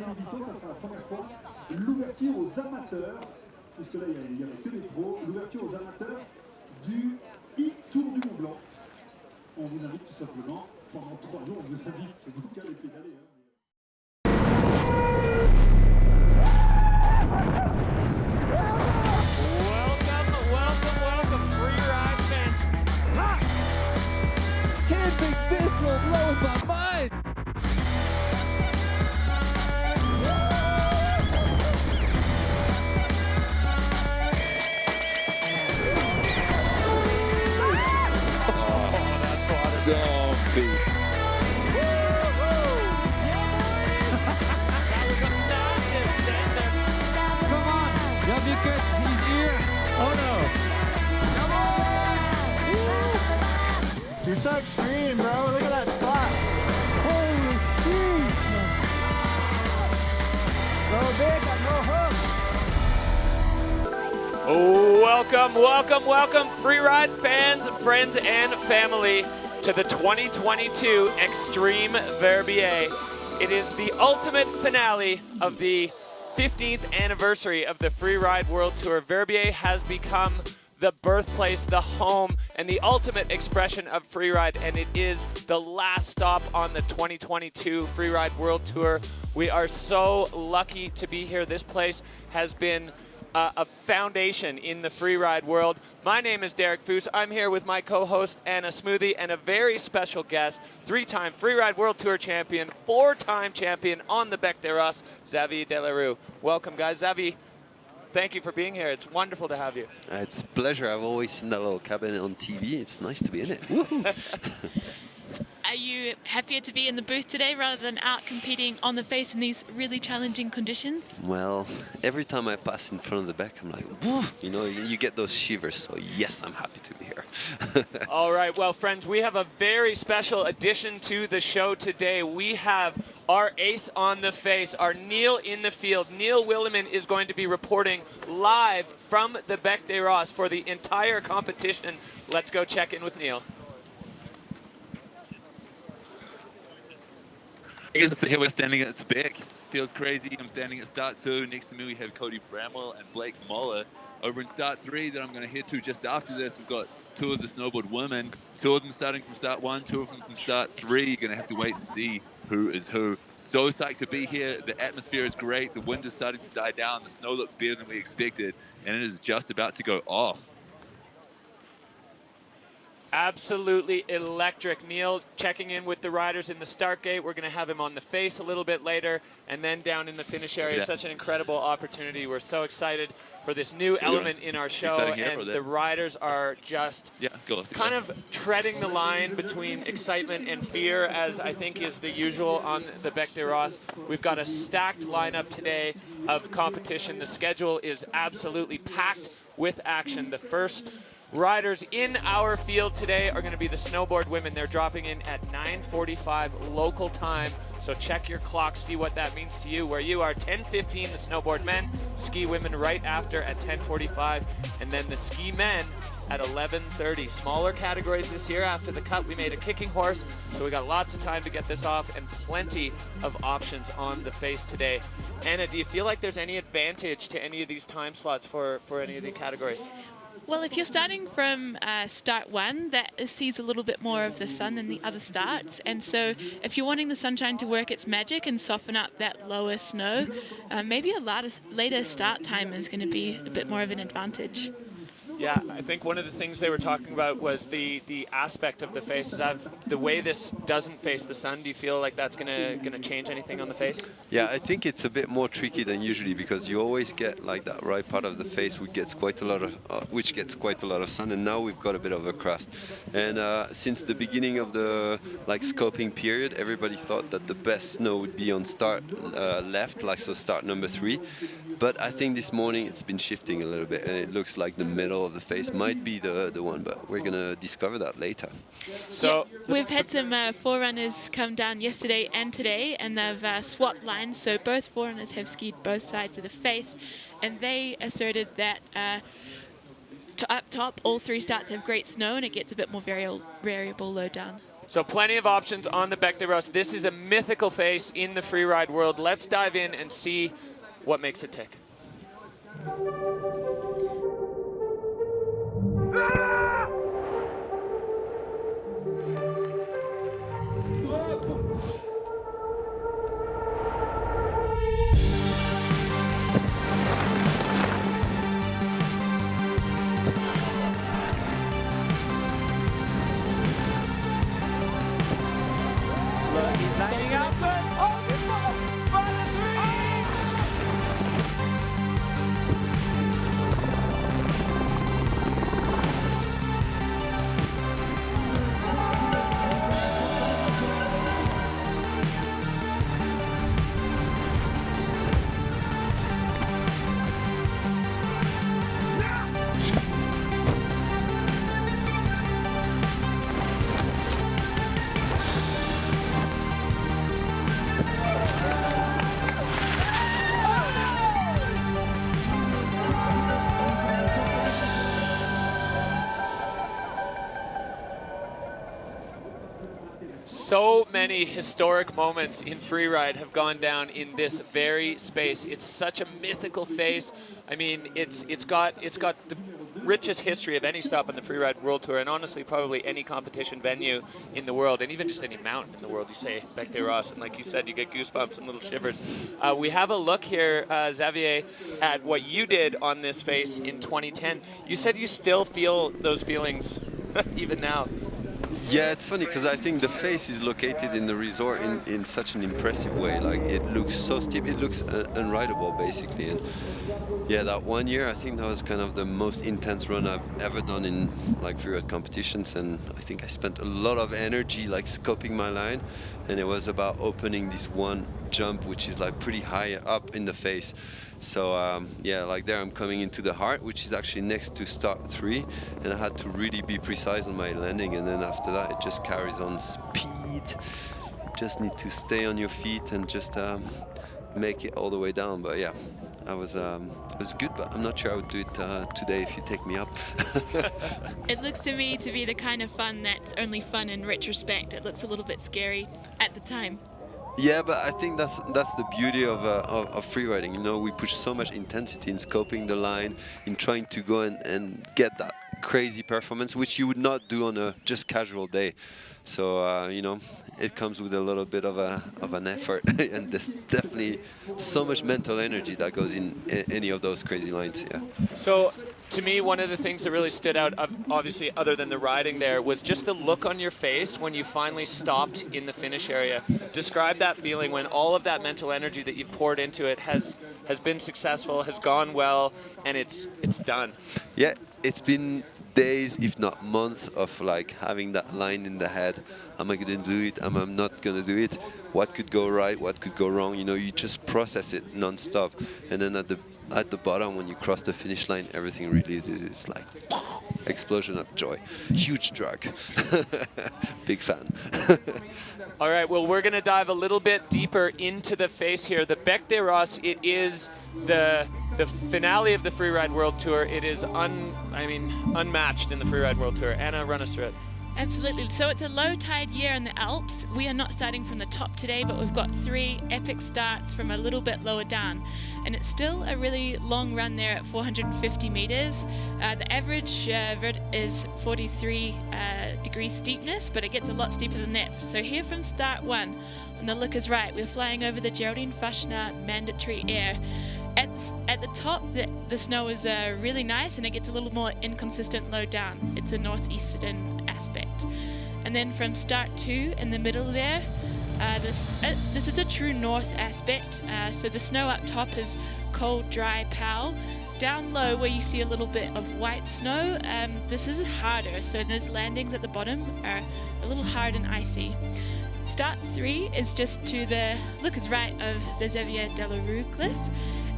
cette édition, ça sera la première fois, l'ouverture aux amateurs, puisque là il n'y avait que des pros, l'ouverture aux amateurs du e-Tour du Mont Blanc. On vous invite tout simplement, pendant 3 jours, on vous invite, c'est vous qui allez pédaler. Welcome, Free Ride fans. Can't think this will blow my mind. Don't be. Come on, Javier, he's here. Oh no. Come on. You're so extreme, bro. Look at that spot. Holy shit. Go big, no hook. Welcome, Free Ride fans, friends, and family to the 2022 Extreme Verbier. It is the ultimate finale of the 15th anniversary of the Free Ride World Tour. Verbier has become the birthplace, the home, and the ultimate expression of freeride, and it is the last stop on the 2022 Freeride World Tour. We are so lucky to be here. This place has been a foundation in the freeride world. My name is Derek Foose. I'm here with my co-host Anna Smoothie and a very special guest, 3-time Freeride World Tour champion, 4-time champion on the Bec des Rosses, Xavier Delarue. Welcome, guys. Xavier, thank you for being here. It's wonderful to have you. It's a pleasure. I've always seen that little cabin on TV. It's nice to be in it. Are you happier to be in the booth today rather than out competing on the face in these really challenging conditions? Well, every time I pass in front of the Bec, I'm like, woo! You know, you get those shivers. So yes, I'm happy to be here. All right, well, friends, we have a very special addition to the show today. We have our ace on the face, our Neil in the field. Neil Willemin is going to be reporting live from the Bec des Rosses for the entire competition. Let's go check in with Neil. Here we're standing at the Bec. Feels crazy. I'm standing at start 2. Next to me we have Cody Bramwell and Blake Moller. Over in start 3 that I'm going to head to just after this, we've got 2 of the snowboard women. 2 of them starting from start 1, 2 of them from start 3. You're going to have to wait and see who is who. So psyched to be here. The atmosphere is great. The wind is starting to die down. The snow looks better than we expected. And it is just about to go off. Absolutely electric. Neil checking in with the riders in the start gate. We're going to have him on the face a little bit later, and then down in the finish area. Yeah. Such an incredible opportunity. We're so excited for this new element in our show, and the riders are just kind of treading the line between excitement and fear, as I think is the usual on the Bec des Rosses. We've got a stacked lineup today of competition. The schedule is absolutely packed with action. The first riders in our field today are going to be the snowboard women. They're dropping in at 9:45 local time. So check your clock, see what that means to you. Where you are, 10:15 the snowboard men, ski women right after at 10:45, and then the ski men at 11:30. Smaller categories this year. After the cut, we made a kicking horse, so we got lots of time to get this off and plenty of options on the face today. Anna, do you feel like there's any advantage to any of these time slots for any of the categories? Well, if you're starting from start 1, that sees a little bit more of the sun than the other starts. And so if you're wanting the sunshine to work its magic and soften up that lower snow, maybe a later start time is going to be a bit more of an advantage. Yeah, I think one of the things they were talking about was the aspect of the face. The way this doesn't face the sun, do you feel like that's gonna change anything on the face? Yeah, I think it's a bit more tricky than usually because you always get like that right part of the face which gets quite a lot of sun, and now we've got a bit of a crust. And since the beginning of the scoping period, everybody thought that the best snow would be on start left, so start number 3. But I think this morning it's been shifting a little bit, and it looks like the middle of the face might be the one, but we're gonna discover that later. So we've had some forerunners come down yesterday and today, and they've swapped lines. So both forerunners have skied both sides of the face, and they asserted that up top all 3 starts have great snow, and it gets a bit more variable low down. So plenty of options on the Bec des Roses. This is a mythical face in the freeride world. Let's dive in and see what makes it tick. He's lining up. Oh, he's by the So many historic moments in freeride have gone down in this very space. It's such a mythical face. I mean, it's got the richest history of any stop on the Freeride World Tour, and honestly, probably any competition venue in the world, and even just any mountain in the world. You say Bec des Roses, and like you said, you get goosebumps and little shivers. We have a look here, Xavier, at what you did on this face in 2010. You said you still feel those feelings even now. Yeah, it's funny because I think the face is located in the resort in such an impressive way. Like, it looks so steep, it looks unrideable basically. And yeah, that one year I think that was kind of the most intense run I've ever done in like freeride competitions, and I think I spent a lot of energy like scoping my line, and it was about opening this one jump which is like pretty high up in the face. So yeah, like there I'm coming into the heart, which is actually next to start 3, and I had to really be precise on my landing, and then after that it just carries on speed. Just need to stay on your feet and just make it all the way down. But yeah, it was good, but I'm not sure I would do it today if you take me up. It looks to me to be the kind of fun that's only fun in retrospect. It looks a little bit scary at the time. Yeah, but I think that's the beauty of freeriding. You know, we push so much intensity in scoping the line, in trying to go and get that crazy performance, which you would not do on a just casual day. So you know, it comes with a little bit of an effort, and there's definitely so much mental energy that goes in any of those crazy lines. Yeah. So, to me, one of the things that really stood out, obviously, other than the riding there, was just the look on your face when you finally stopped in the finish area. Describe that feeling when all of that mental energy that you've poured into it has been successful, has gone well, and it's done. Yeah, it's been days, if not months, of like having that line in the head. Am I going to do it? Am I not going to do it? What could go right? What could go wrong? You know, you just process it non-stop, and then at the bottom, when you cross the finish line, everything releases. It's like explosion of joy. Huge drug. Big fan. All right, well, we're going to dive a little bit deeper into the face here. The Bec des Roses, it is the finale of the Freeride World Tour. It is unmatched in the Freeride World Tour. Anna, run us through it. Absolutely. So it's a low tide year in the Alps. We are not starting from the top today, but we've got 3 epic starts from a little bit lower down. And it's still a really long run there at 450 meters. The average is 43 degree steepness, but it gets a lot steeper than that. So here from start 1, on the look is right, we're flying over the Geraldine Fauchner mandatory air. At the top, the snow is really nice, and it gets a little more inconsistent low down. It's a northeastern aspect. And then from start 2, in the middle there, this is a true north aspect. So the snow up top is cold, dry pow. Down low, where you see a little bit of white snow, this is harder. So those landings at the bottom are a little hard and icy. Start 3 is just to the look is right of the Xavier Delarue cliff,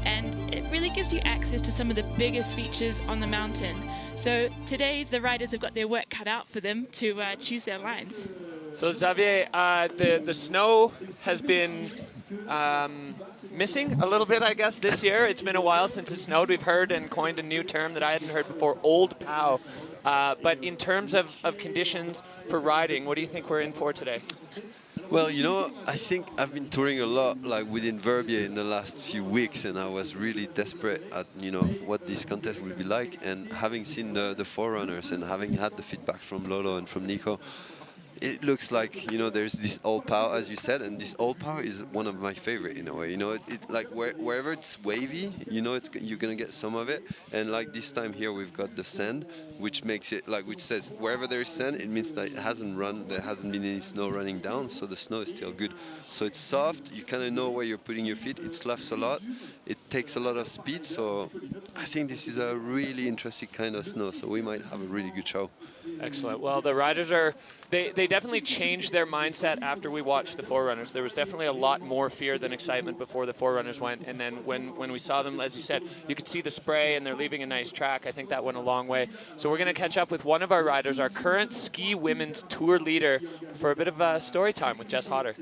and it really gives you access to some of the biggest features on the mountain. So today the riders have got their work cut out for them to choose their lines. So Xavier, the snow has been missing a little bit, I guess, this year. It's been a while since it snowed. We've heard and coined a new term that I hadn't heard before, old POW. But in terms of conditions for riding, what do you think we're in for today? Well, you know, I think I've been touring a lot, like within Verbier in the last few weeks, and I was really desperate at, you know, what this contest will be like. And having seen the Forerunners and having had the feedback from Lolo and from Nico, it looks like, you know, there's this old POW, as you said, and this old POW is one of my favorite in a way. You know, it like wherever it's wavy, you know, you're gonna get some of it. And like this time here, we've got the sand, which makes it like, which says wherever there is sand, it means that it hasn't run, there hasn't been any snow running down, so the snow is still good. So it's soft. You kind of know where you're putting your feet. It sloughs a lot. It takes a lot of speed. So I think this is a really interesting kind of snow. So we might have a really good show. Excellent. Well, the riders are, they definitely changed their mindset after we watched the Forerunners. There was definitely a lot more fear than excitement before the Forerunners went. And then when we saw them, as you said, you could see the spray and they're leaving a nice track. I think that went a long way. So we're going to catch up with one of our riders, our current ski women's tour leader, for a bit of story time with Jess Hodder.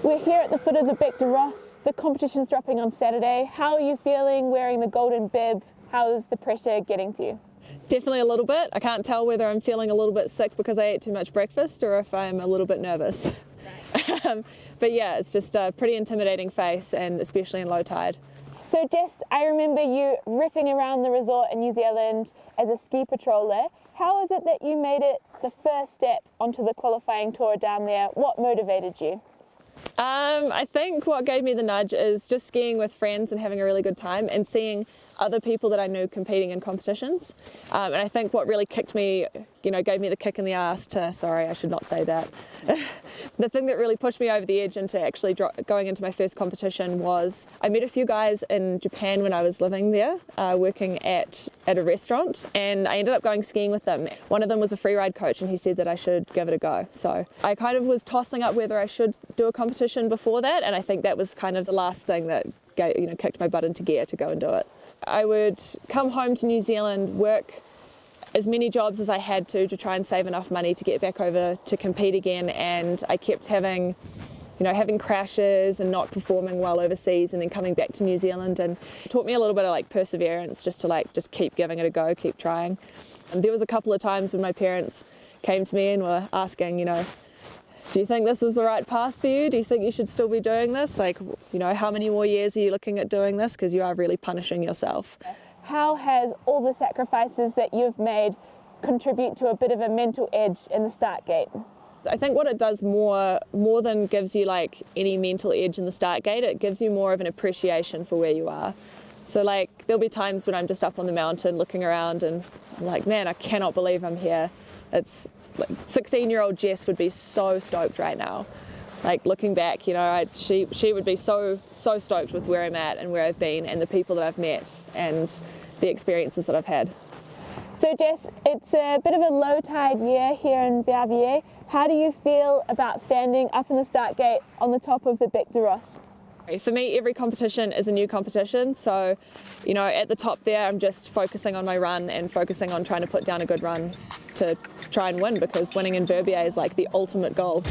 We're here at the foot of the Bec de Ros. The competition's dropping on Saturday. How are you feeling wearing the golden bib? How's the pressure getting to you? Definitely a little bit. I can't tell whether I'm feeling a little bit sick because I ate too much breakfast or if I'm a little bit nervous. But yeah, it's just a pretty intimidating face, and especially in low tide. So Jess, I remember you ripping around the resort in New Zealand as a ski patroller. How is it that you made it the first step onto the qualifying tour down there? What motivated you? I think what gave me the nudge is just skiing with friends and having a really good time and seeing other people that I knew competing in competitions. And I think what really kicked me, you know, gave me the kick in the ass to, sorry, I should not say that. The thing that really pushed me over the edge into actually going into my first competition was I met a few guys in Japan when I was living there, working at a restaurant, and I ended up going skiing with them. One of them was a freeride coach, and he said that I should give it a go. So I kind of was tossing up whether I should do a competition before that, and I think that was kind of the last thing that kicked my butt into gear to go and do it. I would come home to New Zealand, work as many jobs as I had to try and save enough money to get back over to compete again, and I kept having crashes and not performing well overseas, and then coming back to New Zealand, and it taught me a little bit of like perseverance, just to keep giving it a go, keep trying. And there was a couple of times when my parents came to me and were asking, do you think this is the right path for you? Do you think you should still be doing this? Like, how many more years are you looking at doing this? Because you are really punishing yourself. How has all the sacrifices that you've made contribute to a bit of a mental edge in the start gate? I think what it does more than gives you like any mental edge in the start gate, it gives you more of an appreciation for where you are. So like there'll be times when I'm just up on the mountain looking around and I'm like, man, I cannot believe I'm here. It's like 16-year-old Jess would be so stoked right now. Like looking back, she would be so stoked with where I'm at and where I've been and the people that I've met and the experiences that I've had. So Jess, it's a bit of a low tide year here in Verbier. How do you feel about standing up in the start gate on the top of the Bec de Ros? For me, every competition is a new competition. So, at the top there, I'm just focusing on my run and focusing on trying to put down a good run to try and win, because winning in Verbier is like the ultimate goal.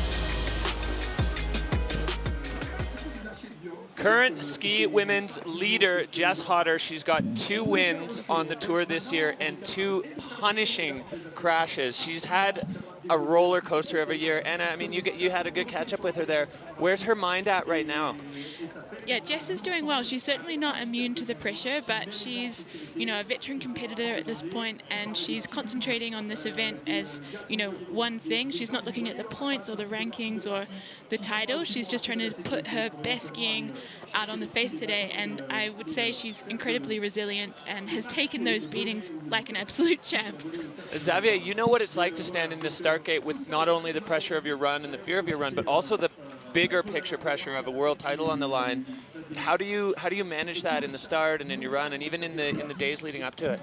Current ski women's leader, Jess Hodder. She's got 2 wins on the tour this year and 2 punishing crashes. She's had a roller coaster every year. Anna, I mean, you had a good catch up with her there. Where's her mind at right now? Yeah, Jess is doing well. She's certainly not immune to the pressure, but she's, a veteran competitor at this point, and she's concentrating on this event as, one thing. She's not looking at the points or the rankings or the title. She's just trying to put her best skiing out on the face today, and I would say she's incredibly resilient and has taken those beatings like an absolute champ. Xavier, you know what it's like to stand in this start gate with not only the pressure of your run and the fear of your run, but also the bigger picture pressure of a world title on the line. How do you manage that in the start and in your run and even in the days leading up to it?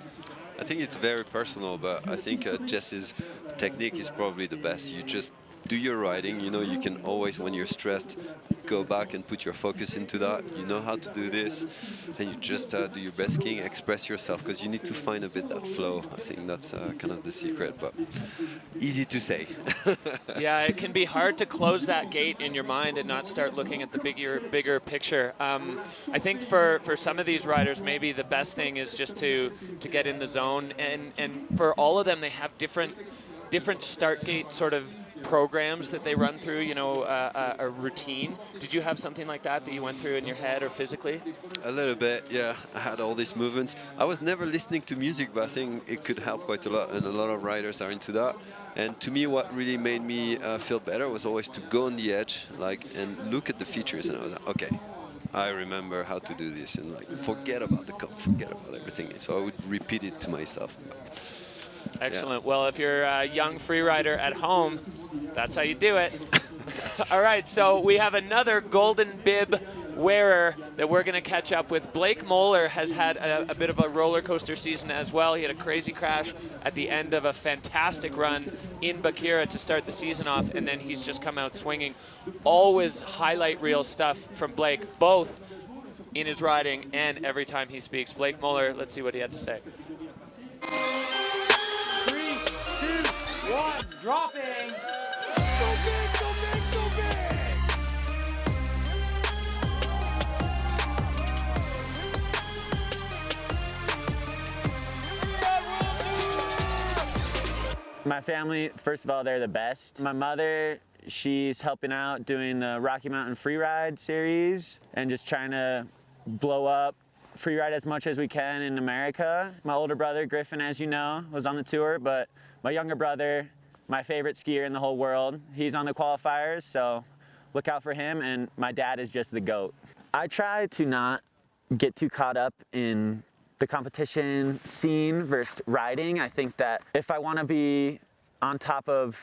I think it's very personal, but I think Jess's technique is probably the best. You just do your riding. You know, you can always, when you're stressed, go back and put your focus into that. You know how to do this, and you just do your best skiing, express yourself, because you need to find a bit that flow. I think that's kind of the secret, but easy to say. Yeah, it can be hard to close that gate in your mind and not start looking at the bigger picture. I think for some of these riders, maybe the best thing is just to get in the zone, and for all of them, they have different start gate sort of programs that they run through, you know, a routine. Did you have something like that you went through in your head or physically? A little bit, yeah. I had all these movements. I was never listening to music, but I think it could help quite a lot, and a lot of riders are into that. And to me, what really made me feel better was always to go on the edge, like, and look at the features, and I was like, okay, I remember how to do this, and like, forget about the cup, forget about everything. So I would repeat it to myself. Excellent. Yeah. Well, if you're a young freerider at home, that's how you do it. All right, so we have another golden bib wearer that we're going to catch up with. Blake Moeller has had a bit of a roller coaster season as well. He had a crazy crash at the end of a fantastic run in Bakira to start the season off, and then he's just come out swinging. Always highlight reel stuff from Blake, both in his riding and every time he speaks. Blake Moeller, let's see what he had to say. 3, 2, 1, dropping. So big, so big, so big. My family, first of all, they're the best. My mother, she's helping out doing the Rocky Mountain Freeride series and just trying to blow up freeride as much as we can in America. My older brother, Griffin, as you know, was on the tour, but my younger brother, my favorite skier in the whole world, he's on the qualifiers, so look out for him, and my dad is just the GOAT. I try to not get too caught up in the competition scene versus riding. I think that if I want to be on top of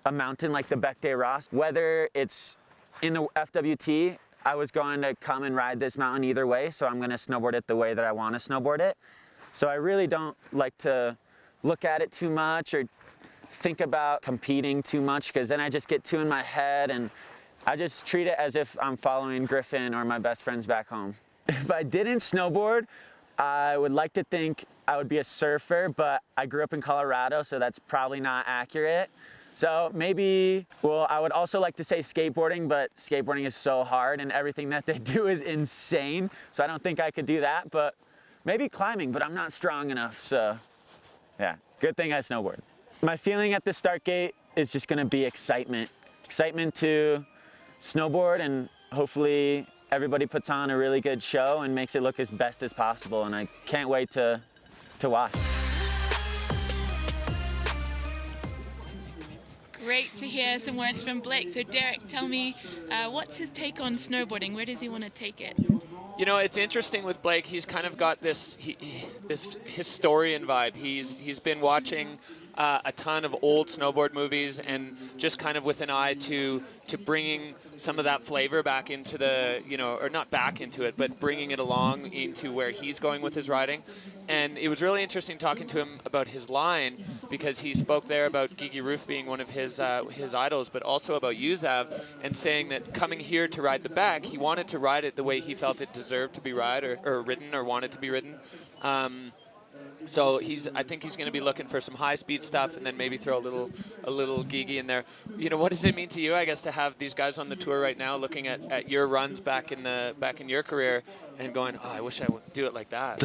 a mountain like the Bec des Ros, whether it's in the FWT, I was going to come and ride this mountain either way, so I'm going to snowboard it the way that I want to snowboard it. So I really don't like to look at it too much or think about competing too much, because then I just get too in my head, and I just treat it as if I'm following Griffin or my best friends back home. If I didn't snowboard, I would like to think I would be a surfer, but I grew up in Colorado, so that's probably not accurate. So maybe, well, I would also like to say skateboarding, but skateboarding is so hard and everything that they do is insane. So I don't think I could do that, but maybe climbing, but I'm not strong enough. So yeah, good thing I snowboard. My feeling at the start gate is just gonna be excitement. Excitement to snowboard, and hopefully everybody puts on a really good show and makes it look as best as possible. And I can't wait to watch. Great to hear some words from Blake. So Derek, tell me, what's his take on snowboarding? Where does he want to take it? You know, it's interesting with Blake. He's kind of got this this historian vibe. He's been watching a ton of old snowboard movies, and just kind of with an eye to bringing some of that flavor back into the, you know, or not back into it, but bringing it along into where he's going with his riding. And it was really interesting talking to him about his line, because he spoke there about Gigi Roof being one of his idols, but also about Yuzav, and saying that coming here to ride the Bec, he wanted to ride it the way he felt it deserved to be ridden or ridden, or wanted to be ridden. So I think he's going to be looking for some high-speed stuff, and then maybe throw a little Gigi in there. You know, what does it mean to you, I guess, to have these guys on the tour right now, looking at your runs back in your career, and going, oh, I wish I would do it like that?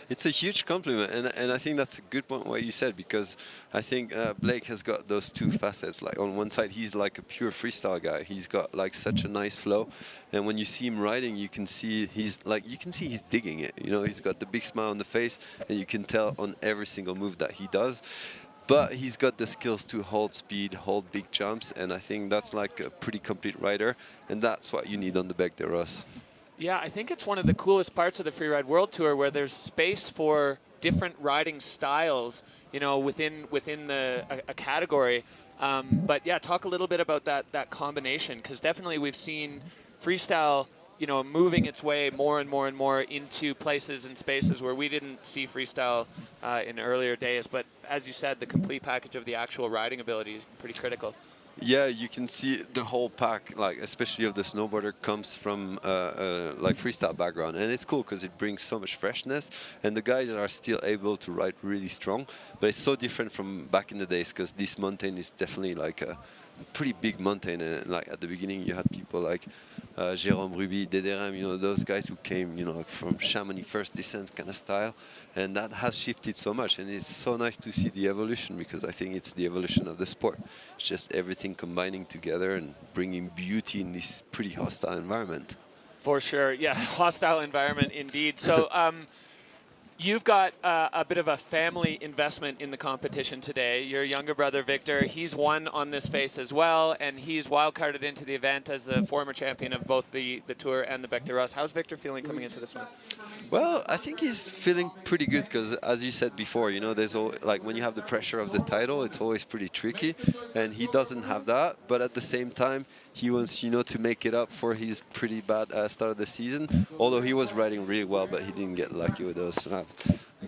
It's a huge compliment, and I think that's a good point what you said, because I think Blake has got those two facets. Like, on one side, he's like a pure freestyle guy. He's got like such a nice flow, and when you see him riding, you can see he's digging it. You know, he's got the big smile on the face, and you can tell on every single move that he does. But he's got the skills to hold speed, hold big jumps, and I think that's like a pretty complete rider, and that's what you need on the Bec des Ros. Yeah, I think it's one of the coolest parts of the Freeride World Tour, where there's space for different riding styles, you know, within a category. But yeah, talk a little bit about that combination, because definitely we've seen freestyle, you know, moving its way more and more and more into places and spaces where we didn't see freestyle in earlier days. But as you said, the complete package of the actual riding ability is pretty critical. Yeah, you can see the whole pack, like especially of the snowboarder, comes from like freestyle background, and it's cool because it brings so much freshness, and the guys are still able to ride really strong. But it's so different from back in the days because this mountain is definitely like a pretty big mountain, and like at the beginning you had people like Jérôme Ruby, Dédérem, you know, those guys who came, you know, like from Chamonix first descent kind of style, and that has shifted so much, and it's so nice to see the evolution because I think it's the evolution of the sport. It's just everything combining together and bringing beauty in this pretty hostile environment. For sure, yeah, hostile environment indeed. So. You've got a bit of a family investment in the competition today. Your younger brother, Victor, he's won on this face as well, and he's wildcarded into the event as a former champion of both the Tour and the Bec de Ross. How's Victor feeling coming into this one? Well, I think he's feeling pretty good because, as you said before, you know, there's like when you have the pressure of the title, it's always pretty tricky, and he doesn't have that. But at the same time, he wants, you know, to make it up for his pretty bad start of the season. Although he was riding really well, but he didn't get lucky with those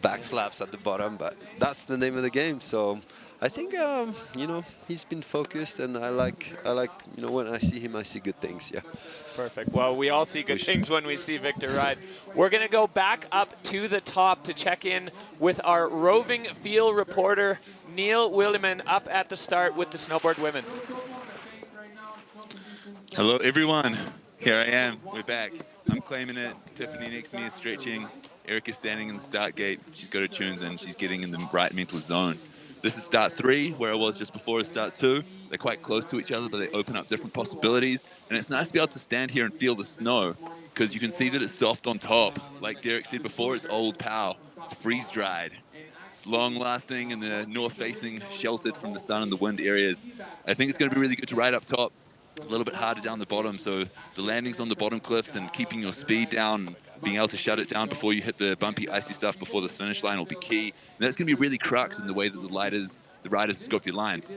back slaps at the bottom. But that's the name of the game. So I think, you know, he's been focused, and I like, you know, when I see him, I see good things. Yeah. Perfect. Well, we all see good things when we see Victor ride. We're going to go back up to the top to check in with our roving field reporter, Neil Williman, up at the start with the snowboard women. Hello, everyone. Here I am. We're back. I'm claiming it. Tiffany next to me is stretching. Erica's standing in the start gate. She's got her tunes in. She's getting in the right mental zone. This is start 3, where I was just before start 2. They're quite close to each other, but they open up different possibilities. And it's nice to be able to stand here and feel the snow, because you can see that it's soft on top. Like Derek said before, it's old POW. It's freeze-dried. It's long-lasting and the north-facing, sheltered from the sun and the wind areas. I think it's going to be really good to ride up top. A little bit harder down the bottom, so the landings on the bottom cliffs and keeping your speed down, being able to shut it down before you hit the bumpy, icy stuff before the finish line will be key. And that's going to be really crux in the way that the riders scope their lines.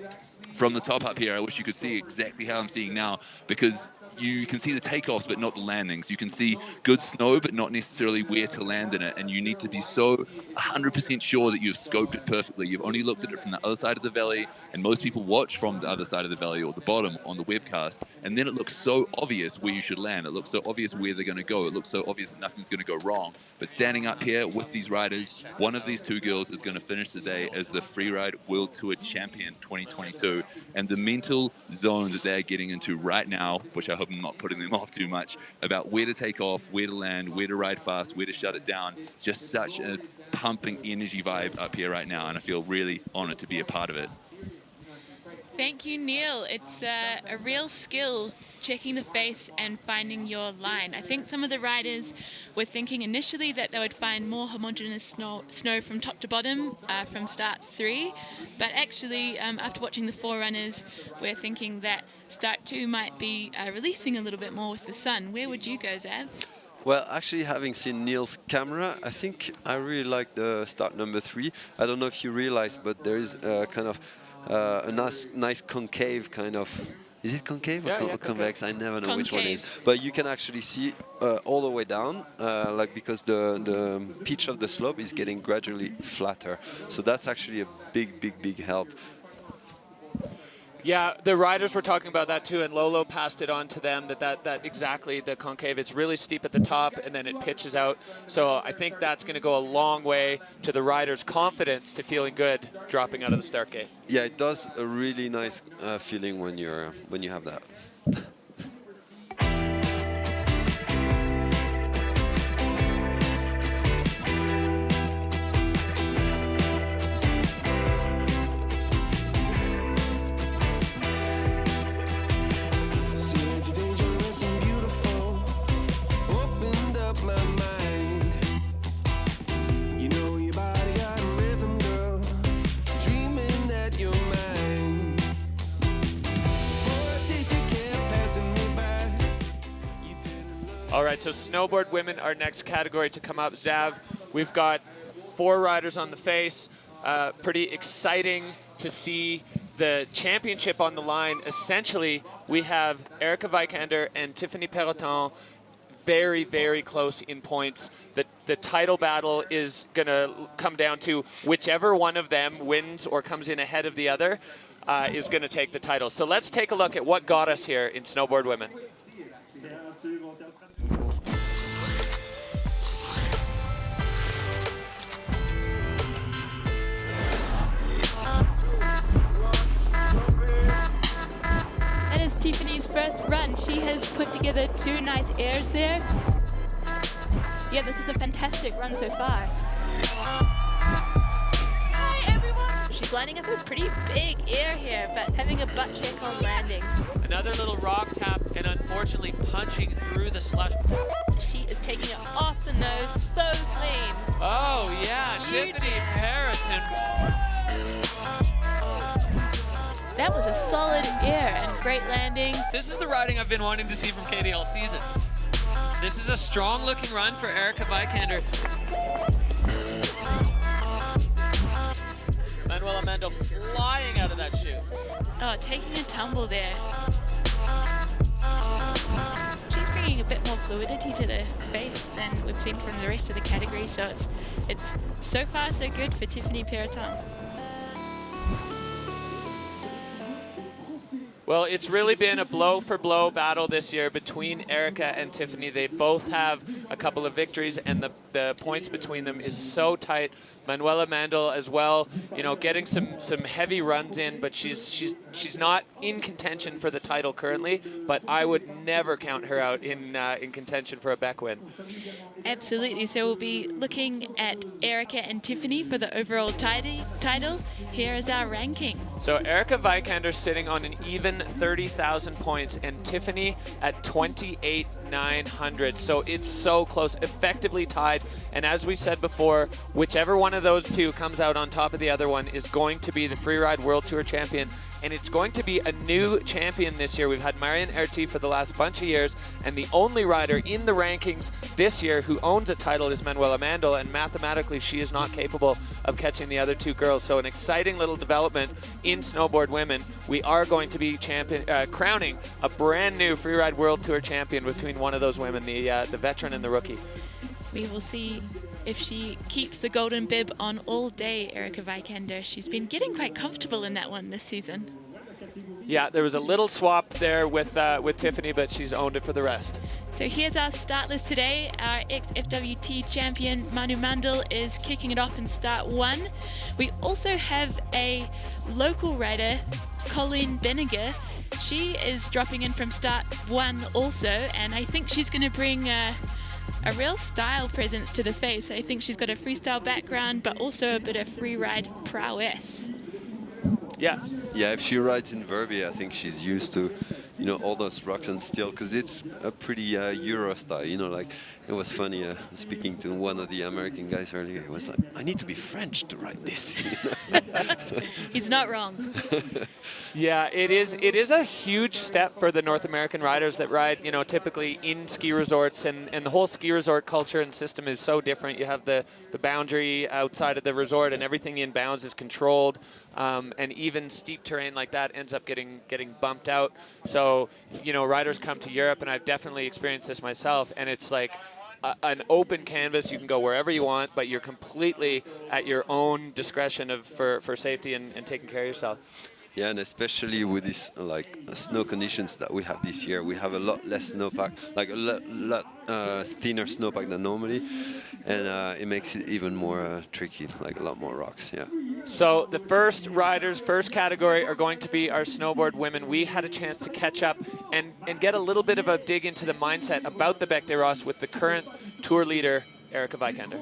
From the top up here, I wish you could see exactly how I'm seeing now, because you can see the takeoffs but not the landings. You can see good snow but not necessarily where to land in it, and you need to be so 100% sure that you've scoped it perfectly. You've only looked at it from the other side of the valley, and most people watch from the other side of the valley or the bottom on the webcast, and then it looks so obvious where you should land. It looks so obvious where they're going to go. It looks so obvious that nothing's going to go wrong. But standing up here with these riders, one of these two girls is going to finish today as the Freeride World Tour Champion 2022, and the mental zone that they're getting into right now, which I hope I'm not putting them off too much, about where to take off, where to land, where to ride fast, where to shut it down. It's just such a pumping energy vibe up here right now, and I feel really honored to be a part of it. Thank you, Neil. It's a real skill checking the face and finding your line. I think some of the riders were thinking initially that they would find more homogeneous snow from top to bottom from start 3, but actually after watching the forerunners, we're thinking that start 2 might be releasing a little bit more with the sun. Where would you go, Zav? Well, actually, having seen Neil's camera, I think I really like the start number 3. I don't know if you realize, but there is kind of a nice concave kind of. Is it concave or convex? I never know which one it is. But you can actually see all the way down, like because the pitch of the slope is getting gradually flatter. So that's actually a big help. Yeah, the riders were talking about that too, and Lolo passed it on to them that exactly the concave. It's really steep at the top, and then it pitches out. So I think that's going to go a long way to the riders' confidence to feeling good dropping out of the start gate. Yeah, it does a really nice feeling when you have that. All right, so snowboard women, our next category to come up. Zav, we've got 4 riders on the face. Pretty exciting to see the championship on the line. Essentially, we have Erica Vikander and Tiffany Perrotin very, very close in points. The title battle is going to come down to whichever one of them wins or comes in ahead of the other. is going to take the title. So let's take a look at what got us here in snowboard women. That is Tiffany's first run. She has put together 2 nice airs there. Yeah, this is a fantastic run so far. Hi, everyone! She's lining up a pretty big air here, but having a butt check on landing. Another little rock tap, and unfortunately punching through the slush. She is taking it off the nose so clean. Oh, yeah, Tiffany Pereton. That was a solid air and great landing. This is the riding I've been wanting to see from Katie all season. This is a strong looking run for Erica Vikander. Manuela Mendel flying out of that chute. Oh, taking a tumble there. She's bringing a bit more fluidity to the face than we've seen from the rest of the category, so it's so far so good for Tiffany Pereton. Well, it's really been a blow-for-blow battle this year between Erica and Tiffany. They both have a couple of victories, and the points between them is so tight. Manuela Mandel as well, you know, getting some heavy runs in, but she's not in contention for the title currently. But I would never count her out in contention for a Beck win. Absolutely. So we'll be looking at Erica and Tiffany for the overall title. Here is our ranking. So Erica Vikander sitting on an even 30,000 points, and Tiffany at 28,900. So it's so close, effectively tied. And as we said before, whichever one of those two comes out on top of the other one is going to be the Freeride World Tour champion. And it's going to be a new champion this year. We've had Marion Erti for the last bunch of years, and the only rider in the rankings this year who owns a title is Manuela Mandel, and mathematically she is not capable of catching the other two girls. So an exciting little development in snowboard women. We are going to be crowning a brand new Freeride World Tour champion between one of those women, the veteran and the rookie. We will see if she keeps the golden bib on all day, Erica Vikander. She's been getting quite comfortable in that one this season. Yeah, there was a little swap there with Tiffany, but she's owned it for the rest. So here's our start list today. Our ex-FWT champion, Manu Mandel, is kicking it off in start 1. We also have a local rider, Colleen Benninger. She is dropping in from start 1 also, and I think she's going to bring a real style presence to the face. I think she's got a freestyle background, but also a bit of free ride prowess. Yeah. Yeah, if she rides in Verbier, I think she's used to, you know, all those rocks and steel, because it's a pretty Euro style, you know, like, it was funny speaking to one of the American guys earlier. He was like, I need to be French to ride this. He's not wrong. Yeah, it is a huge step for the North American riders that ride, you know, typically in ski resorts, and the whole ski resort culture and system is so different. You have the boundary outside of the resort, and everything in bounds is controlled, and even steep terrain like that ends up getting bumped out. So, you know, riders come to Europe, and I've definitely experienced this myself, and it's like an open canvas. You can go wherever you want, but you're completely at your own discretion for safety and taking care of yourself. Yeah, and especially with these snow conditions that we have this year, we have a lot less snowpack, like a lot thinner snowpack than normally, and it makes it even more tricky, like a lot more rocks. Yeah. So the first riders, first category, are going to be our snowboard women. We had a chance to catch up and get a little bit of a dig into the mindset about the Bec des Rosses with the current tour leader, Erica Vikander.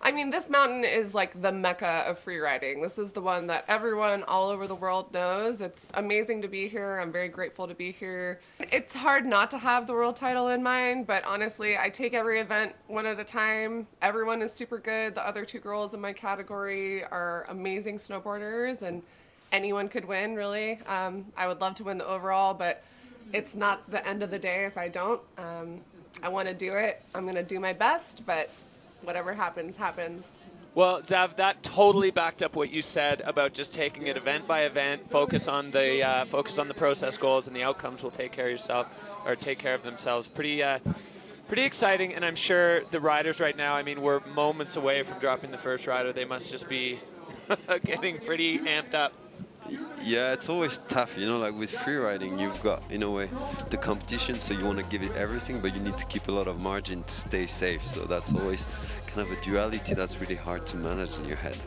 I mean, this mountain is like the mecca of free riding. This is the one that everyone all over the world knows. It's amazing to be here. I'm very grateful to be here. It's hard not to have the world title in mind, but honestly, I take every event one at a time. Everyone is super good. The other two girls in my category are amazing snowboarders, and anyone could win, really. I would love to win the overall, but it's not the end of the day if I don't. I want to do it. I'm going to do my best, but whatever happens, happens. Well, Zav, that totally backed up what you said about just taking it event by event, focus on the process goals, and the outcomes will take care of themselves. Pretty exciting, and I'm sure the riders right now, I mean, we're moments away from dropping the first rider. They must just be getting pretty amped up. Yeah, it's always tough, you know, like with free riding, you've got, in a way, the competition, so you want to give it everything, but you need to keep a lot of margin to stay safe. So that's always kind of a duality that's really hard to manage in your head.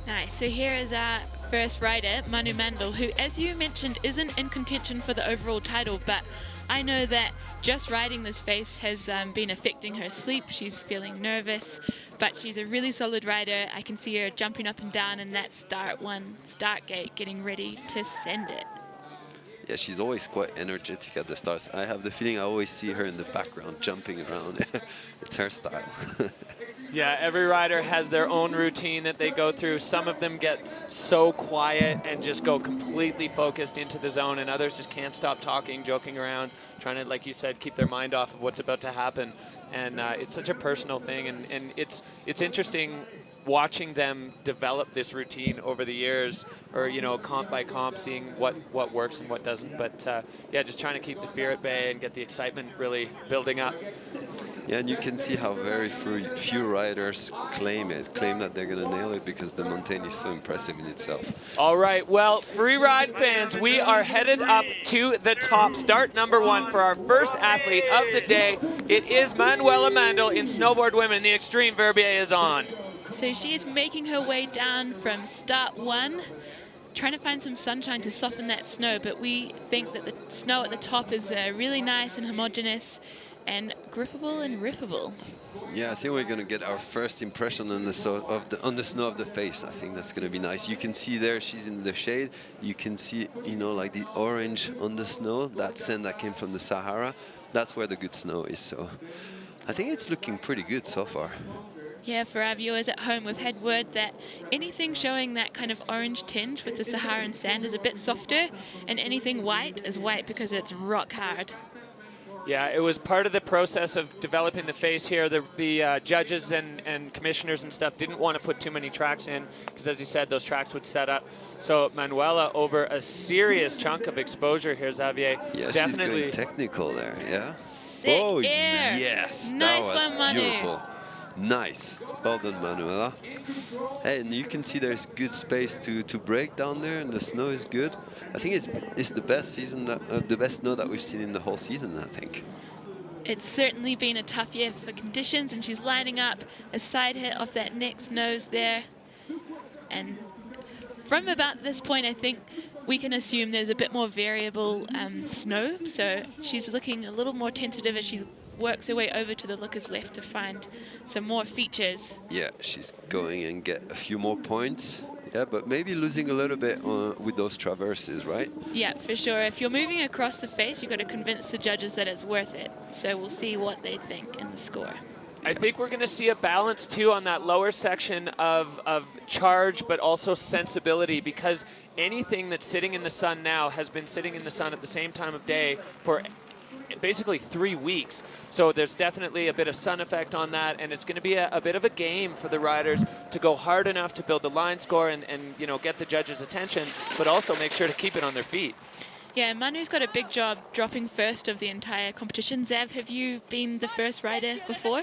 Nice. So here is our first rider, Manu Mandl, who, as you mentioned, isn't in contention for the overall title, but I know that just riding this face has been affecting her sleep. She's feeling nervous, but she's a really solid rider. I can see her jumping up and down in that start gate, getting ready to send it. Yeah, she's always quite energetic at the starts. I have the feeling I always see her in the background jumping around. It's her style. Yeah, every rider has their own routine that they go through. Some of them get so quiet and just go completely focused into the zone, and others just can't stop talking, joking around, trying to, like you said, keep their mind off of what's about to happen. And it's such a personal thing, and it's interesting watching them develop this routine over the years, or, you know, comp by comp, seeing what works and what doesn't. But yeah, just trying to keep the fear at bay and get the excitement really building up. Yeah, and you can see how very few riders claim that they're going to nail it, because the mountain is so impressive in itself. All right, well, free ride fans, we are headed up to the top. Start number 1 for our first athlete of the day. It is Manuela Mandl in snowboard women. The Extreme Verbier is on. So she is making her way down from start 1, trying to find some sunshine to soften that snow, but we think that the snow at the top is really nice and homogeneous and grippable and rippable. Yeah, I think we're going to get our first impression on the snow of the face. I think that's going to be nice. You can see there she's in the shade. You can see, you know, like the orange on the snow, that sand that came from the Sahara. That's where the good snow is. So I think it's looking pretty good so far. Yeah, for our viewers at home, we've had word that anything showing that kind of orange tinge with the Saharan sand is a bit softer, and anything white is white because it's rock hard. Yeah, it was part of the process of developing the face here. The judges and commissioners and stuff didn't want to put too many tracks in, because, as you said, those tracks would set up. So Manuela, over a serious chunk of exposure here, Xavier. Yeah, definitely she's going technical there, yeah? Sick oh, air. yes. Nice that was one, Manu. beautiful. Nice. Well done, Manuela. Hey, and you can see there's good space to break down there, and the snow is good. I think it's the best the best snow that we've seen in the whole season, I think. It's certainly been a tough year for conditions, and she's lining up a side hit off that next nose there. And from about this point, I think we can assume there's a bit more variable snow, so she's looking a little more tentative as she works her way over to the lookers left to find some more features. Yeah, she's going and get a few more points. Yeah, but maybe losing a little bit with those traverses, right? Yeah, for sure. If you're moving across the face, you've got to convince the judges that it's worth it. So we'll see what they think in the score. I think we're going to see a balance, too, on that lower section of charge, but also sensibility, because anything that's sitting in the sun now has been sitting in the sun at the same time of day for basically 3 weeks. So there's definitely a bit of sun effect on that, and it's going to be a bit of a game for the riders to go hard enough to build the line score and you know, get the judges' attention, but also make sure to keep it on their feet. Yeah, Manu's got a big job dropping first of the entire competition. Zav, have you been the first rider before?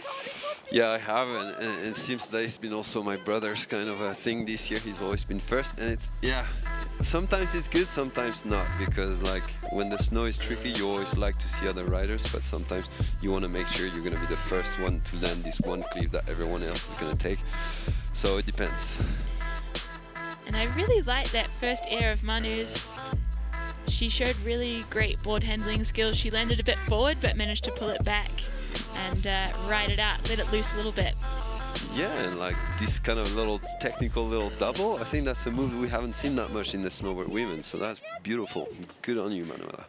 Yeah, I have, and it seems that it's been also my brother's kind of a thing this year. He's always been first, and it's, yeah, sometimes it's good, sometimes not, because like when the snow is tricky, you always like to see other riders, but sometimes you want to make sure you're going to be the first one to land this one cliff that everyone else is going to take. So it depends. And I really like that first air of Manu's. She showed really great board handling skills. She landed a bit forward, but managed to pull it back and ride it out, let it loose a little bit. Yeah, and like this kind of little technical little double, I think that's a move we haven't seen that much in the snowboard women, so that's beautiful. Good on you, Manuela.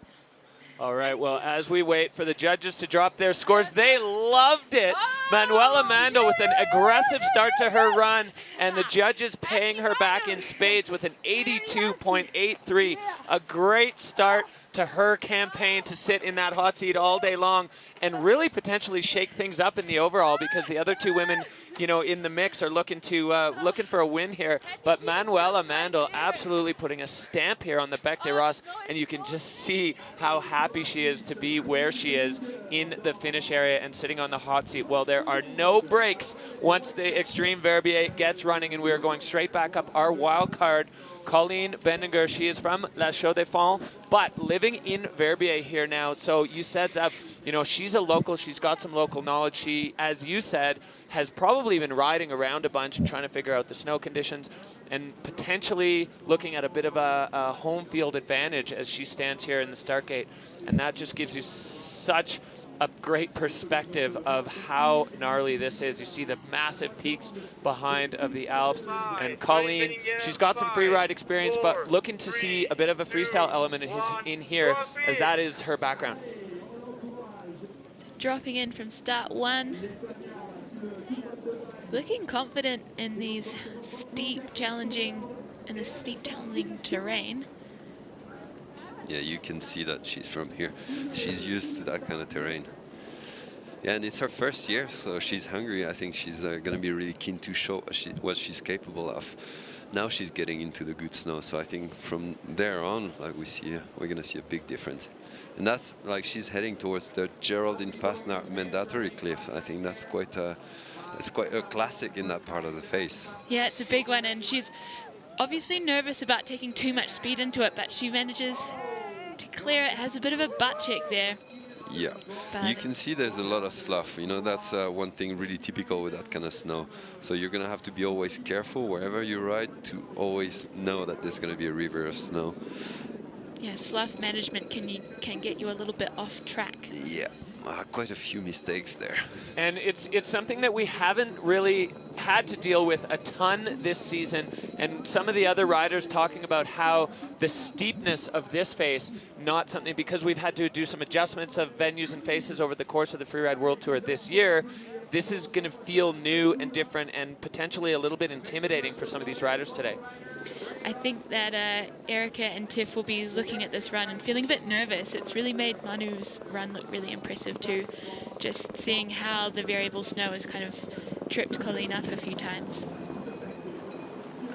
All right, well, as we wait for the judges to drop their scores, they loved it. Manuela Mandl with an aggressive start to her run, and the judges paying her back in spades with an 82.83. A great start to her campaign to sit in that hot seat all day long and really potentially shake things up in the overall, because the other two women, you know, in the mix are looking for a win here. But Manuela Mandl absolutely putting a stamp here on the Bec des Roses, and you can just see how happy she is to be where she is in the finish area and sitting on the hot seat. Well, there are no breaks once the Extreme Verbier gets running, and we are going straight back up our wild card Colleen Bendinger, she is from La Chaux-de-Fonds, but living in Verbier here now. So you said, Zev, you know, she's a local. She's got some local knowledge. She, as you said, has probably been riding around a bunch and trying to figure out the snow conditions and potentially looking at a bit of a home field advantage as she stands here in the start gate. And that just gives you such a great perspective of how gnarly this is. You see the massive peaks behind of the Alps. And Colleen, she's got some free ride experience, but looking to see a bit of a freestyle element in here, as that is her background. Dropping in from start 1. Looking confident in these steep, challenging terrain. Yeah, you can see that she's from here. She's used to that kind of terrain. Yeah, and it's her first year, so she's hungry. I think she's going to be really keen to show what she's capable of. Now she's getting into the good snow, so I think from there on, like we're going to see a big difference. And that's like she's heading towards the Geraldine Fastnaer mandatory cliff. I think that's quite a classic in that part of the face. Yeah, it's a big one, and she's obviously nervous about taking too much speed into it, but she manages to clear it. Has a bit of a butt check there. Yeah, you can see there's a lot of slough. You know, that's one thing really typical with that kind of snow. So you're going to have to be always careful wherever you ride to always know that there's going to be a river of snow. Yeah, slough management can get you a little bit off track. Yeah, quite a few mistakes there. And it's something that we haven't really had to deal with a ton this season. And some of the other riders talking about how the steepness of this face, not something, because we've had to do some adjustments of venues and faces over the course of the Freeride World Tour this year. This is going to feel new and different and potentially a little bit intimidating for some of these riders today. I think that Erica and Tiff will be looking at this run and feeling a bit nervous. It's really made Manu's run look really impressive too, just seeing how the variable snow has kind of tripped Colleen up a few times.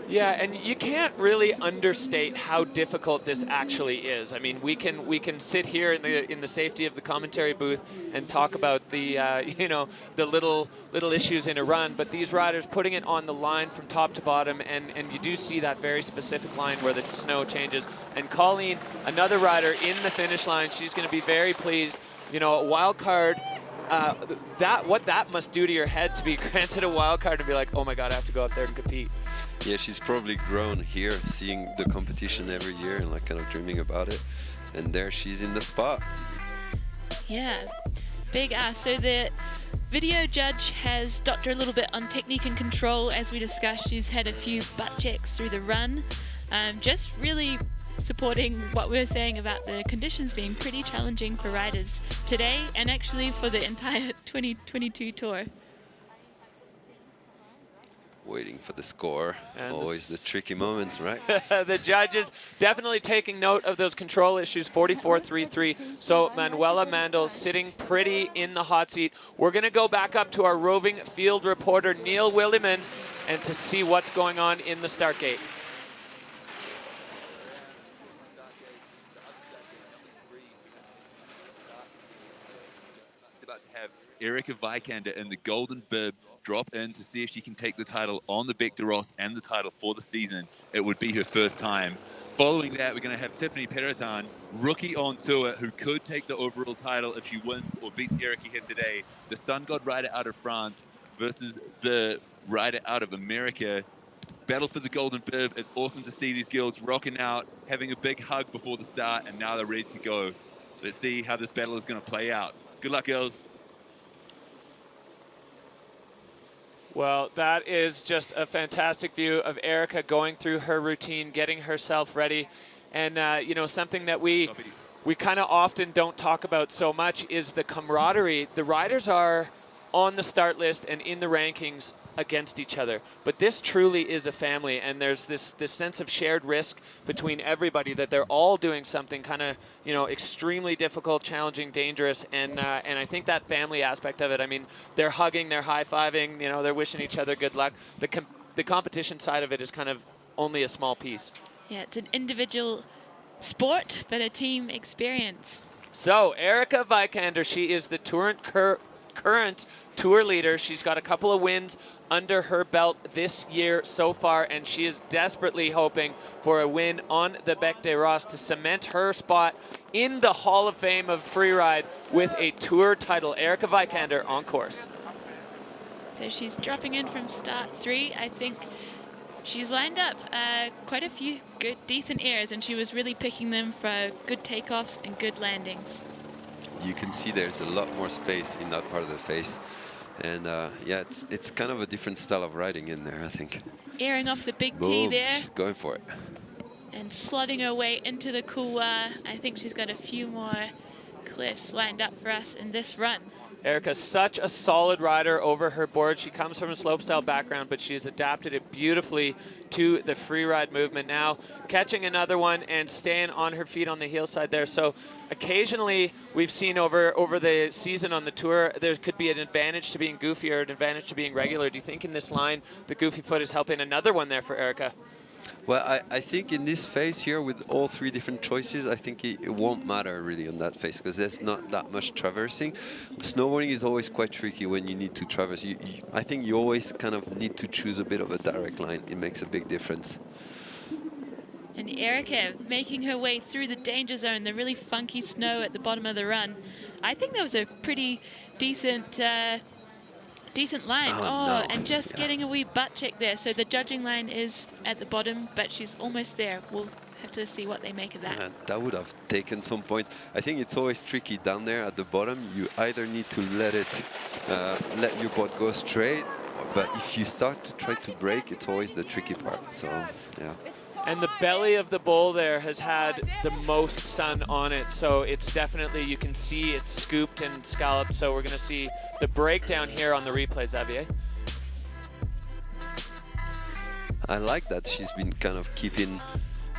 Yeah, and you can't really understate how difficult this actually is. I mean, we can sit here in the safety of the commentary booth and talk about the the little issues in a run, but these riders putting it on the line from top to bottom, and you do see that very specific line where the snow changes. And Colleen, another rider in the finish line, she's going to be very pleased. You know, a wild card. What that must do to your head to be granted a wild card and be like, oh my God, I have to go up there and compete. Yeah, she's probably grown here, seeing the competition every year and like kind of dreaming about it. And there she's in the spot. Yeah, big ass. So the video judge has docked her a little bit on technique and control. As we discussed, she's had a few butt checks through the run. Just really supporting what we were saying about the conditions being pretty challenging for riders today and actually for the entire 2022 tour. Waiting for the score, and always the tricky moment, right? The judges definitely taking note of those control issues, 44.33. So Manuela Mandel sitting pretty in the hot seat. We're going to go back up to our roving field reporter, Neil Williman, and to see what's going on in the start gate. Erica Vikander in the golden bib drop in to see if she can take the title on the Bec de Ross and the title for the season. It would be her first time. Following that, we're going to have Tiffany Peloton, rookie on tour, who could take the overall title if she wins or beats Erica here today. The Sun God rider out of France versus the rider out of America. Battle for the golden bib. It's awesome to see these girls rocking out, having a big hug before the start, and now they're ready to go. Let's see how this battle is going to play out. Good luck, girls. Well, that is just a fantastic view of Erica going through her routine, getting herself ready. And, you know, something that we kind of often don't talk about so much is the camaraderie. The riders are on the start list and in the rankings against each other. But this truly is a family, and there's this sense of shared risk between everybody, that they're all doing something kind of, you know, extremely difficult, challenging, dangerous, and I think that family aspect of it, I mean, they're hugging, they're high-fiving, you know, they're wishing each other good luck. The competition side of it is kind of only a small piece. Yeah, it's an individual sport, but a team experience. So, Erica Vikander, she is the current tour leader. She's got a couple of wins under her belt this year so far, and she is desperately hoping for a win on the Bec des Roses to cement her spot in the Hall of Fame of freeride with a tour title. Erica Vikander on course. So she's dropping in from start 3. I think she's lined up quite a few good, decent airs, and she was really picking them for good takeoffs and good landings. You can see there's a lot more space in that part of the face. And yeah, it's kind of a different style of riding in there, I think. Airing off the big Boom, T there. she's going for it. And slotting her way into the couloir. I think she's got a few more cliffs lined up for us in this run. Erica's such a solid rider over her board. She comes from a slopestyle background, but she's adapted it beautifully to the freeride movement. Now catching another one and staying on her feet on the heel side there. So occasionally we've seen over the season on the tour, there could be an advantage to being goofy or an advantage to being regular. Do you think in this line the goofy foot is helping? Another one there for Erica. Well, I think in this phase here with all 3 different choices, I think it won't matter really on that phase because there's not that much traversing. Snowboarding is always quite tricky when you need to traverse. I think you always kind of need to choose a bit of a direct line. It makes a big difference. And Erica making her way through the danger zone, the really funky snow at the bottom of the run. I think that was a pretty decent line. No. And just getting a wee butt check there. So the judging line is at the bottom, but she's almost there. We'll have to see what they make of that. That would have taken some points. I think it's always tricky down there at the bottom. You either need to let your board go straight, but if you start to try to brake, it's always the tricky part. So, yeah. And the belly of the bowl there has had the most sun on it, so it's definitely, you can see it's scooped and scalloped. So we're going to see the breakdown here on the replay, Xavier. I like that she's been kind of keeping,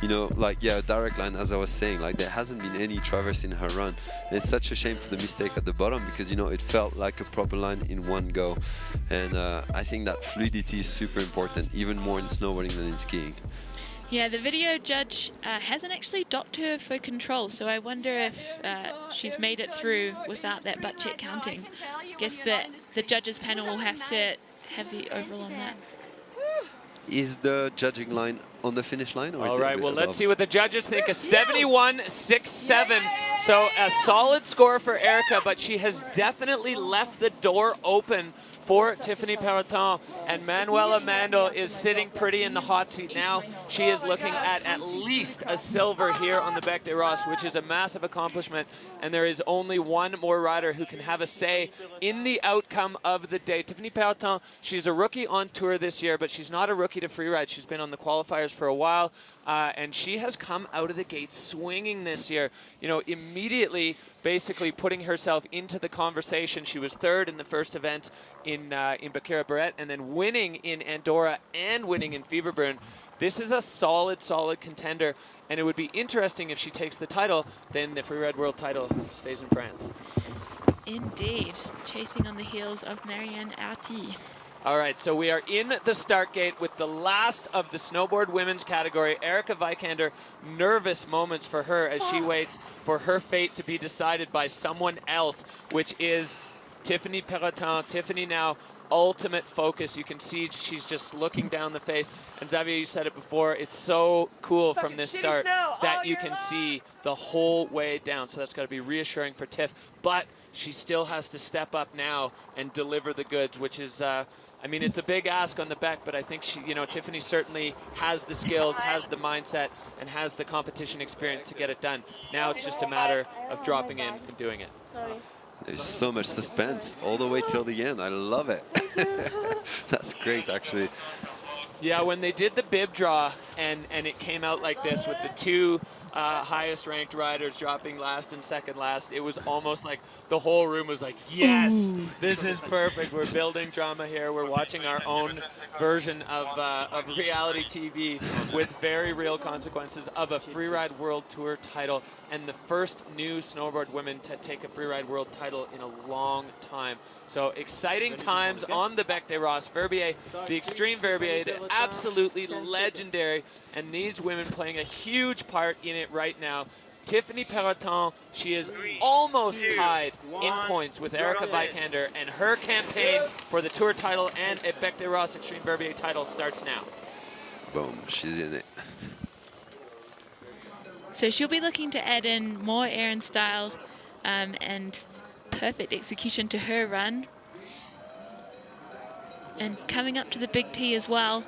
you know, like, yeah, direct line, as I was saying, like there hasn't been any traverse in her run. And it's such a shame for the mistake at the bottom because, you know, it felt like a proper line in one go. And I think that fluidity is super important, even more in snowboarding than in skiing. Yeah, the video judge hasn't actually docked her for control, so I wonder if she's made it through without that butt check counting. Guess the judges panel will have to have the overall on that. Is the judging line on the finish line? Or All is right, it well, let's see what the judges think. A 71.67, so a solid score for Erica, but she has definitely left the door open for Tiffany Peloton, and Manuela Mandel is sitting pretty in the hot seat now. She is looking at least a silver here on the Bec des Roses, which is a massive accomplishment, and there is only one more rider who can have a say in the outcome of the day. Tiffany Peloton, she's a rookie on tour this year, but she's not a rookie to freeride. She's been on the qualifiers for a while, and she has come out of the gate swinging this year, you know, immediately basically putting herself into the conversation. She was third in the first event in Baccarat-Barret, and then winning in Andorra and winning in Fieberbrunn. This is a solid contender, and it would be interesting if she takes the title, then the freeride world title stays in France. Indeed, chasing on the heels of Marianne Arty. All right, so we are in the start gate with the last of the snowboard women's category. Erica Vikander, nervous moments for her as she waits for her fate to be decided by someone else, which is Tiffany Peloton. Tiffany now ultimate focus. You can see she's just looking down the face. And Xavier, you said it before, it's so cool from this start that you can see the whole way down. So that's got to be reassuring for Tiff. But she still has to step up now and deliver the goods, which is, I mean, it's a big ask on the Bec, but I think she, you know, Tiffany certainly has the skills, has the mindset, and has the competition experience to get it done. Now it's just a matter of dropping in and doing it. There's so much suspense all the way till the end. I love it. That's great, actually. Yeah, when they did the bib draw and it came out like this with the two highest ranked riders dropping last and second last, it was almost like the whole room was like, yes, this is perfect. We're building drama here. We're watching our own version of reality TV with very real consequences of a Freeride World Tour title and the first new snowboard women to take a Freeride World title in a long time. So exciting times on the Bec des Roses. Verbier, the Extreme Verbier, absolutely legendary, and these women playing a huge part in it right now. Tiffany Peloton, she is almost tied in points with Erica Vikander, and her campaign for the Tour title and a Bec des Ross Extreme Verbier title starts now. Boom, she's in it. So she'll be looking to add in more air and style and perfect execution to her run. And coming up to the big T as well,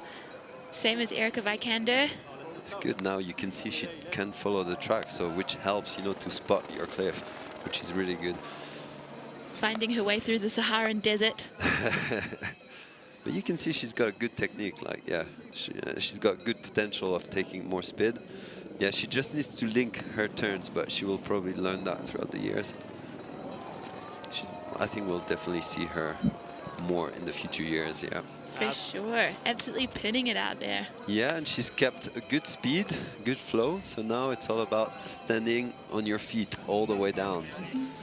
same as Erica Vikander. It's good now, you can see she can follow the track, so which helps, you know, to spot your cliff, which is really good. Finding her way through the Saharan desert. But you can see she's got a good technique, like, yeah, she's got good potential of taking more speed. Yeah, she just needs to link her turns, but she will probably learn that throughout the years. I think we'll definitely see her more in the future years, yeah. For sure. Absolutely pinning it out there. Yeah, and she's kept a good speed, good flow, so now it's all about standing on your feet all the way down.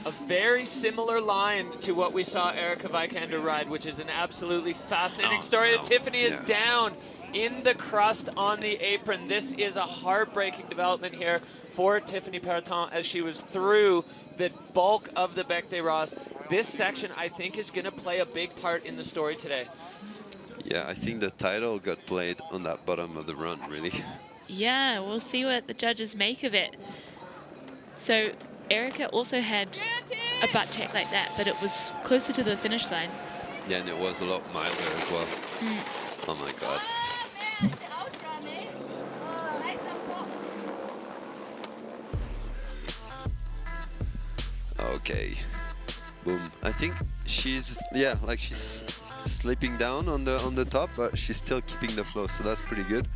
A very similar line to what we saw Erica Vikander ride, which is an absolutely fascinating story. Tiffany is down in the crust on the apron. This is a heartbreaking development here for Tiffany Peloton as she was through the bulk of the Bec des Ross. This section, I think, is going to play a big part in the story today. Yeah, I think the title got played on that bottom of the run, really. Yeah, we'll see what the judges make of it. So Erica also had a butt check like that, but it was closer to the finish line. Yeah, and it was a lot milder as well. Oh my God. Okay, boom. I think she's, yeah, like she's slipping down on the top, but she's still keeping the flow, so that's pretty good.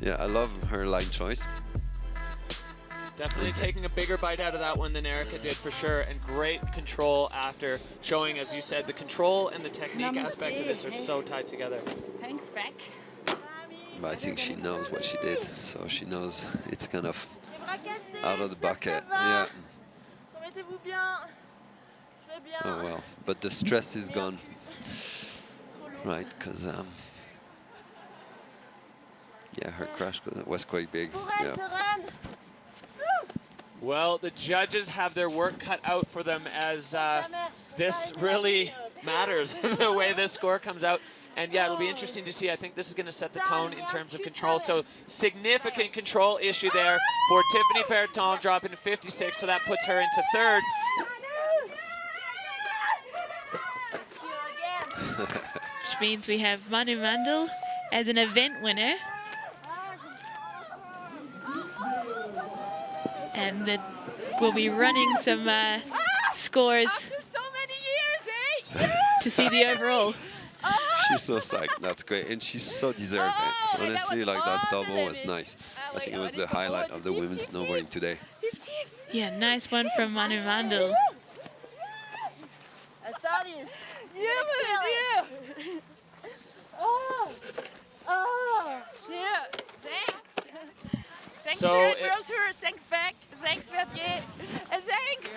Yeah, I love her line choice. Definitely taking a bigger bite out of that one than Erica did, for sure, and great control after showing, as you said, the control and the technique aspect of this are so tied together. Thanks, Bec. But I think she knows what she did, so she knows it's kind of out of the bucket. Yeah. Oh well, but the stress is gone, right? Because yeah, her crash was quite big. Yeah. Well, the judges have their work cut out for them as this really matters, the way this score comes out. And yeah, it'll be interesting to see. I think this is going to set the tone in terms of control. So significant control issue there for Tiffany Peloton, dropping to 56, so that puts her into third. Which means we have Manu Mandl as an event winner. And we'll be running some scores after so many years, to see the overall. She's so psyched. That's great. And she's so deserving. Honestly, like that double was nice. I think it was the highlight of the women's snowboarding today. Yeah, nice one from Manu Mandl. Yeah, thanks. Thanks, So Spirit World Tour. Thanks, Bec. Thanks, Verbier. And thanks.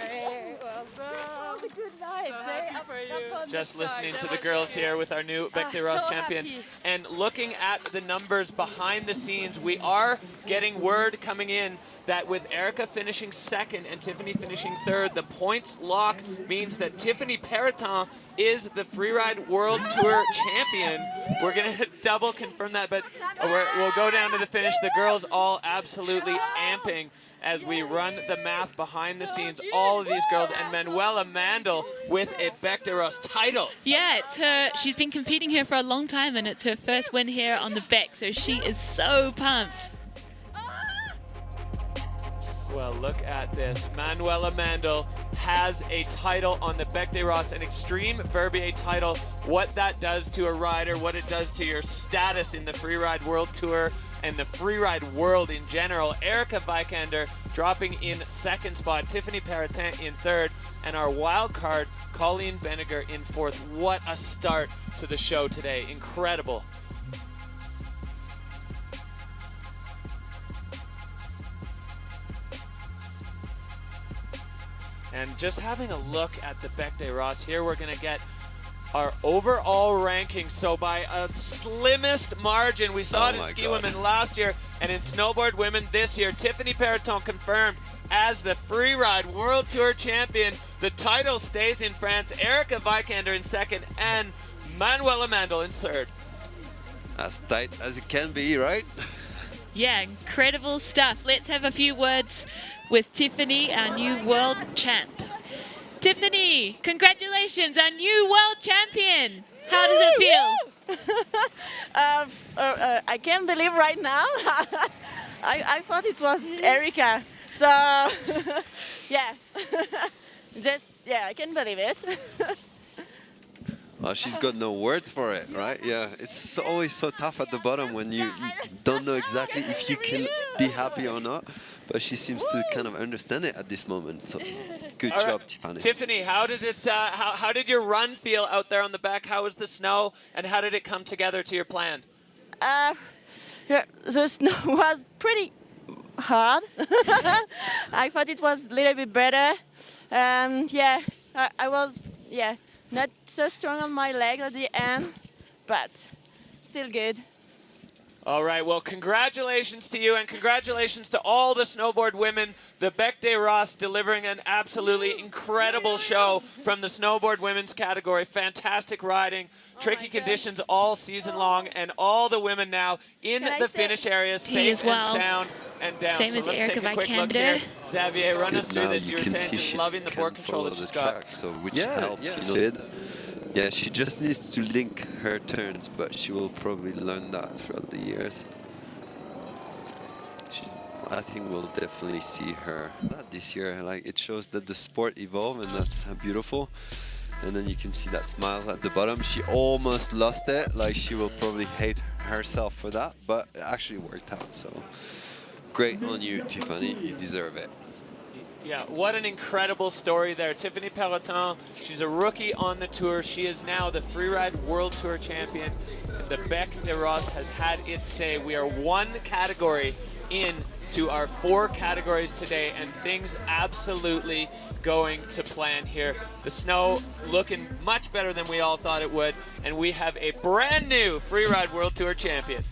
All the good vibes. Just listening to the girls here with our new Bec des Ross champion. Happy. And looking at the numbers behind the scenes, we are getting word coming in that with Erica finishing second and Tiffany finishing third, the points lock means that Tiffany Peloton is the Freeride World Tour champion. We're going to double confirm that, but we'll go down to the finish. The girls all absolutely amping as we run the math behind the scenes. All of these girls, and Manuela Mandl with a Bec des Ross title. Yeah, it's her. She's been competing here for a long time, and it's her first win here on the Bec, so she is so pumped. Well, look at this. Manuela Mandl has a title on the Bec des Ross, an Extreme Verbier title. What that does to a rider, what it does to your status in the Freeride World Tour and the Freeride world in general. Erica Vikander dropping in second spot, Tiffany Peloton in third, and our wild card, Colleen Benninger, in fourth. What a start to the show today. Incredible. And just having a look at the Bec des Ross here, we're going to get our overall ranking. So by a slimmest margin, we saw it in ski women last year and in snowboard women this year. Tiffany Peloton confirmed as the Freeride World Tour champion. The title stays in France. Erica Vikander in second and Manuela Mandel in third. As tight as it can be, right? Yeah, incredible stuff. Let's have a few words with Tiffany, our new world champ. Tiffany, congratulations, our new world champion. How does it feel? I can't believe right now. I thought it was Erica. So, yeah. I can't believe it. Well, she's got no words for it, right? Yeah, it's always so tough at the bottom when you don't know exactly if you can be happy or not. But she seems to kind of understand it at this moment. So, good job, Tiffany. Tiffany, how does it? How did your run feel out there on the back? How was the snow, and how did it come together to your plan? The snow was pretty hard. I thought it was a little bit better. I was not so strong on my legs at the end, but still good. All right, well, congratulations to you and congratulations to all the snowboard women. The Bec des Rosses delivering an absolutely incredible show from the snowboard women's category. Fantastic riding, tricky conditions all season long, and all the women now in the finish areas, safe and sound and down. Same as Erica Vikander. Xavier, run us through this. You You were can saying see she's she loving the board can control that follow she's the got. track, so which helps. You know. Yeah, she just needs to link her turns, but she will probably learn that throughout the years. I think we'll definitely see her this year. Like, it shows that the sport evolved, and that's beautiful. And then you can see that smiles at the bottom. She almost lost it. Like, she will probably hate herself for that, but it actually worked out. So great on you, Tiffany. You deserve it. Yeah, what an incredible story there. Tiffany Peloton, she's a rookie on the tour. She is now the Freeride World Tour champion. And the Bec des Rosses has had its say. We are one category in to our 4 categories today, and things absolutely going to plan here. The snow looking much better than we all thought it would, and we have a brand new Freeride World Tour champion.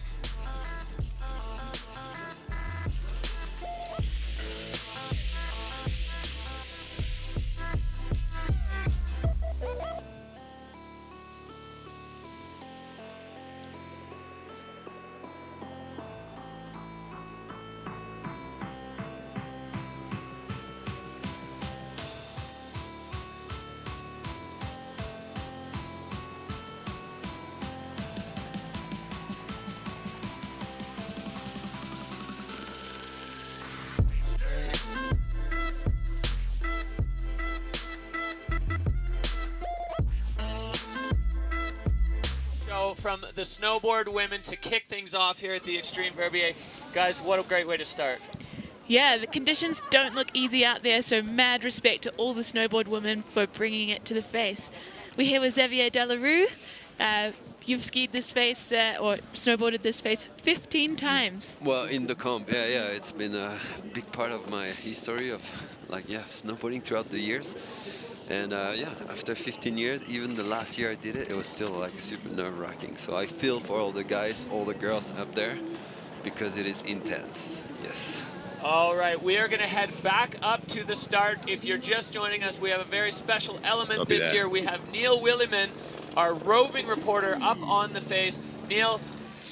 From the snowboard women to kick things off here at the Extreme Verbier. Guys, what a great way to start. Yeah, the conditions don't look easy out there, so mad respect to all the snowboard women for bringing it to the face. We're here with Xavier Delarue. You've skied this face, or snowboarded this face 15 times. Well, in the comp, yeah, it's been a big part of my history of, snowboarding throughout the years. And after 15 years, even the last year I did it, it was still super nerve-wracking. So I feel for all the guys, all the girls up there, because it is intense. Yes. All right, we are going to head back up to the start. If you're just joining us, we have a very special element this year. We have Neil Williman, our roving reporter, up on the face. Neil,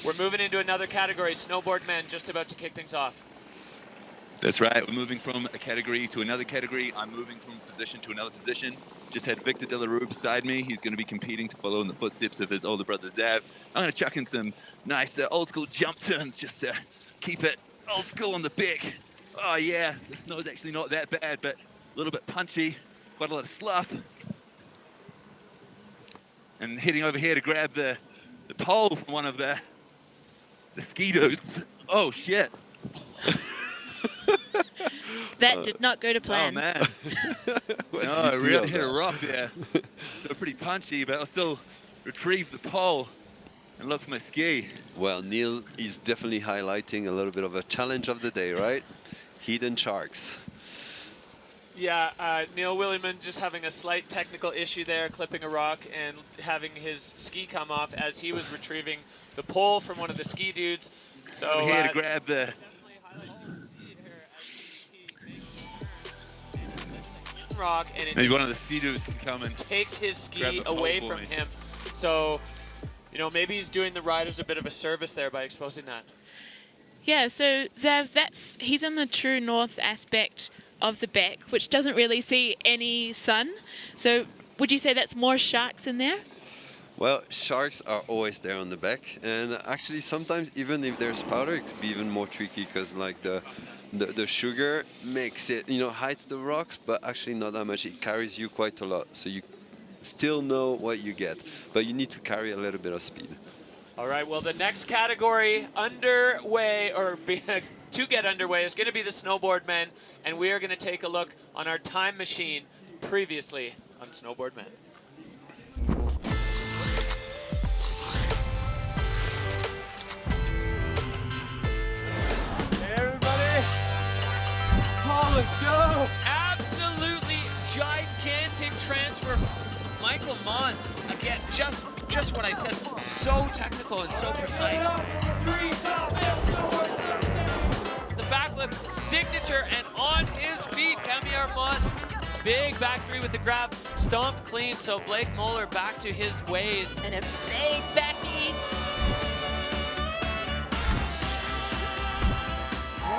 we're moving into another category, snowboard men, just about to kick things off. That's right. We're moving from a category to another category. I'm moving from position to another position. Just had Victor Delarue beside me. He's going to be competing to follow in the footsteps of his older brother, Zav. I'm going to chuck in some nice old school jump turns just to keep it old school on the Bec. Oh, yeah. The snow's actually not that bad, but a little bit punchy. Quite a lot of slough. And heading over here to grab the pole from one of the ski dudes. Oh, shit. That did not go to plan. Oh, man. I really hit a rock there. So pretty punchy, but I'll still retrieve the pole and look for my ski. Well, Neil is definitely highlighting a little bit of a challenge of the day, right? Hidden sharks. Yeah, Neil Williman just having a slight technical issue there, clipping a rock and having his ski come off as he was retrieving the pole from one of the ski dudes. So I'm here to grab the... rock, and maybe one of the ski dudes can come and takes his ski away from him. So, you know, maybe he's doing the riders a bit of a service there by exposing that. Yeah, so Zev, he's in the true north aspect of the back, which doesn't really see any sun. So would you say that's more sharks in there? Well, sharks are always there on the back, and actually sometimes even if there's powder, it could be even more tricky because like the sugar makes it, you know, hides the rocks, but actually not that much. It carries you quite a lot, so you still know what you get, but you need to carry a little bit of speed. All right, well, the next category underway, or to get underway, is going to be the snowboard men, and we are going to take a look on our time machine previously on Snowboard Men. Hey, everybody. Oh, let's go. Absolutely gigantic transfer. Michael Mon, again, just what I said, so technical and so precise. The backflip signature and on his feet, Camille Armand. Big back three with the grab, stomp clean, so Blake Moeller back to his ways. And a big Becky.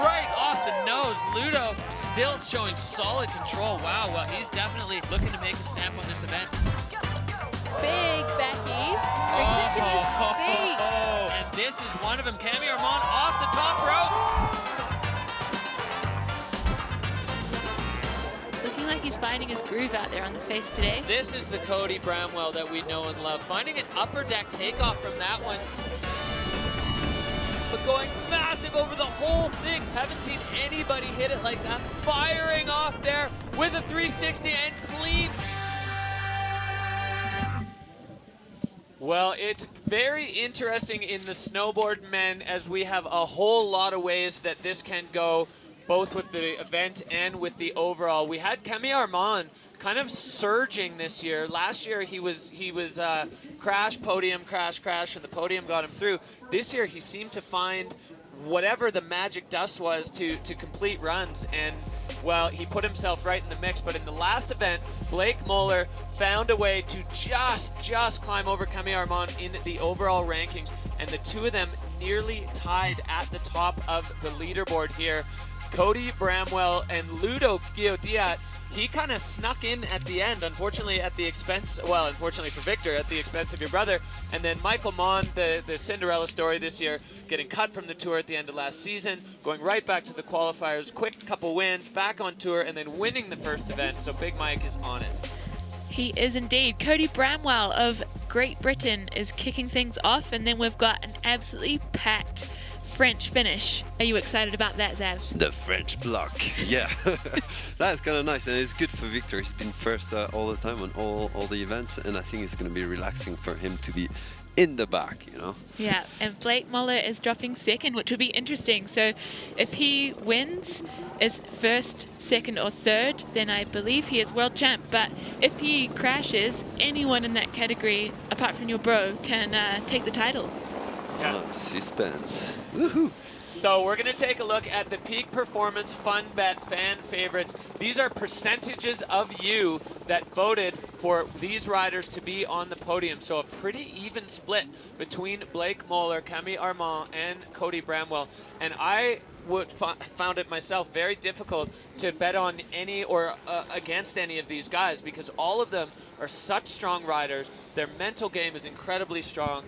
Right off the nose, Ludo still showing solid control. Wow, well, he's definitely looking to make a stamp on this event. Big Becky. Brings it to his feet. And this is one of them. Camille Armand off the top rope. Looking like he's finding his groove out there on the face today. This is the Cody Bramwell that we know and love. Finding an upper deck takeoff from that one. But going massive over the whole thing. Haven't seen anybody hit it like that. Firing off there with a 360 and clean. Well, it's very interesting in the snowboard men as we have a whole lot of ways that this can go, both with the event and with the overall. We had Camille Armand kind of surging this year. Last year he was crash, podium, crash, and the podium got him through. This year he seemed to find whatever the magic dust was to complete runs, and well, he put himself right in the mix. But in the last event, Blake Moeller found a way to just climb over Camille Armand in the overall rankings, and the two of them nearly tied at the top of the leaderboard here. Cody Bramwell and Ludo Guillaudiat, he kind of snuck in at the end, unfortunately at the expense, well, unfortunately for Victor, at the expense of your brother. And then Michael Mon, the Cinderella story this year, getting cut from the tour at the end of last season, going right back to the qualifiers, quick couple wins, back on tour, and then winning the first event. So Big Mike is on it. He is indeed. Cody Bramwell of Great Britain is kicking things off, and then we've got an absolutely packed French finish. Are you excited about that, Zav? The French block, yeah. That's kind of nice, and it's good for Victor. He's been first all the time on all the events, and I think it's going to be relaxing for him to be in the back, you know? Yeah, and Blake Moeller is dropping second, which will be interesting. So if he wins as first, second or third, then I believe he is world champ. But if he crashes, anyone in that category, apart from your bro, can take the title. Yeah. Suspense. Woohoo! So we're going to take a look at the Peak Performance Fun Bet fan favorites. These are percentages of you that voted for these riders to be on the podium. So a pretty even split between Blake Moeller, Camille Armand, and Cody Bramwell. And I found it myself very difficult to bet on any or against any of these guys, because all of them are such strong riders. Their mental game is incredibly strong.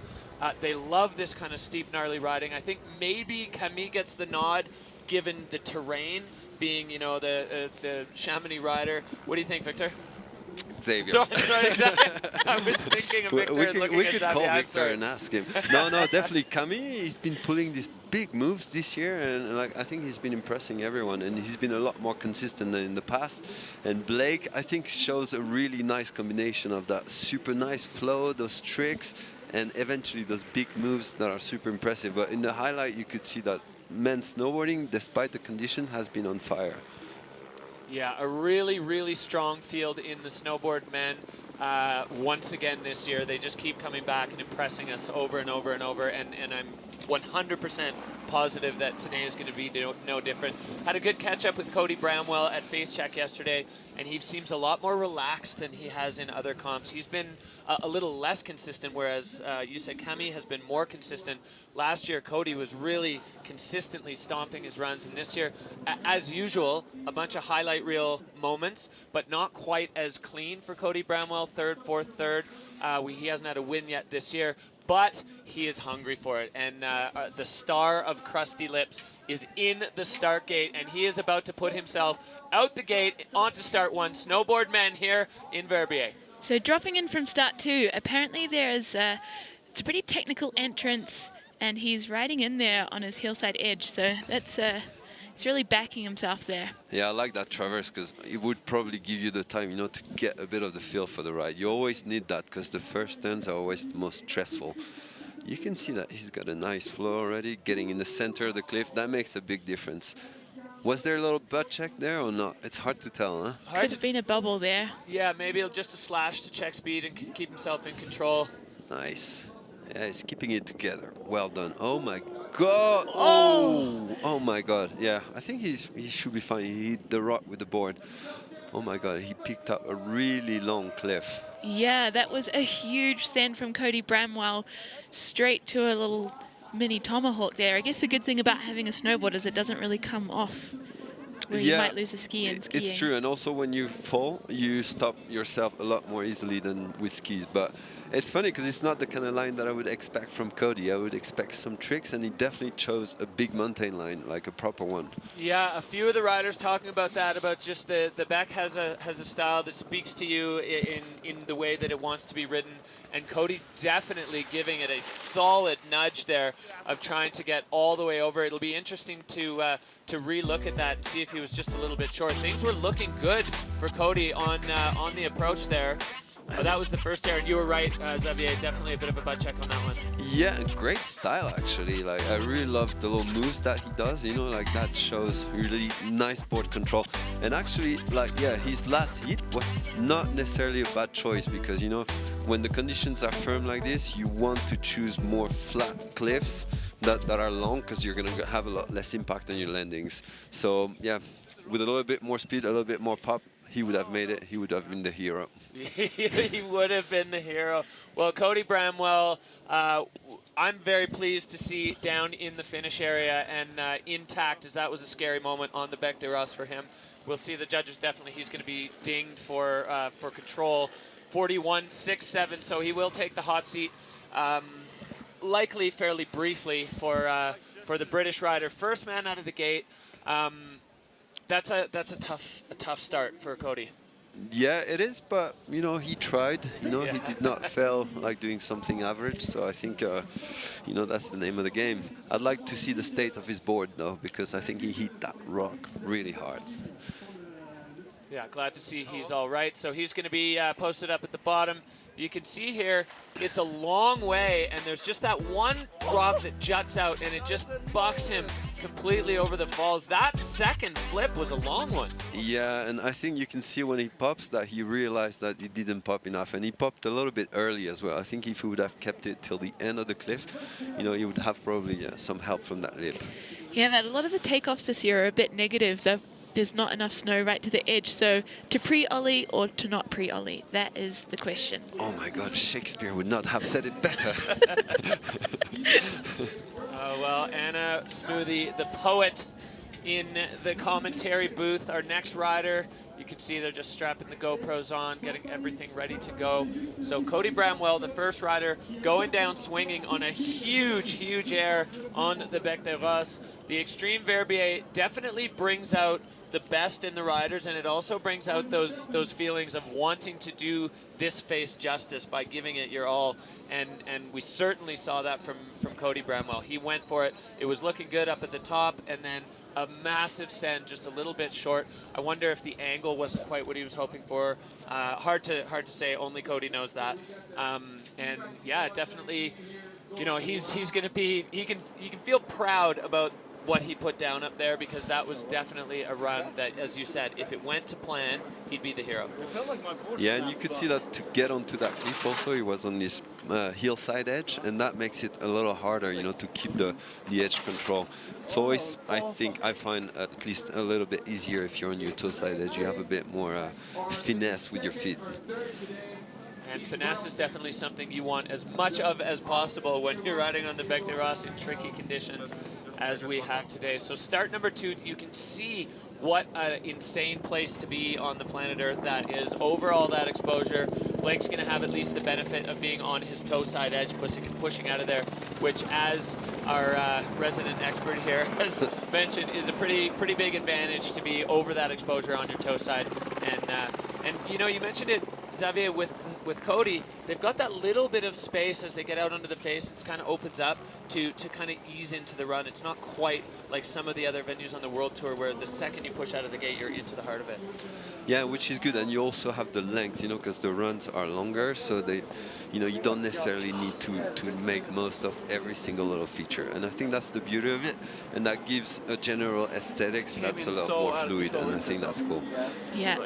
They love this kind of steep, gnarly riding. I think maybe Camille gets the nod given the terrain, being, you know, the Chamonix rider. What do you think, Victor? Xavier. Sorry, exactly. I was thinking of Victor. We could call Victor and ask him. No, definitely Camille. He's been pulling these big moves this year, and like I think he's been impressing everyone, and he's been a lot more consistent than in the past. And Blake, I think, shows a really nice combination of that super nice flow, those tricks, and eventually those big moves that are super impressive. But in the highlight, you could see that men's snowboarding, despite the condition, has been on fire. Yeah, a really, really strong field in the snowboard men. Once again this year, they just keep coming back and impressing us over and over and over, and I'm 100% positive that today is going to be no different. Had a good catch-up with Cody Bramwell at Face Check yesterday, and he seems a lot more relaxed than he has in other comps. He's been a little less consistent, whereas Jussi Kami has been more consistent. Last year, Cody was really consistently stomping his runs, and this year, as usual, a bunch of highlight reel moments, but not quite as clean for Cody Bramwell. Third, fourth, third. He hasn't had a win yet this year, but he is hungry for it. And the star of Crusty Lips is in the start gate, and he is about to put himself out the gate onto start one. Snowboard men here in Verbier. So dropping in from start two, apparently there is it's a pretty technical entrance, and he's riding in there on his hillside edge. So that's he's really backing himself there. Yeah, I like that traverse because it would probably give you the time, to get a bit of the feel for the ride. You always need that because the first turns are always the most stressful. You can see that he's got a nice flow already, getting in the center of the cliff. That makes a big difference. Was there a little butt check there or not? It's hard to tell, huh? Could have been a bubble there. Yeah, maybe just a slash to check speed and keep himself in control. Nice. Yeah, he's keeping it together. Well done. Oh my God. Oh my God. Yeah, I think he should be fine. He hit the rock with the board. Oh my God, he picked up a really long cliff. Yeah, that was a huge send from Cody Bramwell straight to a little mini tomahawk there. I guess the good thing about having a snowboard is it doesn't really come off where you might lose a ski in skiing. It's true, and also when you fall, you stop yourself a lot more easily than with skis. But it's funny because it's not the kind of line that I would expect from Cody. I would expect some tricks, and he definitely chose a big mountain line, like a proper one. Yeah, a few of the riders talking about that, about just the Beck has a style that speaks to you in the way that it wants to be ridden. And Cody definitely giving it a solid nudge there of trying to get all the way over. It'll be interesting to re-look at that and see if he was just a little bit short. Things were looking good for Cody on the approach there. But that was the first air, and you were right, Xavier, definitely a bit of a butt check on that one. Yeah, great style, actually. Like, I really love the little moves that he does, like that shows really nice board control. And actually, his last hit was not necessarily a bad choice because, when the conditions are firm like this, you want to choose more flat cliffs that are long because you're going to have a lot less impact on your landings. So, yeah, with a little bit more speed, a little bit more pop, he would have made it. He would have been the hero. He would have been the hero. Well, Cody Bramwell, I'm very pleased to see down in the finish area and intact, as that was a scary moment on the Bec des Roses for him. We'll see the judges definitely. He's going to be dinged for control. 41.67, so he will take the hot seat, likely fairly briefly for the British rider. First man out of the gate. That's a tough start for Cody. Yeah, it is, but he tried. He did not fail like doing something average. So I think that's the name of the game. I'd like to see the state of his board though, because I think he hit that rock really hard. Yeah, glad to see he's all right. So he's going to be posted up at the bottom. You can see here, it's a long way, and there's just that one drop that juts out, and it just bucks him completely over the falls. That second flip was a long one. Yeah, and I think you can see when he pops that he realized that he didn't pop enough, and he popped a little bit early as well. I think if he would have kept it till the end of the cliff, he would have probably some help from that lip. Yeah, a lot of the takeoffs this year are a bit negative. There's not enough snow right to the edge, so to pre-ollie or to not pre-ollie, that is the question. Oh my God, Shakespeare would not have said it better. Well, Anna Smoothie, the poet in the commentary booth, our next rider. You can see they're just strapping the GoPros on, getting everything ready to go. So Cody Bramwell, the first rider, going down swinging on a huge air on the Bec des Roses. The Extreme Verbier definitely brings out the best in the riders, and it also brings out those feelings of wanting to do this face justice by giving it your all, and we certainly saw that from Cody Bramwell. He went for it. It was looking good up at the top, and then a massive send, just a little bit short. I wonder if the angle wasn't quite what he was hoping for. Hard to say. Only Cody knows that. And yeah, definitely, he's going to be. He can feel proud about what he put down up there, because that was definitely a run that, as you said, if it went to plan, he'd be the hero. Yeah, and you could see that to get onto that cliff also, he was on this hillside edge, and that makes it a little harder, you know, to keep the edge control. It's always, I think, I find at least a little bit easier if you're on your toe side edge. You have a bit more finesse with your feet. And finesse is definitely something you want as much of as possible when you're riding on the Bec des Roses in tricky conditions as we have today. So start number 2, you can see what an insane place to be on the planet Earth that is. Over all that exposure, Blake's going to have at least the benefit of being on his toe side edge, pushing out of there, which, as our resident expert here has mentioned, is a pretty big advantage to be over that exposure on your toe side. And you know, you mentioned it, Xavier, with Cody, they've got that little bit of space as they get out onto the face. It kind of opens up to kind of ease into the run. It's not quite like some of the other venues on the World Tour where the second you push out of the gate, you're into the heart of it. Yeah, which is good, and you also have the length, you know, because the runs are longer, so they, you know, you don't necessarily need to make most of every single little feature, and I think that's the beauty of it, and that gives a general aesthetics that's a lot more fluid, and I think that's cool. Yeah,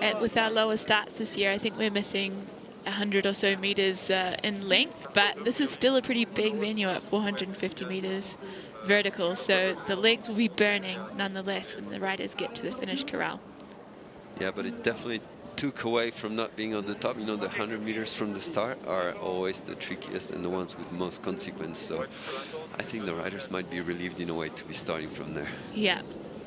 and with our lower starts this year, I think we're missing 100 or so meters in length, but this is still a pretty big venue at 450 meters vertical, so the legs will be burning nonetheless when the riders get to the finish corral. Yeah, but it definitely took away from not being on the top. You know, the 100 meters from the start are always the trickiest and the ones with most consequence. So I think the riders might be relieved in a way to be starting from there. Yeah,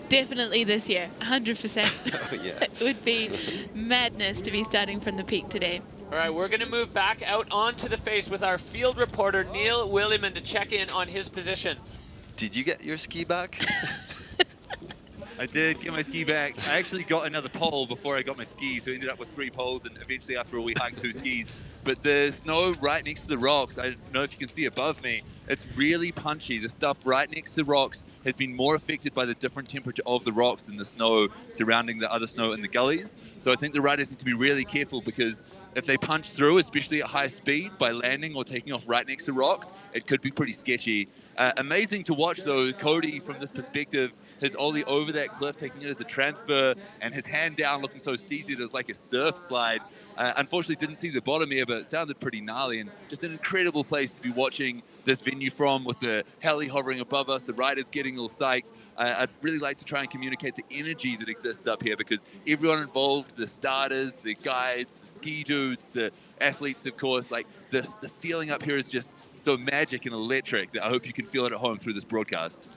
definitely this year, 100%. Oh, yeah. It would be madness to be starting from the peak today. All right, we're going to move back out onto the face with our field reporter, Neil Williman, to check in on his position. Did you get your ski back? I did get my ski back. I actually got another pole before I got my skis, so I ended up with 3 poles, and eventually after all we hiked 2 skis. But the snow right next to the rocks, I don't know if you can see above me, it's really punchy. The stuff right next to the rocks has been more affected by the different temperature of the rocks than the snow surrounding the other snow in the gullies. So I think the riders need to be really careful, because if they punch through, especially at high speed, by landing or taking off right next to rocks, it could be pretty sketchy. Amazing to watch, though, Cody, from this perspective, his ollie over that cliff, taking it as a transfer, and his hand down looking so steezy it was like a surf slide. Unfortunately, didn't see the bottom here, but it sounded pretty gnarly, and just an incredible place to be watching this venue from, with the heli hovering above us, the riders getting all psyched. I'd really like to try and communicate the energy that exists up here, because everyone involved, the starters, the guides, the ski dudes, the athletes, of course, like the feeling up here is just so magic and electric that I hope you can feel it at home through this broadcast.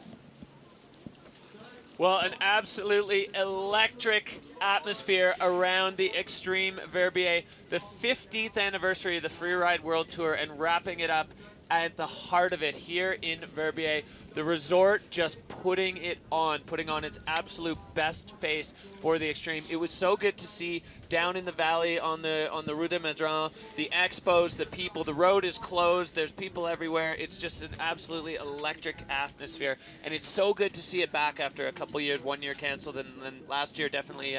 Well, an absolutely electric atmosphere around the Extreme Verbier, the 50th anniversary of the Freeride World Tour, and wrapping it up at the heart of it here in Verbier. The resort just putting on its absolute best face for the Extreme. It was so good to see down in the valley on the Rue de Madron, the expos, the people. The road is closed. There's people everywhere. It's just an absolutely electric atmosphere, and it's so good to see it back after a couple years. 1 year canceled, and then last year definitely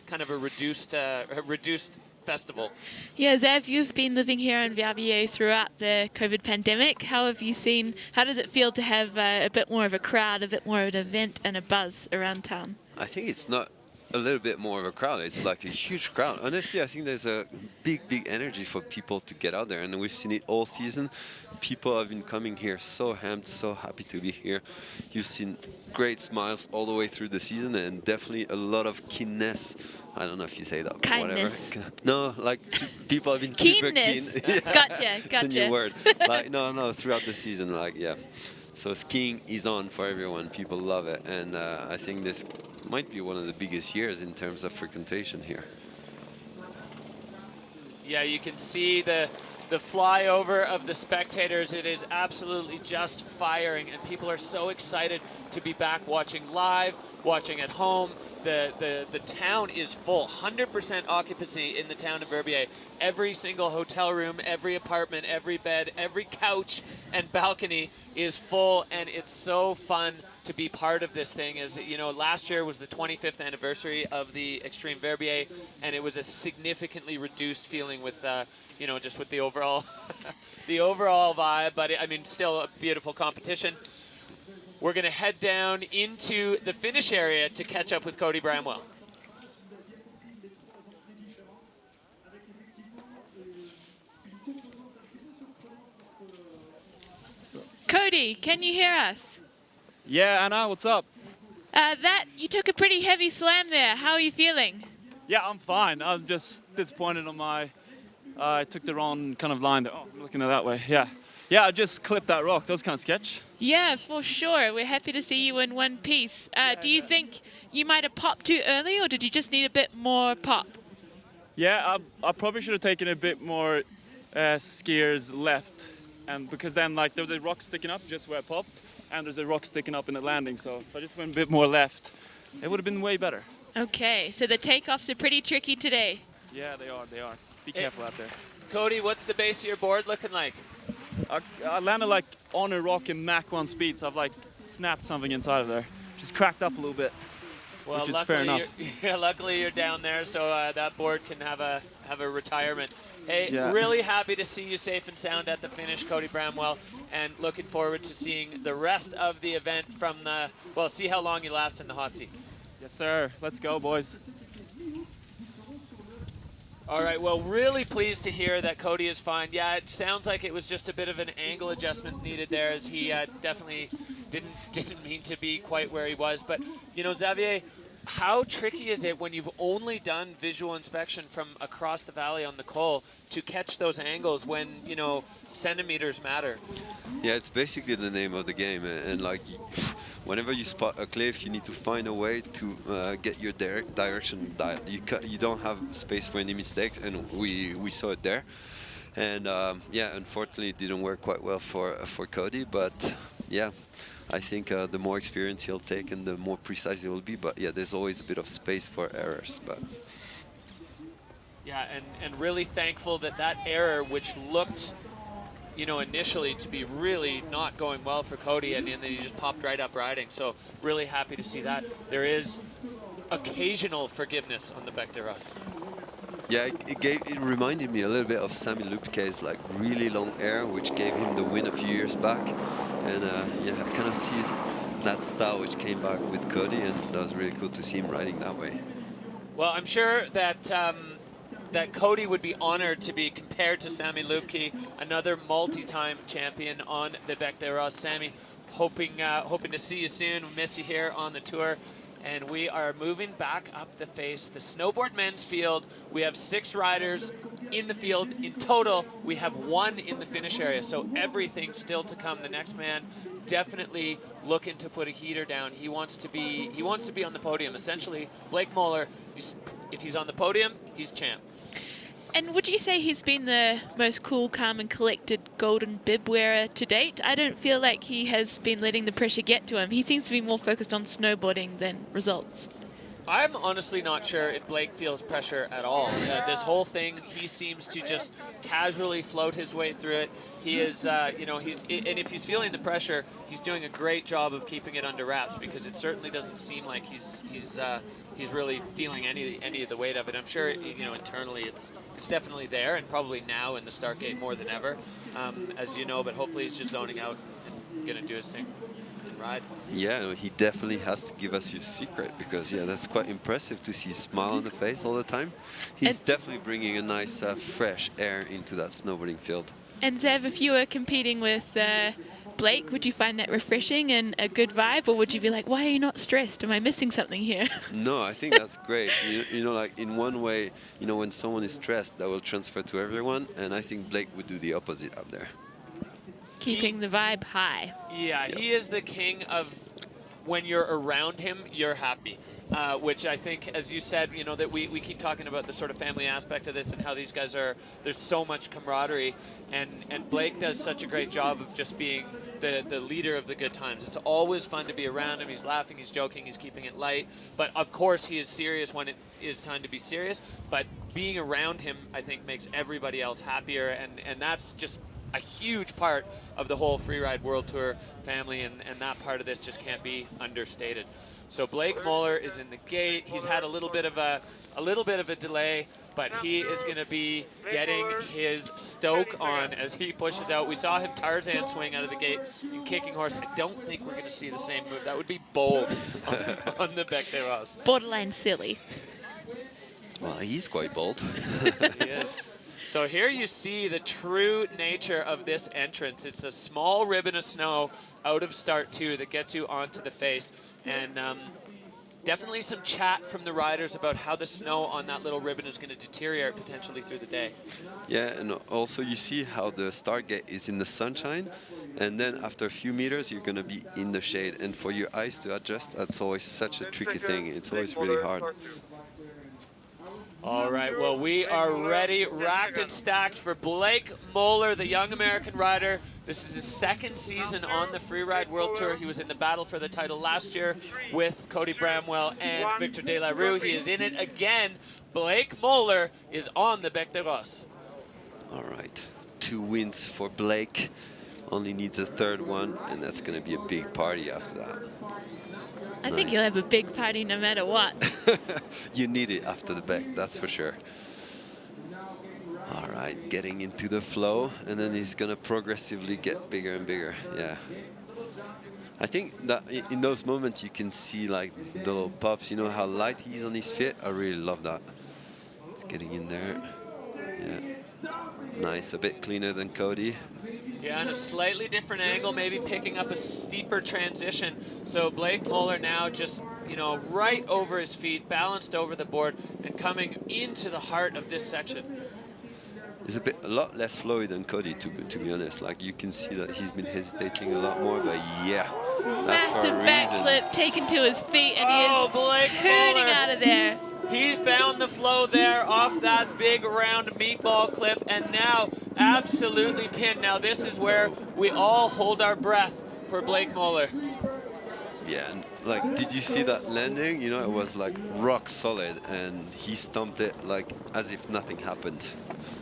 kind of a reduced festival. Yeah, Zev, you've been living here in Verbier throughout the COVID pandemic. How does it feel to have a bit more of a crowd, a bit more of an event and a buzz around town? I think it's not a little bit more of a crowd. It's like a huge crowd. Honestly, I think there's a big energy for people to get out there, and we've seen it all season. People have been coming here so amped, so happy to be here. You've seen great smiles all the way through the season, and definitely a lot of keenness. I don't know if you say that, but kindness. whatever. No, like people have been super keen. Yeah. Gotcha. It's a new word. Like no, throughout the season, like yeah. So skiing is on for everyone. People love it, and I think this might be one of the biggest years in terms of frequentation here. Yeah, you can see the flyover of the spectators. It is absolutely just firing, and people are so excited to be back watching live, watching at home. The town is full, 100% occupancy in the town of Verbier. Every single hotel room, every apartment, every bed, every couch and balcony is full, and it's so fun to be part of this thing. As you know, last year was the 25th anniversary of the Extreme Verbier, and it was a significantly reduced feeling with just with the overall the overall vibe, but I mean, still a beautiful competition. we're going to head down into the finish area to catch up with Cody Bramwell. Cody, can you hear us? Yeah, Anna, what's up? You took a pretty heavy slam there. How are you feeling? Yeah, I'm fine. I'm just disappointed on my... I took the wrong kind of line there. Oh, I'm looking at that way. Yeah. Yeah, I just clipped that rock. That was kind of sketch. Yeah, for sure. We're happy to see you in one piece. Do you think you might have popped too early, or did you just need a bit more pop? Yeah, I probably should have taken a bit more skiers left. And because then, like, there was a rock sticking up just where I popped, and there's a rock sticking up in the landing. So if I just went a bit more left, it would have been way better. Okay, so the takeoffs are pretty tricky today. Yeah, they are. They are. Be careful out there. Cody, what's the base of your board looking like? I landed like on a rock in Mach 1 speed, so I've like snapped something inside of there. Just cracked up a little bit, well, which is fair enough. Luckily you're down there, so that board can have a retirement. Hey, yeah. Really happy to see you safe and sound at the finish, Cody Bramwell, and looking forward to seeing the rest of the event from the, well, see how long you last in the hot seat. Yes, sir. Let's go, boys. All right, well, really pleased to hear that Cody is fine. Yeah, it sounds like it was just a bit of an angle adjustment needed there, as he definitely didn't mean to be quite where he was. But, you know, Xavier, how tricky is it when you've only done visual inspection from across the valley on the Col to catch those angles when, you know, centimeters matter? Yeah, it's basically the name of the game, and like whenever you spot a cliff, you need to find a way to get your direction dialed. You don't have space for any mistakes, and we saw it there. And yeah, unfortunately, it didn't work quite well for Cody, but yeah. I think the more experience he'll take and the more precise he will be. But yeah, there's always a bit of space for errors. But yeah, and really thankful that error, which looked, you know, initially to be really not going well for Cody, and then he just popped right up riding. So really happy to see that. There is occasional forgiveness on the Bec des Roses. Yeah, it reminded me a little bit of Sami Lübke's like really long air, which gave him the win a few years back. And yeah, I kind of see that style which came back with Cody, and that was really cool to see him riding that way. Well, I'm sure that that Cody would be honored to be compared to Sami Lübke, another multi-time champion on the Bec des Roses. Sami, hoping to see you soon. We miss you here on the tour. And we are moving back up the face, the snowboard men's field. We have 6 riders in the field. In total, we have 1 in the finish area. So everything still to come. The next man definitely looking to put a heater down. He wants to be on the podium. Essentially, Blake Moller, if he's on the podium, he's champ. And would you say he's been the most cool, calm and collected golden bib wearer to date? I don't feel like he has been letting the pressure get to him. He seems to be more focused on snowboarding than results. I'm honestly not sure if Blake feels pressure at all. This whole thing, he seems to just casually float his way through it. He is, you know, and if he's feeling the pressure, he's doing a great job of keeping it under wraps, because it certainly doesn't seem like he's really feeling any of the weight of it. I'm sure, you know, internally it's definitely there, and probably now in the start gate more than ever, as you know. But hopefully he's just zoning out and gonna do his thing and ride. Yeah, he definitely has to give us his secret, because yeah, that's quite impressive to see a smile on the face all the time. He's definitely bringing a nice fresh air into that snowboarding field. And Zev, if you were competing with Blake, would you find that refreshing and a good vibe, or would you be like, why are you not stressed? Am I missing something here? No, I think that's great. You know, like in one way, you know, when someone is stressed, that will transfer to everyone, and I think Blake would do the opposite up there. Keeping the vibe high. Yeah, yep. He is the king of when you're around him, you're happy. Which I think, as you said, you know, that we keep talking about the sort of family aspect of this and how these guys are, there's so much camaraderie, and Blake does such a great job of just being the leader of the good times. It's always fun to be around him. He's laughing, he's joking, he's keeping it light, but of course he is serious when it is time to be serious, but being around him, I think, makes everybody else happier, and that's just a huge part of the whole Freeride World Tour family, and that part of this just can't be understated. So Blake Moller is in the gate. He's had a little bit of a delay. but he is going to be getting his stoke on as he pushes out. We saw him Tarzan swing out of the gate in Kicking Horse. I don't think we're going to see the same move. That would be bold on the Bec des Roses. Borderline silly. Well, he's quite bold. He is. So here you see the true nature of this entrance. It's a small ribbon of snow out of start 2 that gets you onto the face. And definitely some chat from the riders about how the snow on that little ribbon is going to deteriorate potentially through the day. Yeah, and also you see how the start gate is in the sunshine, and then after a few meters you're going to be in the shade. And for your eyes to adjust, that's always such a tricky thing. It's always really hard. All right, well, we are ready, racked and stacked for Blake Moeller, the young American rider. This is his second season on the Freeride World Tour. He was in the battle for the title last year with Cody Bramwell and Victor De La Rue. He is in it again. Blake Moeller is on the Bec des Roses. All right, 2 wins for Blake. Only needs a 3rd one, and that's going to be a big party after that. I think you'll have a big party no matter what. You need it after the Bec, that's for sure. All right, getting into the flow, and then he's going to progressively get bigger and bigger. Yeah. I think that in those moments you can see like the little pops, you know how light he is on his feet. I really love that. He's getting in there. Yeah. Nice, a bit cleaner than Cody. Yeah, and a slightly different angle, maybe picking up a steeper transition. So Blake Moeller now just, you know, right over his feet, balanced over the board, and coming into the heart of this section. It's a lot less flowy than Cody, to be honest. Like, you can see that he's been hesitating a lot more, but yeah, that's for a Massive reason. backflip taken to his feet, and he is Blake hurting Moeller. out of there. He found the flow there off that big round meatball cliff, and now absolutely pinned. Now this is where we all hold our breath for Blake Moeller. Yeah, and like, did you see that landing? You know, it was like rock solid, and he stomped it like as if nothing happened.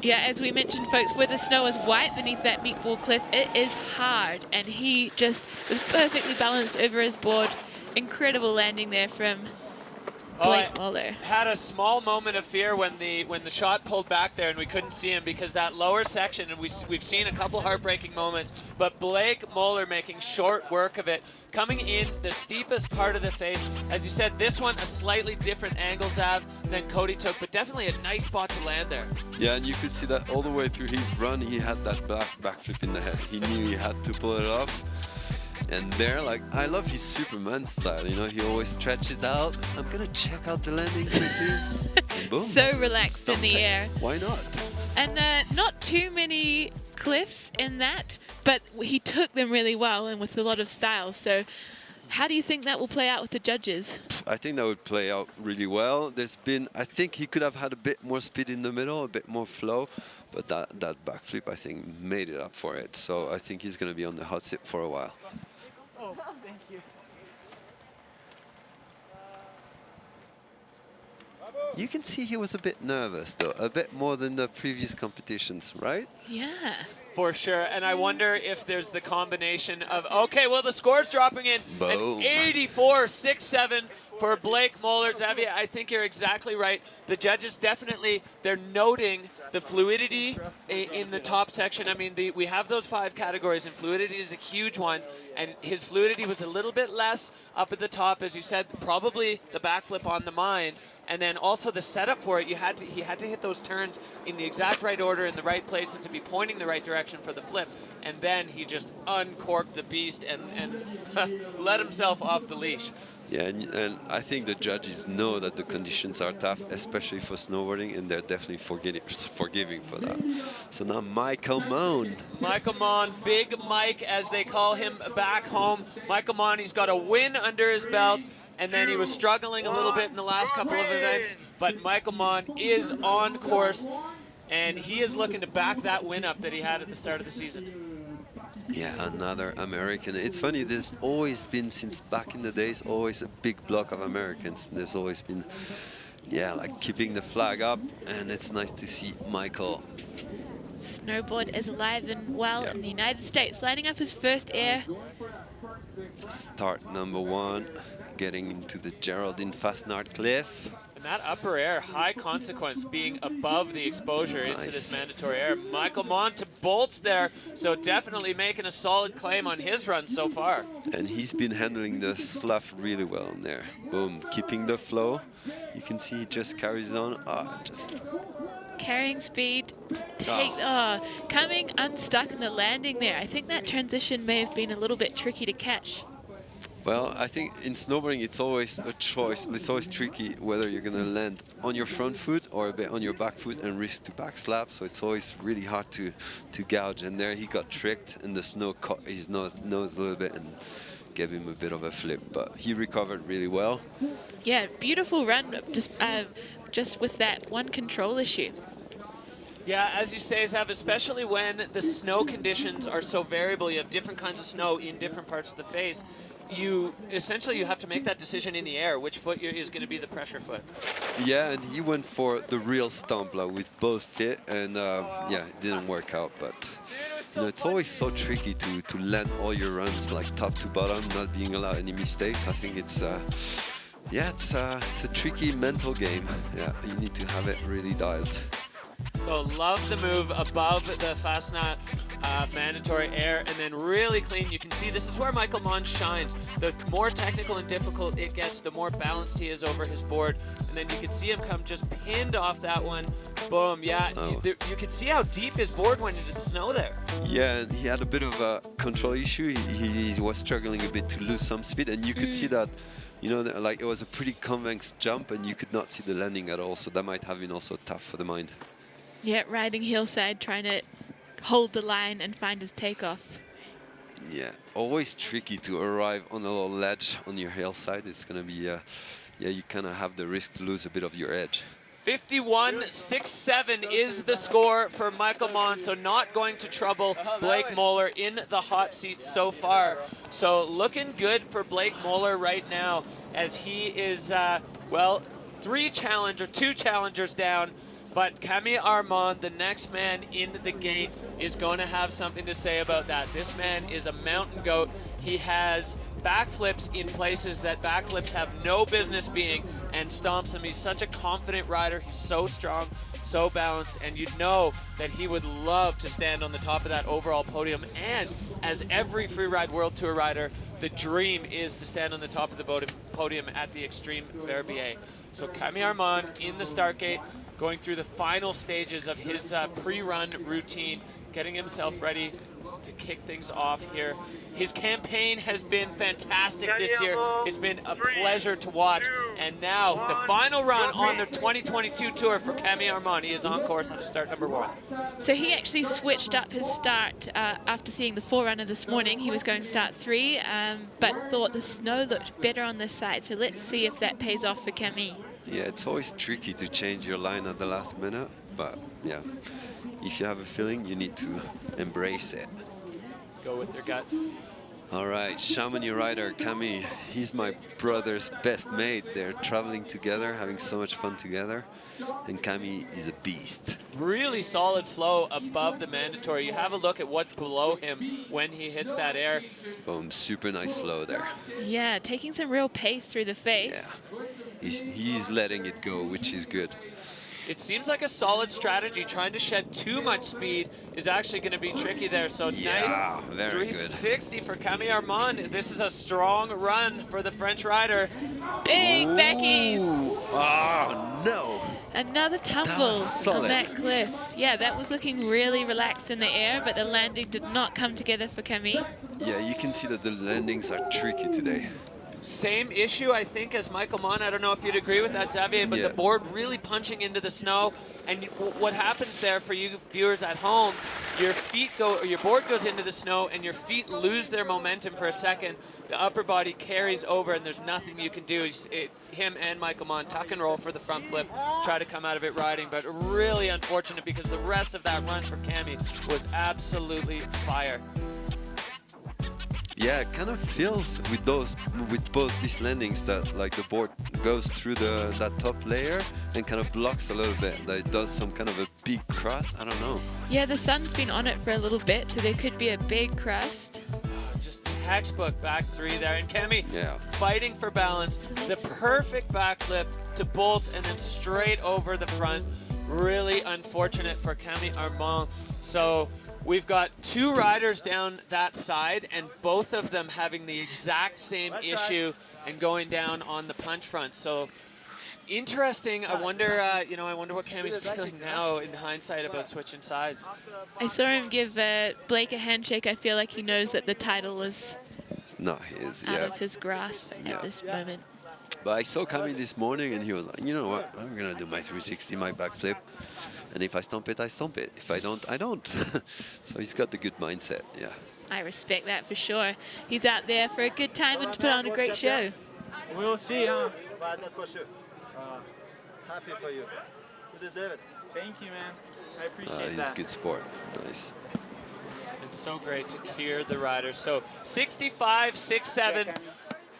Yeah, as we mentioned, folks, where the snow is white beneath that meatball cliff, it is hard, and he just was perfectly balanced over his board. Incredible landing there from Blake Moeller. Had a small moment of fear when the shot pulled back there and we couldn't see him, because that lower section, and we've seen a couple heartbreaking moments, but Blake Moeller making short work of it, coming in the steepest part of the face. As you said, this one a slightly different angle, Zav, than Cody took, but definitely a nice spot to land there. Yeah, and you could see that all the way through his run, he had that backflip in the head. He knew he had to pull it off. And there, like, I love his Superman style, you know, he always stretches out. I'm gonna check out the landing quickly. And boom. So relaxed in the air. Why not? And not too many cliffs in that, but he took them really well and with a lot of style. So how do you think that will play out with the judges? I think that would play out really well. I think he could have had a bit more speed in the middle, a bit more flow, but that backflip, I think, made it up for it. So I think he's gonna be on the hot seat for a while. Oh, thank you. You can see he was a bit nervous, though, a bit more than the previous competitions, right? Yeah. For sure, and I wonder if there's the combination of, okay, well, the score's dropping in, Boom. an 84-6-7 for Blake Moeller. Xavier, I think you're exactly right. The judges definitely, they're noting the fluidity in the top section. I mean, we have those 5 categories, and fluidity is a huge one, and his fluidity was a little bit less up at the top, as you said, probably the backflip on the mind. And then also the setup for it, he had to hit those turns in the exact right order, in the right places, to be pointing the right direction for the flip. And then he just uncorked the beast and let himself off the leash. Yeah, and I think the judges know that the conditions are tough, especially for snowboarding, and they're definitely forgiving for that. So now Michael Moan. Michael Mon, Big Mike, as they call him back home. Michael Mon, he's got a win under his belt. And then he was struggling a little bit in the last couple of events, but Michael Mon is on course, and he is looking to back that win up that he had at the start of the season. Yeah, another American. It's funny, there's always been, since back in the days, always a big block of Americans. There's always been, yeah, like keeping the flag up, and it's nice to see Michael. Snowboard is alive and well in the United States, lining up his first air. Start number 1. Getting into the Geraldine Fastnard Cliff. And that upper air, high consequence, being above the exposure into this mandatory air. Michael Mont bolts there, so definitely making a solid claim on his run so far. And he's been handling the slough really well in there. Boom, keeping the flow. You can see he just carries on. Carrying speed, coming unstuck in the landing there. I think that transition may have been a little bit tricky to catch. Well, I think in snowboarding it's always a choice. It's always tricky whether you're going to land on your front foot or a bit on your back foot and risk to back slap. So it's always really hard to gouge. And there he got tricked and the snow caught his nose a little bit and gave him a bit of a flip. But he recovered really well. Yeah, beautiful run, just with that one control issue. Yeah, as you say, Zav, especially when the snow conditions are so variable, you have different kinds of snow in different parts of the face. You have to make that decision in the air, which foot is going to be the pressure foot. Yeah, and he went for the real Stampla with both feet, and yeah, it didn't work out. But you know, it's always so tricky to land all your runs like top to bottom, not being allowed any mistakes. I think it's it's a tricky mental game. Yeah, you need to have it really dialed. So love the move above the Fastnet mandatory air, and then really clean. You can see this is where Michael Mont shines. The more technical and difficult it gets, the more balanced he is over his board. And then you can see him come just pinned off that one. Boom, yeah. You can see how deep his board went into the snow there. Yeah, and he had a bit of a control issue. He was struggling a bit to lose some speed, and you could see that, you know, like it was a pretty convex jump, and you could not see the landing at all. So that might have been also tough for the mind. Yeah, riding hillside, trying to hold the line and find his takeoff. Yeah, always tricky to arrive on a little ledge on your hillside. It's going to be, yeah, you kind of have the risk to lose a bit of your edge. 51-6-7 is the score for Michael Mont, so not going to trouble Blake Moeller in the hot seat so far. So looking good for Blake Moeller right now, as he is, well, two challengers down. But Camille Armand, the next man in the gate, is going to have something to say about that. This man is a mountain goat. He has backflips in places that backflips have no business being and stomps them. He's such a confident rider. He's so strong, so balanced, and you'd know that he would love to stand on the top of that overall podium. And as every Freeride World Tour rider, the dream is to stand on the top of the podium at the Extreme Verbier. So Camille Armand in the start gate, going through the final stages of his pre-run routine, getting himself ready to kick things off here. His campaign has been fantastic this year. It's been a pleasure to watch. And now the final run on the 2022 tour for Camille Armand. He is on course on start number 1. So he actually switched up his start after seeing the Forerunner this morning. He was going start 3, but thought the snow looked better on this side. So let's see if that pays off for Camille. Yeah, it's always tricky to change your line at the last minute, but yeah, if you have a feeling, you need to embrace it. Go with your gut. All right, Chamonix rider Camille, he's my brother's best mate. They're traveling together, having so much fun together, and Camille is a beast. Really solid flow above the mandatory. You have a look at what's below him when he hits that air. Boom, super nice flow there. Yeah, taking some real pace through the face. Yeah, he's letting it go, which is good. It seems like a solid strategy. Trying to shed too much speed is actually going to be tricky there. So yeah, nice very 360 for Camille Armand. This is a strong run for the French rider. Big Beckies. Oh, no. Another tumble on that cliff. Yeah, that was looking really relaxed in the air, but the landing did not come together for Camille. Yeah, you can see that the landings are tricky today. Same issue, I think, as Michael Mont. I don't know if you'd agree with that, Xavier, but the board really punching into the snow. And what happens there for you viewers at home, your board goes into the snow and your feet lose their momentum for a second. The upper body carries over and there's nothing you can do. Him and Michael Mont tuck and roll for the front flip, try to come out of it riding, but really unfortunate because the rest of that run for Camille was absolutely fire. Yeah, it kind of feels with both these landings that like the board goes through that top layer and kind of blocks a little bit. That it does some kind of a big crust. I don't know. Yeah, the sun's been on it for a little bit, so there could be a big crust. Just textbook back 3 there, and Camille fighting for balance. The perfect backflip to bolt and then straight over the front. Really unfortunate for Camille Armand. So we've got 2 riders down that side, and both of them having the exact same issue and going down on the punch front. So interesting. I wonder, I wonder what Cammie's feeling now in hindsight about switching sides. I saw him give Blake a handshake. I feel like he knows that the title is not his, out of his grasp at this moment. But I saw Camille this morning, and he was like, you know what, I'm going to do my 360, my backflip. And if I stomp it, I stomp it. If I don't, I don't. So he's got the good mindset, yeah. I respect that for sure. He's out there for a good time and to put on a great show. We'll see, huh? But that's for sure. Happy for you. You deserve it. Thank you, man. I appreciate that. He's a good sport. Nice. It's so great to hear the riders. So 65-6-7.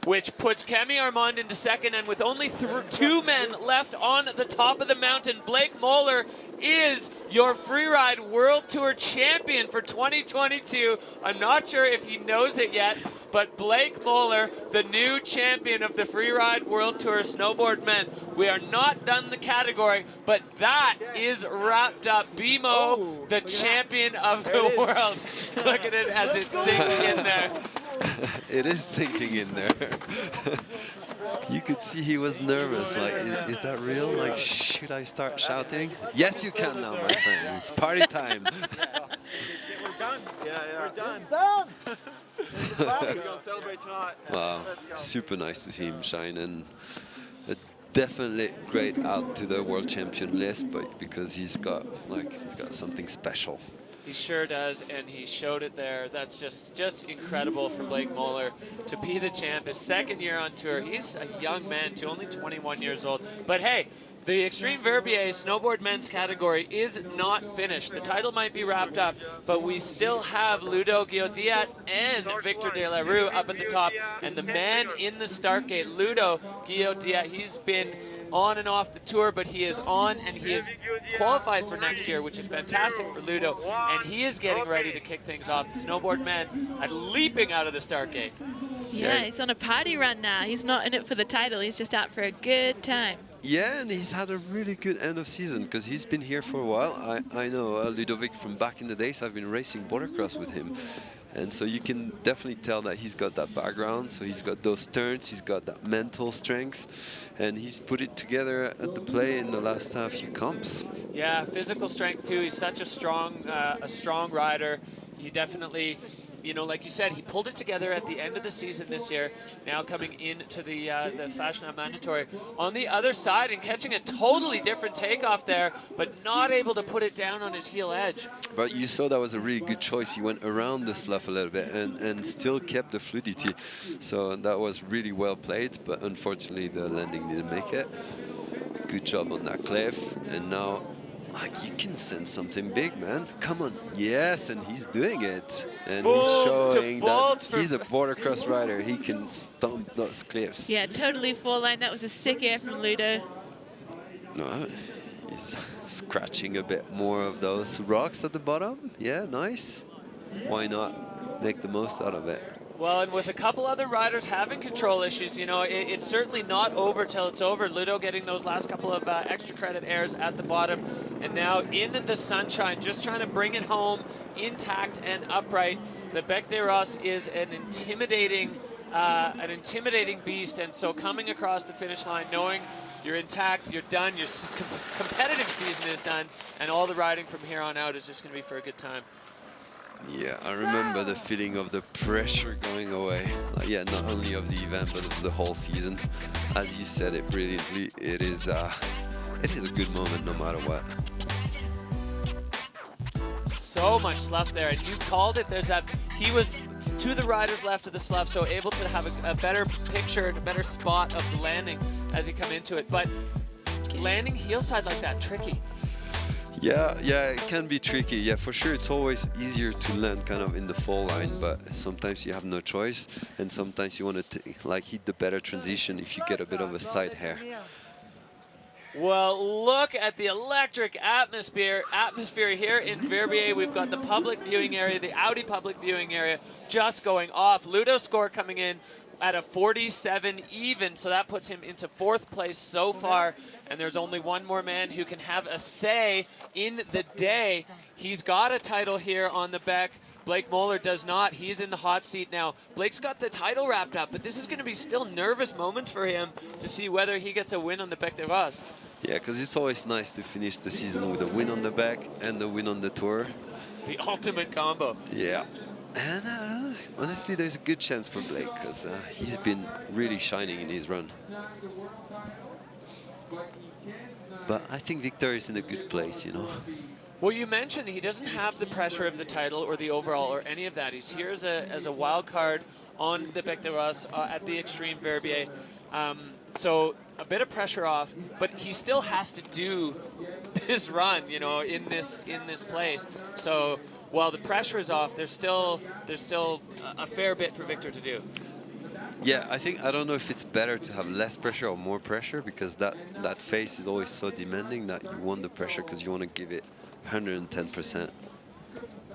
Which puts Camille Armand into second, and with only 2 men left on the top of the mountain, Blake Moeller is your Freeride World Tour champion for 2022. I'm not sure if he knows it yet, but Blake Moeller, the new champion of the Freeride World Tour Snowboard Men. We are not done the category, but that is wrapped up. BMO, the champion of the world. Look at it as it sinks in there. It is sinking in there. You could see he was nervous. Like, is that real? Like, should I start shouting? Yes, you can now, my friend. It's party time. We're done. Yeah. We're done. We're going to celebrate tonight. Wow, super nice to see him shine, and definitely great out to the world champion list, but because he's got something special. He sure does, and he showed it there. That's just incredible for Blake Moeller to be the champ. His second year on tour. He's a young man, too, only 21 years old. But hey, the Extreme Verbier snowboard men's category is not finished. The title might be wrapped up, but we still have Ludo Guillaudiat and Victor De La Rue up at the top. And the man in the start gate, Ludo Guillaudiat, he's been on and off the tour, but he is on and he is qualified for next year, which is fantastic for Ludo, and he is getting ready to kick things off. The snowboard man leaping out of the start gate. Yeah, he's on a party run now. He's not in it for the title, he's just out for a good time. Yeah, and he's had a really good end of season because he's been here for a while. I know Ludovic from back in the days. I've been racing Bordercross with him. And so you can definitely tell that he's got that background. So he's got those turns, he's got that mental strength, and he's put it together at the play in the last few comps. Yeah, physical strength too. He's such a strong rider. He definitely, like you said, he pulled it together at the end of the season this year, now coming into the Fashion Mandatory. On the other side and catching a totally different takeoff there, but not able to put it down on his heel edge. But you saw that was a really good choice. He went around the slough a little bit and still kept the fluidity. So that was really well played, but unfortunately the landing didn't make it. Good job on that cliff, and now you can sense something big, man. Come on. Yes, and he's doing it. And he's showing that he's a Bordercross rider. He can stomp those cliffs. Yeah, totally four line. That was a sick air from Ludo. No, he's scratching a bit more of those rocks at the bottom. Yeah, nice. Why not make the most out of it? Well, and with a couple other riders having control issues, it's certainly not over till it's over. Ludo getting those last couple of extra credit airs at the bottom, and now in the sunshine, just trying to bring it home intact and upright. The Bec des Roses is an intimidating beast, and so coming across the finish line, knowing you're intact, you're done, your competitive season is done, and all the riding from here on out is just going to be for a good time. Yeah, I remember the feeling of the pressure going away. Not only of the event, but of the whole season. As you said it brilliantly, it is a good moment no matter what. So much slough there, and you called it. He was to the rider's left of the slough, so able to have a better picture and a better spot of the landing as he come into it. But landing heel side like that, tricky. Yeah, it can be tricky. Yeah, for sure, it's always easier to land kind of in the fall line, but sometimes you have no choice, and sometimes you want to hit the better transition if you get a bit of a side hair. Well, look at the electric atmosphere here in Verbier. We've got the public viewing area, the Audi public viewing area just going off. Ludo's score coming in at a 47 even, so that puts him into 4th place so far, and there's only one more man who can have a say in the day. He's got a title here on the Beck. Blake Moeller does not. He's in the hot seat now. Blake's got the title wrapped up, but this is going to be still nervous moments for him to see whether he gets a win on the Bec des Roses. Yeah, because it's always nice to finish the season with a win on the Beck and the win on the Tour. The ultimate combo. Yeah. And honestly, there's a good chance for Blake because he's been really shining in his run. But I think Victor is in a good place, you know. Well, you mentioned he doesn't have the pressure of the title or the overall or any of that. He's here as a wild card on the Bec des Roses at the Extreme Verbier. So a bit of pressure off, but he still has to do this run, you know, in this place. So while the pressure is off, there's still a fair bit for Victor to do. Yeah, I don't know if it's better to have less pressure or more pressure, because that face is always so demanding that you want the pressure because you want to give it 110%.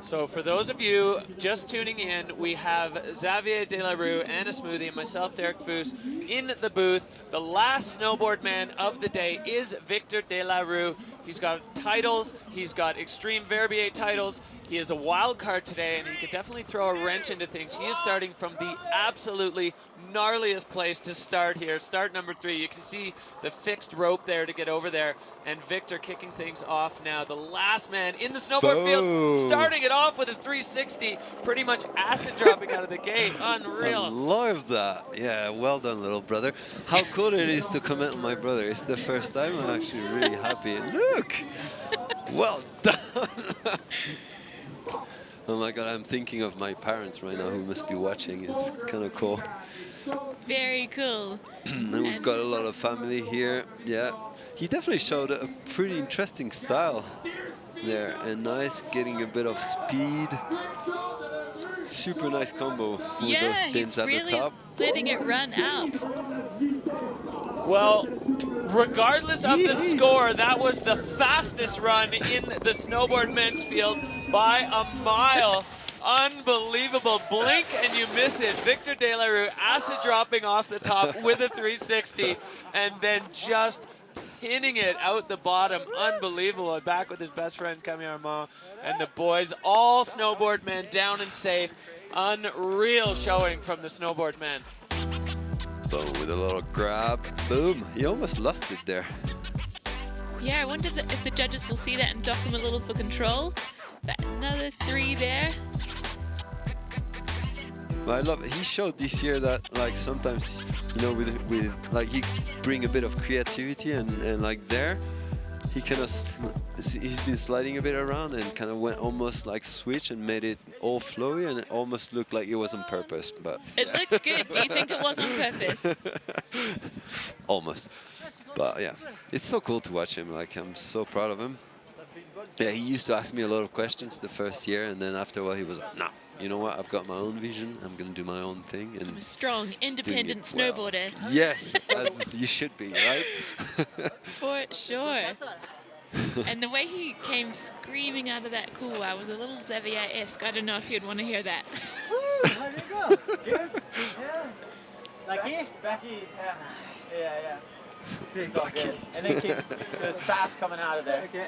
So for those of you just tuning in, we have Xavier Delarue, Anna Smoothie, and myself, Derek Foos, in the booth. The last snowboard man of the day is Victor Delarue. He's got titles, he's got Extreme Verbier titles, he is a wild card today, and he could definitely throw a wrench into things. He is starting from the absolutely gnarliest place to start here. Start number 3. You can see the fixed rope there to get over there, and Victor kicking things off now. The last man in the snowboard field, starting it off with a 360, pretty much acid dropping out of the gate. Unreal. I love that. Yeah, well done, little brother. How cool it is to comment on my brother. It's the first time. I'm actually really happy. And look, well done. Oh my God, I'm thinking of my parents right now who must be watching. It's kind of cool. Very cool. And we've got a lot of family here. Yeah, he definitely showed a pretty interesting style there, and nice, getting a bit of speed. Super nice combo with those spins at the top. Letting it run out. Well, regardless of the score, that was the fastest run in the snowboard men's field by a mile. Unbelievable. Blink and you miss it. Victor Delarue acid dropping off the top with a 360 and then just pinning it out the bottom. Unbelievable. Back with his best friend Camille Armand and the boys, all snowboard men down and safe. Unreal showing from the snowboard men. Boom, with a little grab. Boom. He almost lost it there. Yeah, I wonder if the judges will see that and dock him a little for control. But another 3 there. But I love it. He showed this year that, like, sometimes, you know, with like, he bring a bit of creativity and like there, he kind of, he's been sliding a bit around and kind of went almost like switch and made it all flowy, and it almost looked like it was on purpose. But it looked good. Do you think it was on purpose? Almost. But yeah, it's so cool to watch him. Like, I'm so proud of him. Yeah, he used to ask me a lot of questions the first year, and then after a while he was like, no, you know what, I've got my own vision, I'm going to do my own thing. And I'm a strong, independent snowboarder. Well. Yes, as you should be, right? For sure. And the way he came screaming out of that couloir was a little Xavier-esque. I don't know if you'd want to hear that. Woo, how'd it go? Good? Yeah. Lucky? Becky? Yeah. Yeah. It's all good. And then it was fast coming out of there. Okay.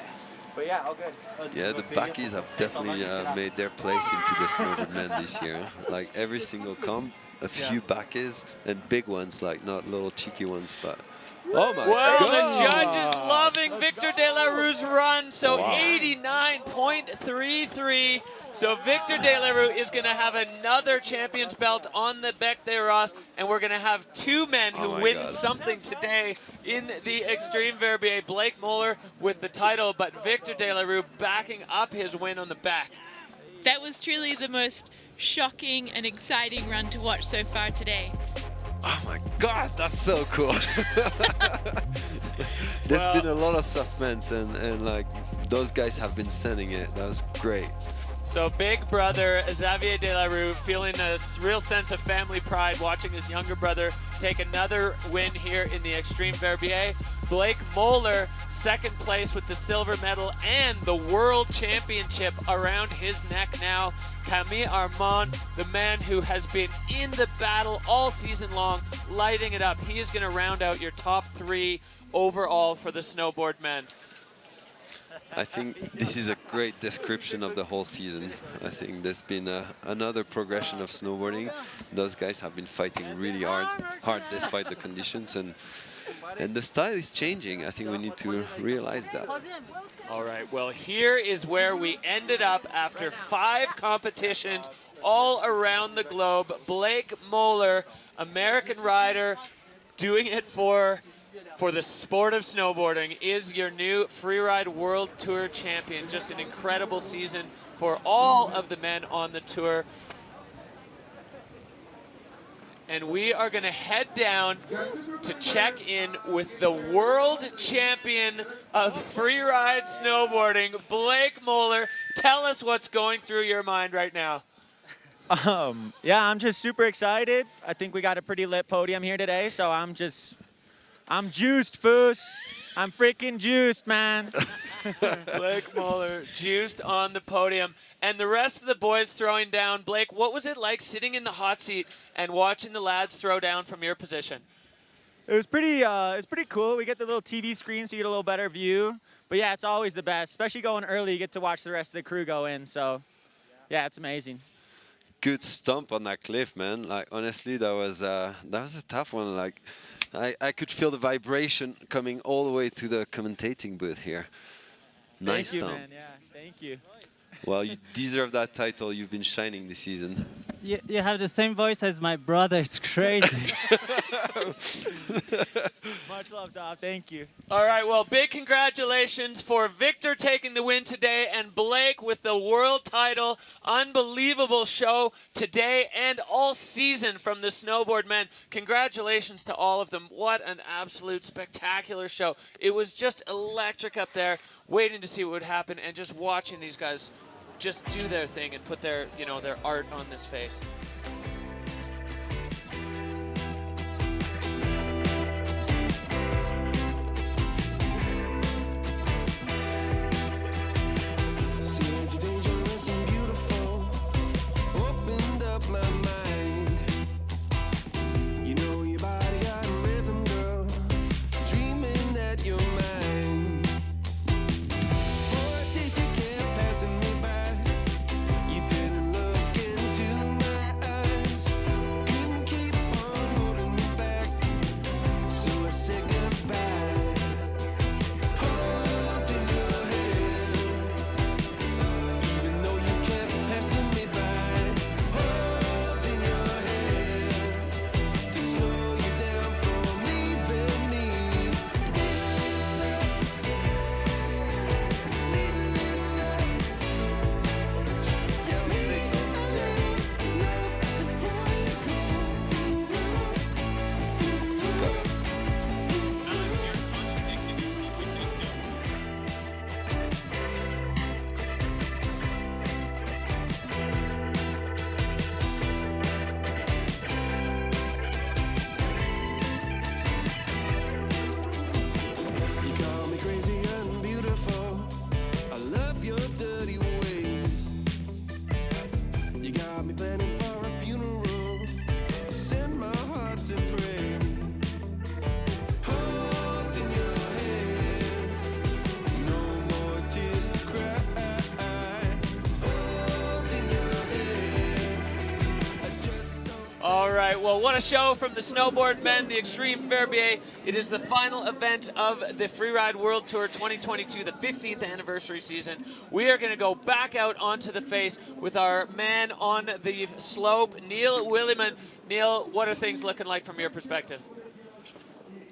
But yeah, all good. Yeah, the Backies have definitely made their place into the snowboard men this year. Like every single comp, a few Backies and big ones, like not little cheeky ones, but oh my God! God. The judge is loving Victor Delarue's run, so 89.33. So Victor Delarue is going to have another champion's belt on the Bec des Roses, and we're going to have 2 men who win something today in the Extreme Verbier. Blake Moeller with the title, but Victor Delarue backing up his win on the back. That was truly the most shocking and exciting run to watch so far today. Oh my God, that's so cool. There's been a lot of suspense, and like those guys have been sending it. That was great. So big brother Xavier Delarue feeling a real sense of family pride watching his younger brother take another win here in the Extreme Verbier. Blake Moeller, second place with the silver medal and the World Championship around his neck now. Camille Armand, the man who has been in the battle all season long, lighting it up. He is going to round out your top 3 overall for the snowboard men. I think this is a great description of the whole season. I think there's been another progression of snowboarding. Those guys have been fighting really hard despite the conditions, and the style is changing. I think we need to realize that. All right, well, here is where we ended up after 5 competitions all around the globe. Blake Moeller, American rider, doing it for the sport of snowboarding, is your new Freeride World Tour champion. Just an incredible season for all of the men on the tour. And we are going to head down to check in with the world champion of freeride snowboarding, Blake Moeller. Tell us what's going through your mind right now. Yeah, I'm just super excited. I think we got a pretty lit podium here today, so I'm juiced, Foos. I'm freaking juiced, man. Blake Moeller, juiced on the podium. And the rest of the boys throwing down. Blake, what was it like sitting in the hot seat and watching the lads throw down from your position? It was pretty cool. We get the little TV screen so you get a little better view. But yeah, it's always the best. Especially going early, you get to watch the rest of the crew go in. So yeah, it's amazing. Good stomp on that cliff, man. Like, honestly, that was a tough one. Like, I could feel the vibration coming all the way to the commentating booth here. Nice stomp. stomp. Man. Yeah, thank you. Well, you deserve that title. You've been shining this season. You have the same voice as my brother. It's crazy. Much love, Zob. Thank you. All right, well, big congratulations for Victor taking the win today and Blake with the world title. Unbelievable show today and all season from the snowboard men. Congratulations to all of them. What an absolute spectacular show. It was just electric up there, waiting to see what would happen and just watching these guys just do their thing and put their, their art on this face. Well, what a show from the snowboard men, the Extreme Verbier. It is the final event of the Freeride World Tour 2022, the 15th anniversary season. We are going to go back out onto the face with our man on the slope, Neil Williman. Neil, what are things looking like from your perspective?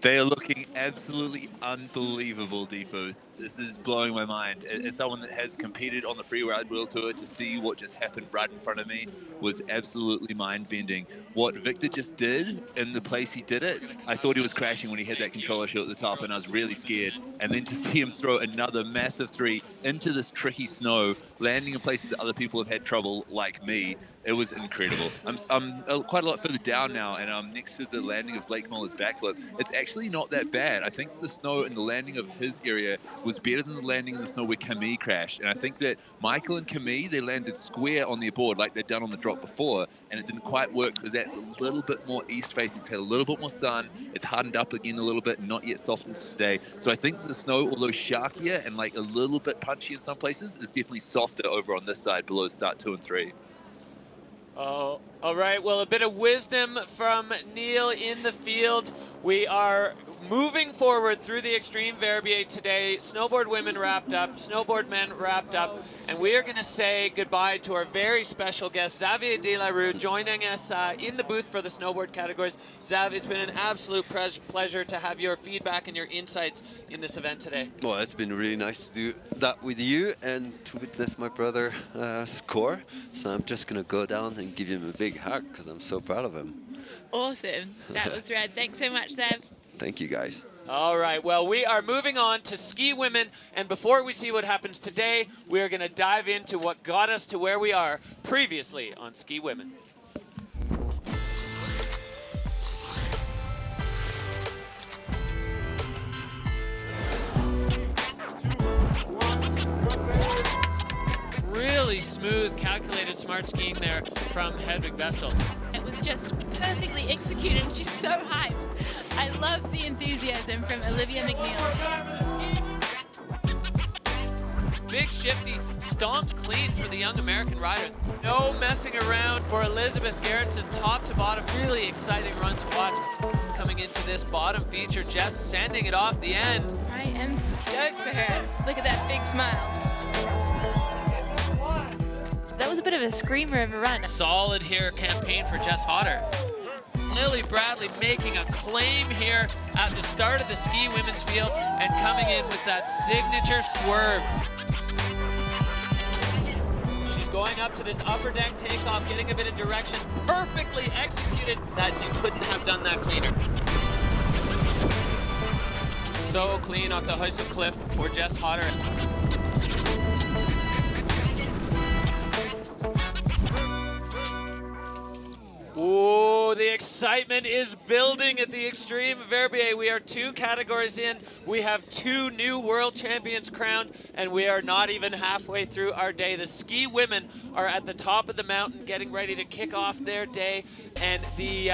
They are looking absolutely unbelievable, Defus. This is blowing my mind. As someone that has competed on the Freeride World Tour, to see what just happened right in front of me was absolutely mind-bending. What Victor just did in the place he did it, I thought he was crashing when he had that controller shot at the top, and I was really scared. And then to see him throw another massive 3 into this tricky snow, landing in places that other people have had trouble, like me, it was incredible. I'm quite a lot further down now, and I'm next to the landing of Blake Muller's backflip. It's actually not that bad. I think the snow in the landing of his area was better than the landing in the snow where Camille crashed. And I think that Michael and Camille, they landed square on their board like they'd done on the drop before, and it didn't quite work because that's a little bit more east-facing. It's had a little bit more sun. It's hardened up again a little bit, not yet softened today. So I think the snow, although sharkier and like a little bit punchy in some places, is definitely softer over on this side below start 2 and 3. Oh, all right. Well, a bit of wisdom from Neil in the field. We are moving forward through the Extreme Verbier today. Snowboard women wrapped up, snowboard men wrapped up, and we are going to say goodbye to our very special guest, Xavier Delarue, joining us in the booth for the snowboard categories. Xav, it's been an absolute pleasure to have your feedback and your insights in this event today. Well, it's been really nice to do that with you and to witness my brother score. So I'm just going to go down and give him a big hug because I'm so proud of him. Awesome. That was rad. Thanks so much, Xav. Thank you, guys. All right, well, we are moving on to ski women, and before we see what happens today, we are going to dive into what got us to where we are previously on Ski Women. Really smooth, calculated, smart skiing there from Hedvig Vessel. It was just perfectly executed. She's so hyped. I love the enthusiasm from Olivia McNeil. Big shifty, stomped clean for the young American rider. No messing around for Elizabeth Gerritsen, top to bottom. Really exciting run to watch. Coming into this bottom feature, just sending it off the end. I am stoked for her. Look at that big smile. That was a bit of a screamer of a run. Solid here campaign for Jess Hodder. Lily Bradley making a claim here at the start of the ski women's field and coming in with that signature swerve. She's going up to this upper deck takeoff, getting a bit of direction, perfectly executed. That you couldn't have done that cleaner. So clean off the Heusel Cliff for Jess Hodder. Oh, the excitement is building at the Extreme Verbier. We are 2 categories in. We have 2 new world champions crowned, and we are not even halfway through our day. The ski women are at the top of the mountain getting ready to kick off their day, and the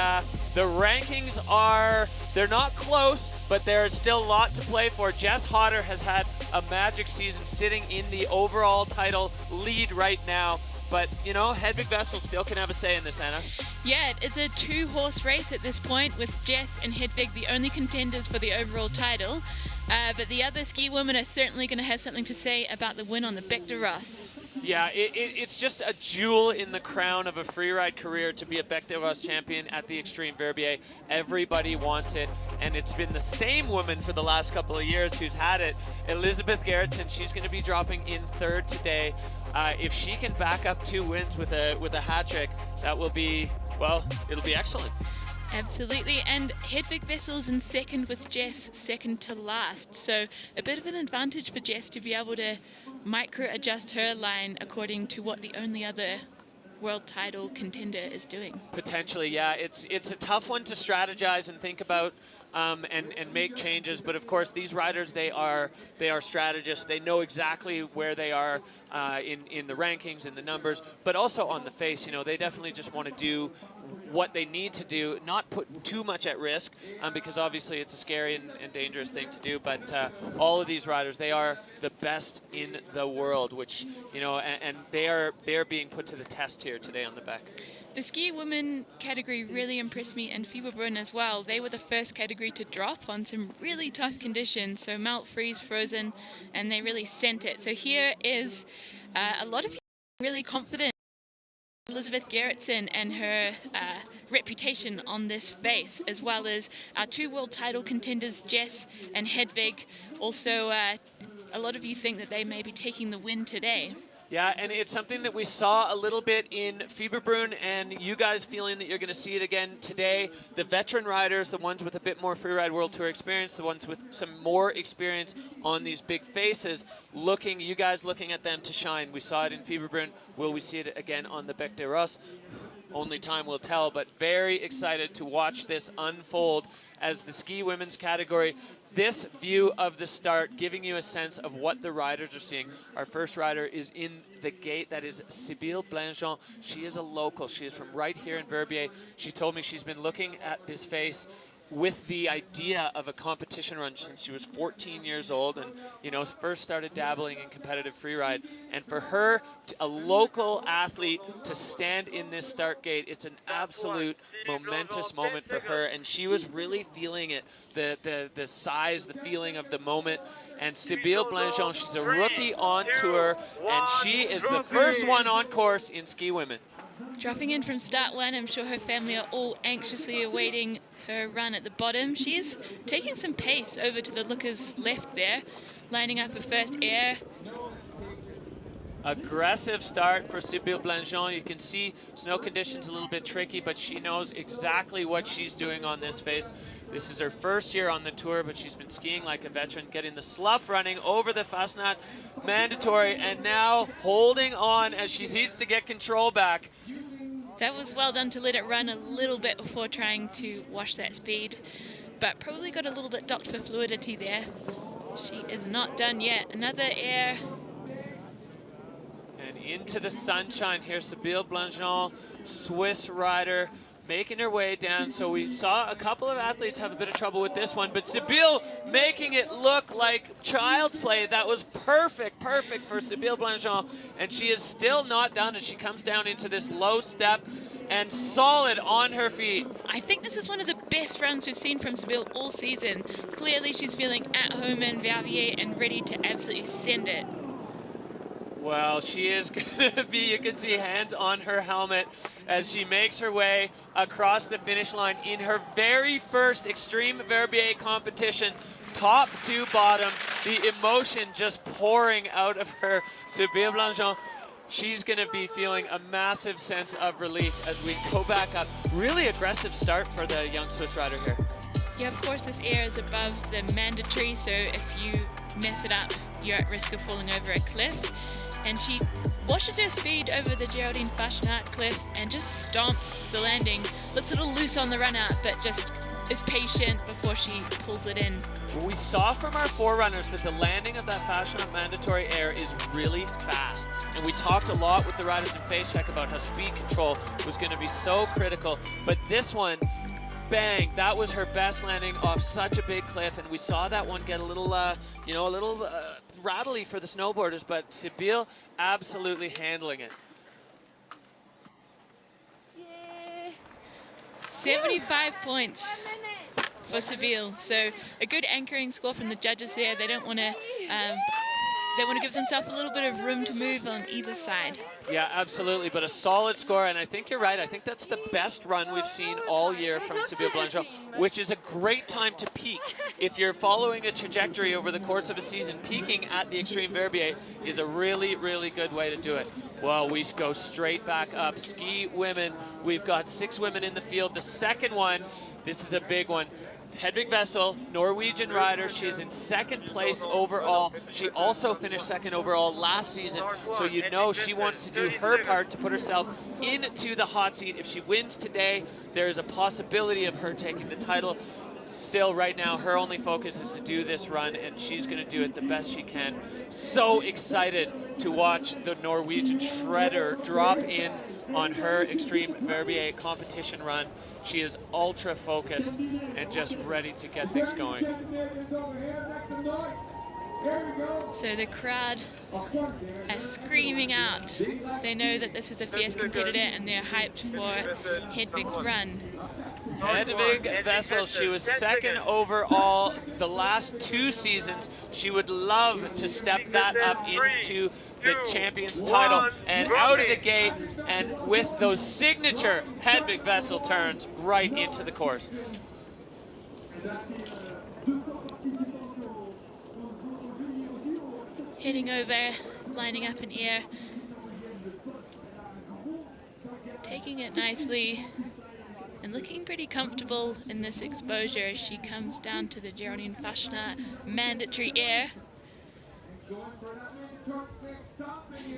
rankings are, they're not close, but there's still a lot to play for. Jess Hodder has had a magic season, sitting in the overall title lead right now. But, you know, Hedvig Vessel still can have a say in this, Anna. Yeah, it's a 2-horse race at this point, with Jess and Hedvig the only contenders for the overall title. But the other ski women are certainly going to have something to say about the win on the Bector Ross. Yeah, it's just a jewel in the crown of a freeride career to be a Bector Ross champion at the Extreme Verbier. Everybody wants it, and it's been the same woman for the last couple of years who's had it. Elizabeth Gerritsen, she's going to be dropping in 3rd today. If she can back up 2 wins with a hat trick, that will be, well, it'll be excellent. Absolutely, and Hedvig Vessel's in 2nd with Jess 2nd to last. So a bit of an advantage for Jess to be able to micro-adjust her line according to what the only other world title contender is doing. Potentially, yeah. It's a tough one to strategize and think about and make changes. But of course, these riders, they are strategists. They know exactly where they are in the rankings, in the numbers, but also on the face. You know, they definitely just want to do what they need to do, not put too much at risk, because obviously it's a scary and dangerous thing to do. But all of these riders, they are the best in the world, which, you know, and they are being put to the test here today on the Beck. The ski women category really impressed me, and Fieberbrunn as well. They were the first category to drop on some really tough conditions, so melt, freeze, frozen, and they really sent it. So here is a lot of really confident. Elizabeth Gerritsen and her reputation on this face, as well as our 2 world title contenders, Jess and Hedvig. Also, a lot of you think that they may be taking the win today. Yeah, and it's something that we saw a little bit in Fieberbrunn, and you guys feeling that you're going to see it again today. The veteran riders, the ones with a bit more Freeride World Tour experience, the ones with some more experience on these big faces, you guys looking at them to shine. We saw it in Fieberbrunn. Will we see it again on the Bec des Roses? Only time will tell, but very excited to watch this unfold as the ski women's category. This view of the start, giving you a sense of what the riders are seeing. Our first rider is in the gate. That is Sibylle Blanjean. She is a local. She is from right here in Verbier. She told me she's been looking at this face with the idea of a competition run since she was 14 years old and, you know, first started dabbling in competitive freeride. And for her, a local athlete, to stand in this start gate, it's an absolute momentous moment for her. And she was really feeling it, the size, the feeling of the moment. And Sibylle Blanjean, she's a rookie on tour, and she is the first one on course in ski women. Dropping in from start 1, I'm sure her family are all anxiously awaiting her run at the bottom. She is taking some pace over to the lookers left there, lining up her first air. Aggressive start for Sibylle Blanjean. You can see snow conditions a little bit tricky, but she knows exactly what she's doing on this face. This is her first year on the tour, but she's been skiing like a veteran, getting the slough running over the Fasnacht mandatory, and now holding on as she needs to get control back. That was well done to let it run a little bit before trying to wash that speed, but probably got a little bit docked for fluidity there. She is not done yet. Another air. And into the sunshine here, Sibylle Blanjean, Swiss rider, making her way down. So we saw a couple of athletes have a bit of trouble with this one, but Sibylle making it look like child's play. That was perfect for Sibylle Blanjean, and she is still not done as she comes down into this low step and solid on her feet. I think this is one of the best runs we've seen from Sibylle all season. Clearly she's feeling at home in Verbier and ready to absolutely send it. Well, she is going to be, you can see hands on her helmet as she makes her way across the finish line in her very first Extreme Verbier competition, top to bottom, the emotion just pouring out of her. Sibylle Blanjean, she's going to be feeling a massive sense of relief as we go back up. Really aggressive start for the young Swiss rider here. Yeah, of course this air is above the mandatory, so if you mess it up, you're at risk of falling over a cliff. And she washes her speed over the Geraldine Fasnacht cliff and just stomps the landing. Looks a little loose on the run out, but just is patient before she pulls it in. Well, we saw from our forerunners that the landing of that Fasnacht mandatory air is really fast. And we talked a lot with the riders in Face Check about how speed control was going to be so critical. But this one, bang, that was her best landing off such a big cliff. And we saw that one get a little, rattly for the snowboarders, but Sibylle absolutely handling it. 75 points for Sibylle. So a good anchoring score from the judges there. They don't want to give themselves a little bit of room to move on either side. Yeah, absolutely, but a solid score, and I think you're right. I think that's the best run we've seen all year from Sibylle Blanjean, which is a great time to peak. If you're following a trajectory over the course of a season, peaking at the Extreme Verbier is a really, really good way to do it. Well, we go straight back up. Ski women, we've got 6 women in the field. The second one, this is a big one. Hedvig Wessel, Norwegian rider. She is in second place overall. She also finished second overall last season, so you know she wants to do her part to put herself into the hot seat. If she wins today, there is a possibility of her taking the title. Still, right now, her only focus is to do this run, and she's going to do it the best she can. So excited to watch the Norwegian shredder drop in on her Extreme Verbier competition run. She is ultra focused and just ready to get things going. So the crowd are screaming out. They know that this is a fierce competitor and they're hyped for Hedvig's run. Hedvig Vessel, she was second overall the last 2 seasons. She would love to step that up into the champion's title. And out of the gate, and with those signature Hedvig Vessel turns right into the course. Heading over, lining up in air. Taking it nicely and looking pretty comfortable in this exposure as she comes down to the Geraldine Fashna mandatory air.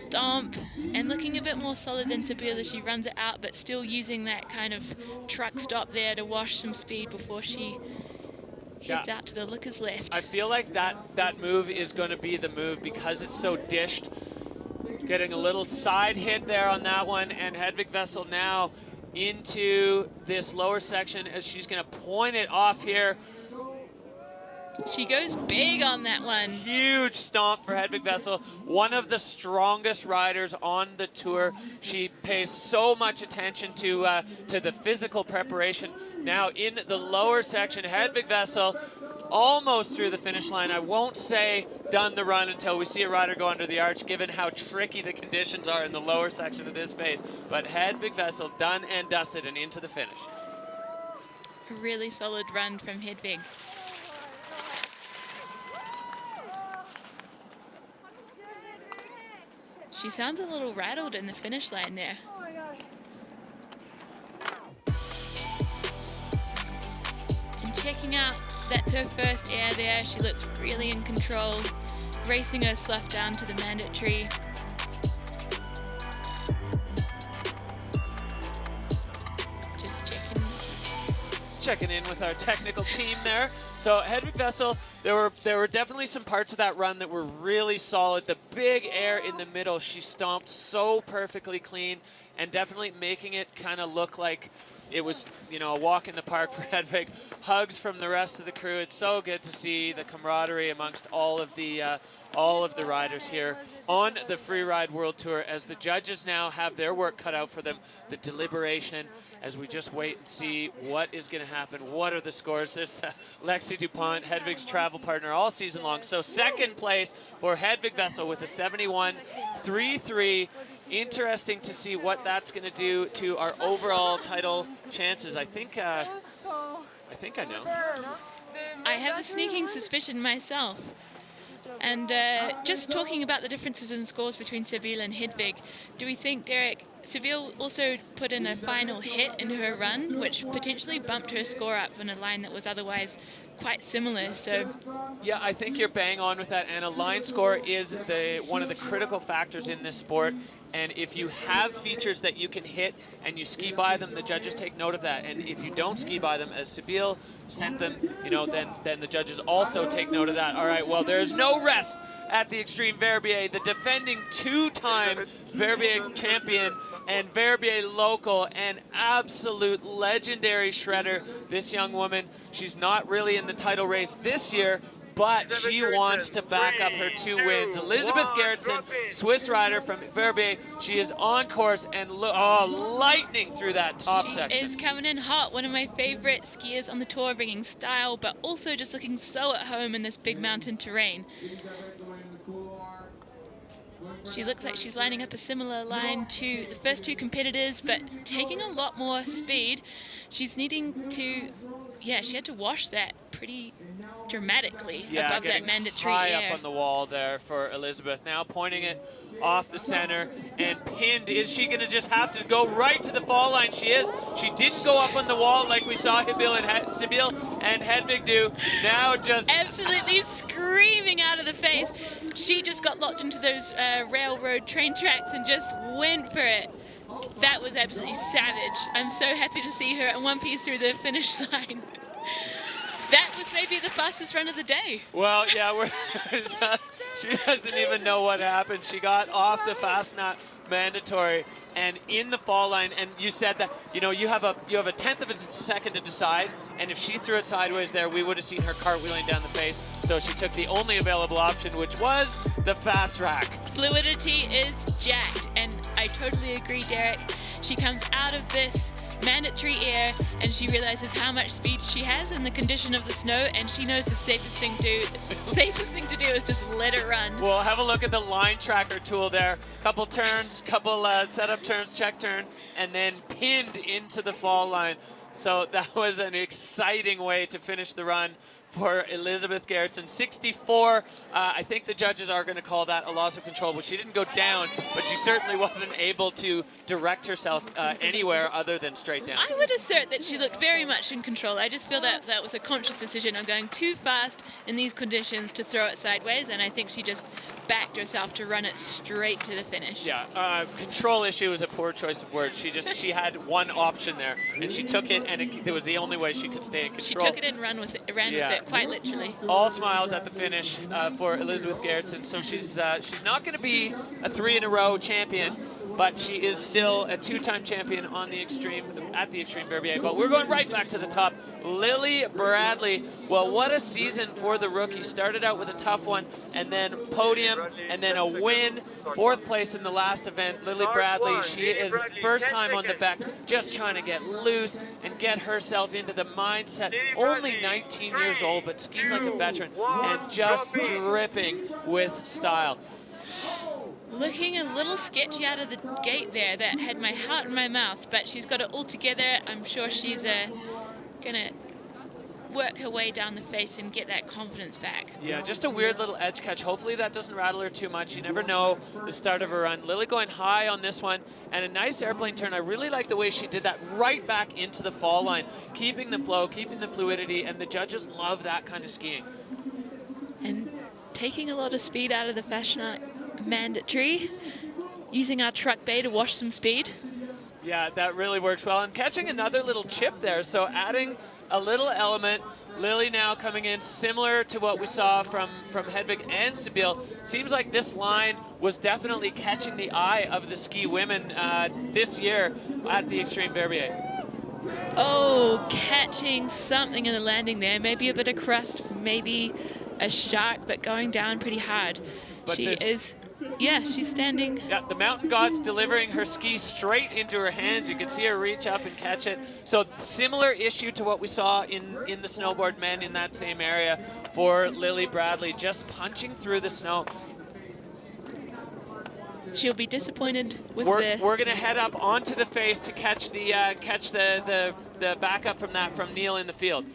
Stomp, and looking a bit more solid than Sibylle as she runs it out, but still using that kind of truck stop there to wash some speed before she heads out to the lookers left. I feel like that move is going to be the move because it's so dished. Getting a little side hit there on that one, and Hedvig Vessel now into this lower section as she's going to point it off here. She goes big on that one. Huge stomp for Hedvig Vessel, one of the strongest riders on the tour. She pays so much attention to the physical preparation. Now in the lower section, Hedvig Vessel almost through the finish line. I won't say done the run until we see a rider go under the arch, given how tricky the conditions are in the lower section of this phase. But Hedvig Vessel done and dusted and into the finish. A really solid run from Hedvig. She sounds a little rattled in the finish line there. And checking out, that's her first air there. She looks really in control, racing her slough down to the mandatory. Just checking in with our technical team there. So Hedvig Vessel, there were definitely some parts of that run that were really solid. The big air in the middle, she stomped so perfectly clean and definitely making it kind of look like it was, you know, a walk in the park for Hedvig. Hugs from the rest of the crew. It's so good to see the camaraderie amongst all of the riders here on the Freeride World Tour as the judges now have their work cut out for them. The deliberation as we just wait and see what is going to happen. What are the scores? There's Lexi DuPont, Hedvig's travel partner all season long. So second place for Hedvig Vessel with a 71.33. Interesting to see what that's going to do to our overall title chances. I think I know. I have a sneaking suspicion myself. And just talking about the differences in scores between Sibylle and Hedvig, do we think, Derek, Sibylle also put in a final hit in her run, which potentially bumped her score up in a line that was otherwise quite similar? So yeah, I think you're bang on with that, and a line score is one of the critical factors in this sport. And if you have features that you can hit and you ski by them, the judges take note of that. And if you don't ski by them, as Sibylle sent them, you know, then the judges also take note of that. All right, well, there's no rest at the Extreme Verbier. The defending two-time Verbier champion and Verbier local, an absolute legendary shredder. This young woman, she's not really in the title race this year, but she wants to back up her 2 wins. Elizabeth Gerritsen, Swiss rider from Verbier, she is on course and lightning through that top section. She is coming in hot. One of my favorite skiers on the tour, bringing style, but also just looking so at home in this big mountain terrain. She looks like she's lining up a similar line to the first 2 competitors, but taking a lot more speed. She's needing to, yeah, she had to wash that pretty dramatically above that mandatory high air. Up on the wall there for Elizabeth. Now pointing it off the center and pinned. Is she going to just have to go right to the fall line? She is. She didn't go up on the wall like we saw Sibylle and Hedvig do. Now just absolutely screaming out of the face. She just got locked into those railroad train tracks and just went for it. That was absolutely savage. I'm so happy to see her in one piece through the finish line. That was maybe the fastest run of the day. Well, yeah, she doesn't even know what happened. She got off the Fastnat mandatory and in the fall line, and you said that, you know, you have a 1/10 of a second to decide, and if she threw it sideways there, we would have seen her cartwheeling down the face. So she took the only available option, which was the fast rack. Fluidity is jacked, and I totally agree, Derek. She comes out of this mandatory air, and she realizes how much speed she has in the condition of the snow, and she knows the safest thing to do is just let it run. Well, have a look at the line tracker tool there. Couple turns, couple setup turns, check turn, and then pinned into the fall line. So that was an exciting way to finish the run for Elizabeth Gerritsen. 64, I think the judges are going to call that a loss of control, but she didn't go down, but she certainly wasn't able to direct herself anywhere other than straight down. I would assert that she looked very much in control. I just feel that that was a conscious decision on going too fast in these conditions to throw it sideways, and I think she just backed herself to run it straight to the finish. Yeah, control issue is a poor choice of words. She had one option there, and she took it, and it was the only way she could stay in control. She took it and ran with it, quite literally. All smiles at the finish for Elizabeth Gerritsen. So she's not going to be a 3-in-a-row champion, but she is still a 2-time champion on the Extreme Verbier. But we're going right back to the top. Lily Bradley. Well, what a season for the rookie. Started out with a tough one, and then podium, and then a win. 4th place in the last event. Lily Bradley, she is first time on the back, just trying to get loose and get herself into the mindset. Only 19 years old, but skis like a veteran, and just dripping with style. Looking a little sketchy out of the gate there. That had my heart in my mouth, but she's got it all together. I'm sure she's gonna work her way down the face and get that confidence back. Yeah, just a weird little edge catch. Hopefully that doesn't rattle her too much. You never know the start of a run. Lily going high on this one, and a nice airplane turn. I really like the way she did that right back into the fall line, keeping the flow, keeping the fluidity, and the judges love that kind of skiing. And taking a lot of speed out of the Fashionette mandatory, using our truck bay to wash some speed. Yeah, that really works well. And catching another little chip there, so adding a little element. Lily now coming in similar to what we saw from Hedvig and Sabile. Seems like this line was definitely catching the eye of the ski women this year at the Extreme Verbier. Oh, catching something in the landing there. Maybe a bit of crust, maybe a shark, but going down pretty hard. But she's standing. Yeah, the mountain god's delivering her ski straight into her hands. You can see her reach up and catch it. So similar issue to what we saw in the snowboard men in that same area for Lily Bradley, just punching through the snow. She'll be disappointed with We're going to head up onto the face to catch the backup from Neil in the field.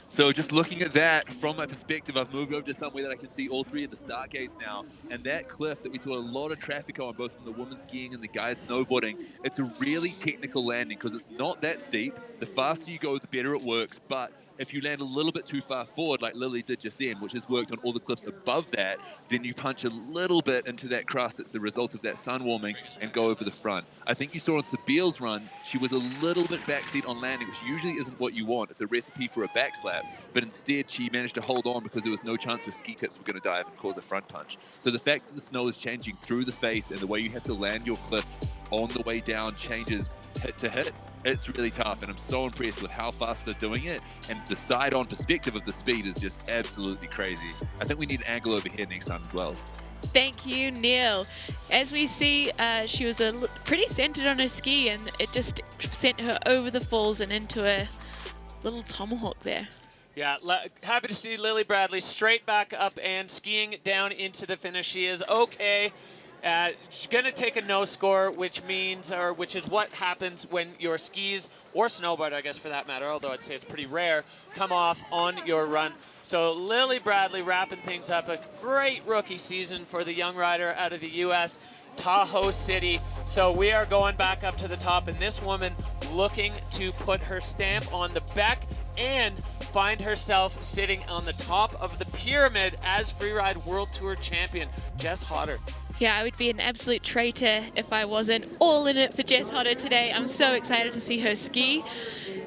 So just looking at that from my perspective, I've moved over to somewhere that I can see all 3 of the start gates now. And that cliff that we saw a lot of traffic on, both from the women skiing and the guys snowboarding, it's a really technical landing because it's not that steep. The faster you go, the better it works. But if you land a little bit too far forward, like Lily did just then, which has worked on all the cliffs above that, then you punch a little bit into that crust that's a result of that sun warming and go over the front. I think you saw on Sabile's run, she was a little bit backseat on landing, which usually isn't what you want. It's a recipe for a backslap. But instead, she managed to hold on because there was no chance her ski tips were going to dive and cause a front punch. So the fact that the snow is changing through the face and the way you have to land your cliffs on the way down changes hit to hit, it's really tough, and I'm so impressed with how fast they're doing it, and the side-on perspective of the speed is just absolutely crazy. I think we need an angle over here next time as well. Thank you, Neil. As we see, she was pretty centered on her ski, and it just sent her over the falls and into a little tomahawk there. Yeah, happy to see Lily Bradley straight back up and skiing down into the finish. She is okay. She's going to take a no score, which is what happens when your skis, or snowboard, I guess, for that matter, although I'd say it's pretty rare, come off on your run. So Lily Bradley wrapping things up. A great rookie season for the young rider out of the U.S., Tahoe City. So we are going back up to the top, and this woman looking to put her stamp on the Beck and find herself sitting on the top of the pyramid as Freeride World Tour champion, Jess Hodder. Yeah, I would be an absolute traitor if I wasn't all in it for Jess Hodder today. I'm so excited to see her ski.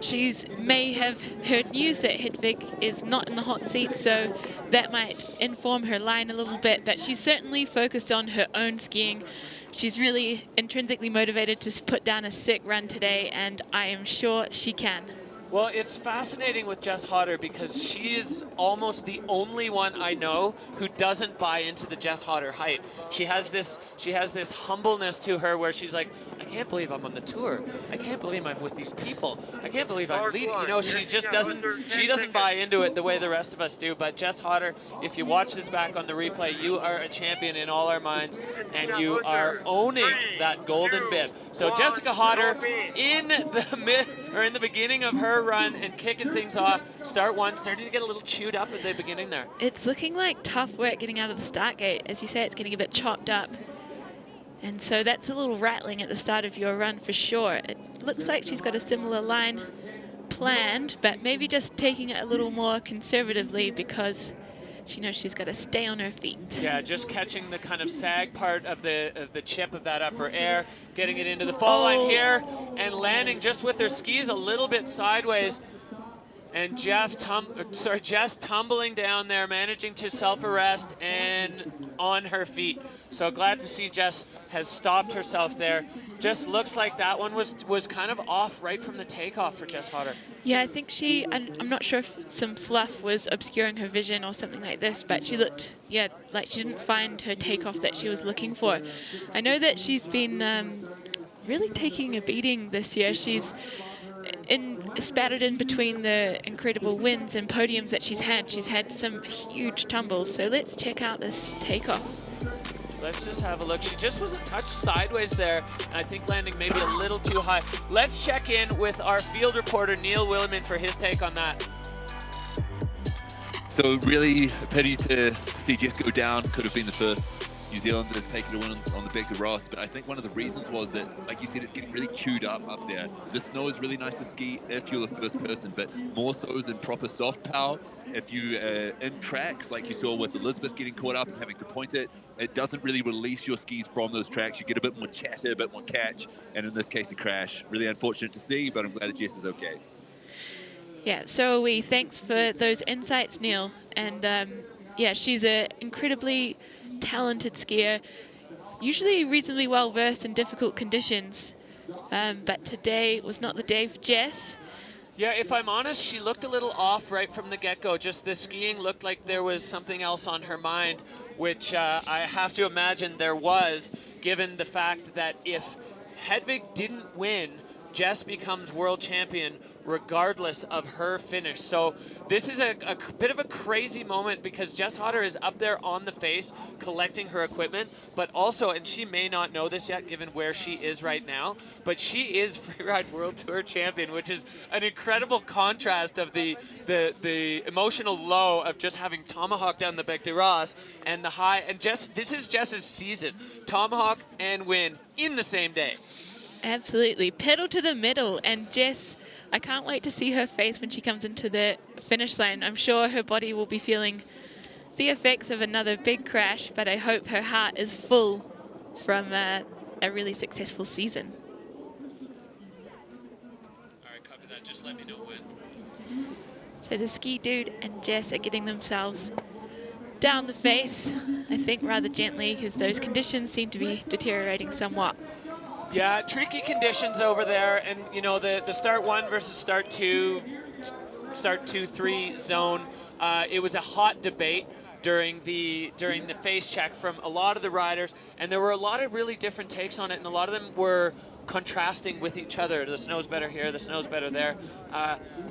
She may have heard news that Hedvig is not in the hot seat, so that might inform her line a little bit, but she's certainly focused on her own skiing. She's really intrinsically motivated to put down a sick run today, and I am sure she can. Well, it's fascinating with Jess Hodder because she is almost the only one I know who doesn't buy into the Jess Hodder hype. She has this humbleness to her where she's like, I can't believe I'm on the tour. I can't believe I'm with these people. I can't believe I'm leading. You know, she just doesn't buy into it the way the rest of us do. But Jess Hodder, if you watch this back on the replay, you are a champion in all our minds, and you are owning that golden bib. So Jessica Hodder in the beginning of her run and kicking things off. Start 1, starting to get a little chewed up at the beginning there. It's looking like tough work getting out of the start gate. As you say, it's getting a bit chopped up. And so that's a little rattling at the start of your run for sure. It looks like she's got a similar line planned, but maybe just taking it a little more conservatively because she knows she's got to stay on her feet. Yeah, just catching the kind of sag part of the chip of that upper air, getting it into the fall line here, and landing just with her skis a little bit sideways. And Jess tumbling down there, managing to self-arrest and on her feet. So glad to see Jess has stopped herself there. Just looks like that one was kind of off right from the takeoff for Jess Hodder. Yeah, I think I'm not sure if some slough was obscuring her vision or something like this, but she looked, like she didn't find her takeoff that she was looking for. I know that she's been really taking a beating this year. She's spattered in between the incredible wins and podiums that she's had. She's had some huge tumbles, so let's check out this takeoff. Let's just have a look. She just was a touch sideways there, and I think landing maybe a little too high. Let's check in with our field reporter, Neil Williman, for his take on that. So really a pity to see Jess go down. Could have been the first New Zealanders taking a win on the Bec de Ross, but I think one of the reasons was that, like you said, it's getting really chewed up there. The snow is really nice to ski if you're the first person, but more so than proper soft power. If you in tracks, like you saw with Elizabeth getting caught up and having to point it, it doesn't really release your skis from those tracks. You get a bit more chatter, a bit more catch, and in this case, a crash. Really unfortunate to see, but I'm glad that Jess is okay. Yeah, so thanks for those insights, Neil. And yeah, she's an incredibly talented skier, usually reasonably well versed in difficult conditions, but today was not the day for Jess. Yeah, if I'm honest, she looked a little off right from the get-go. Just the skiing looked like there was something else on her mind, which I have to imagine there was, given the fact that if Hedvig didn't win, Jess becomes world champion regardless of her finish. So this is a bit of a crazy moment because Jess Hodder is up there on the face collecting her equipment, but also, and she may not know this yet given where she is right now, but she is Freeride World Tour champion, which is an incredible contrast of the emotional low of just having Tomahawk down the Bec de Ross and the high, and this is Jess's season. Tomahawk and win in the same day. Absolutely. Pedal to the middle, and Jess, I can't wait to see her face when she comes into the finish line. I'm sure her body will be feeling the effects of another big crash, but I hope her heart is full from a really successful season. All right, copy that. Just let me know when. So the ski dude and Jess are getting themselves down the face, I think rather gently, because those conditions seem to be deteriorating somewhat. Yeah, tricky conditions over there, and you know the start 1 versus start 2, start 2-3 zone. It was a hot debate during the face check from a lot of the riders, and there were a lot of really different takes on it, and a lot of them were contrasting with each other. The snow's better here, the snow's better there.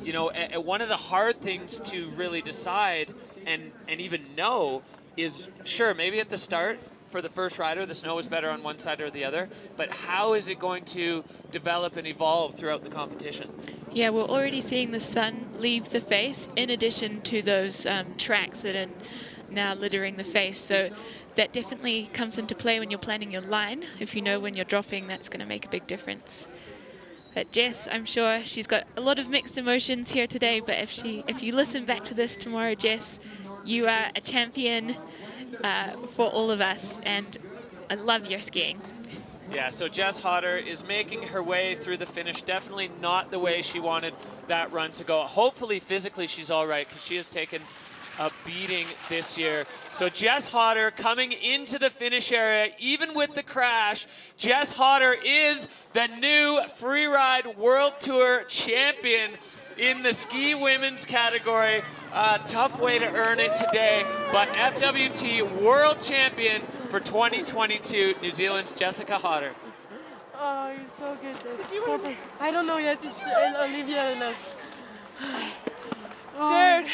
You know, one of the hard things to really decide and even know is, sure, maybe at the start, for the first rider, the snow was better on one side or the other, but how is it going to develop and evolve throughout the competition? Yeah, we're already seeing the sun leave the face in addition to those tracks that are now littering the face. So that definitely comes into play when you're planning your line. If you know when you're dropping, that's going to make a big difference. But Jess, I'm sure she's got a lot of mixed emotions here today, but if you listen back to this tomorrow, Jess, you are a champion for all of us, and I love your skiing. Yeah, so Jess Hodder is making her way through the finish. Definitely not the way she wanted that run to go. Hopefully physically she's all right, because she has taken a beating this year. So Jess Hodder coming into the finish area, even with the crash. Jess Hodder is the new Freeride World Tour champion. in the ski women's category. Tough way to earn it today, but FWT World Champion for 2022, New Zealand's Jessica Hodder. Oh, you're so good. So I don't know yet. It's Olivia and Dude,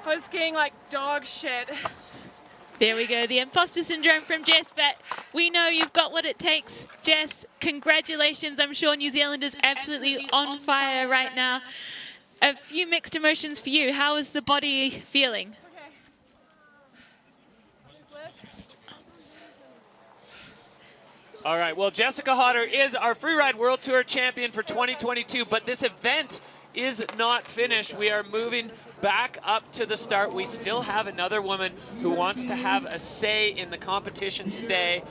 I was skiing like dog shit. There we go, the imposter syndrome from Jess, but we know you've got what it takes. Jess, congratulations. I'm sure New Zealand is absolutely on fire right now. A few mixed emotions for you. How is the body feeling? All right, well, Jessica Hodder is our Freeride World Tour champion for 2022, but this event is not finished. We are moving back up to the start. We still have another woman who wants to have a say in the competition today.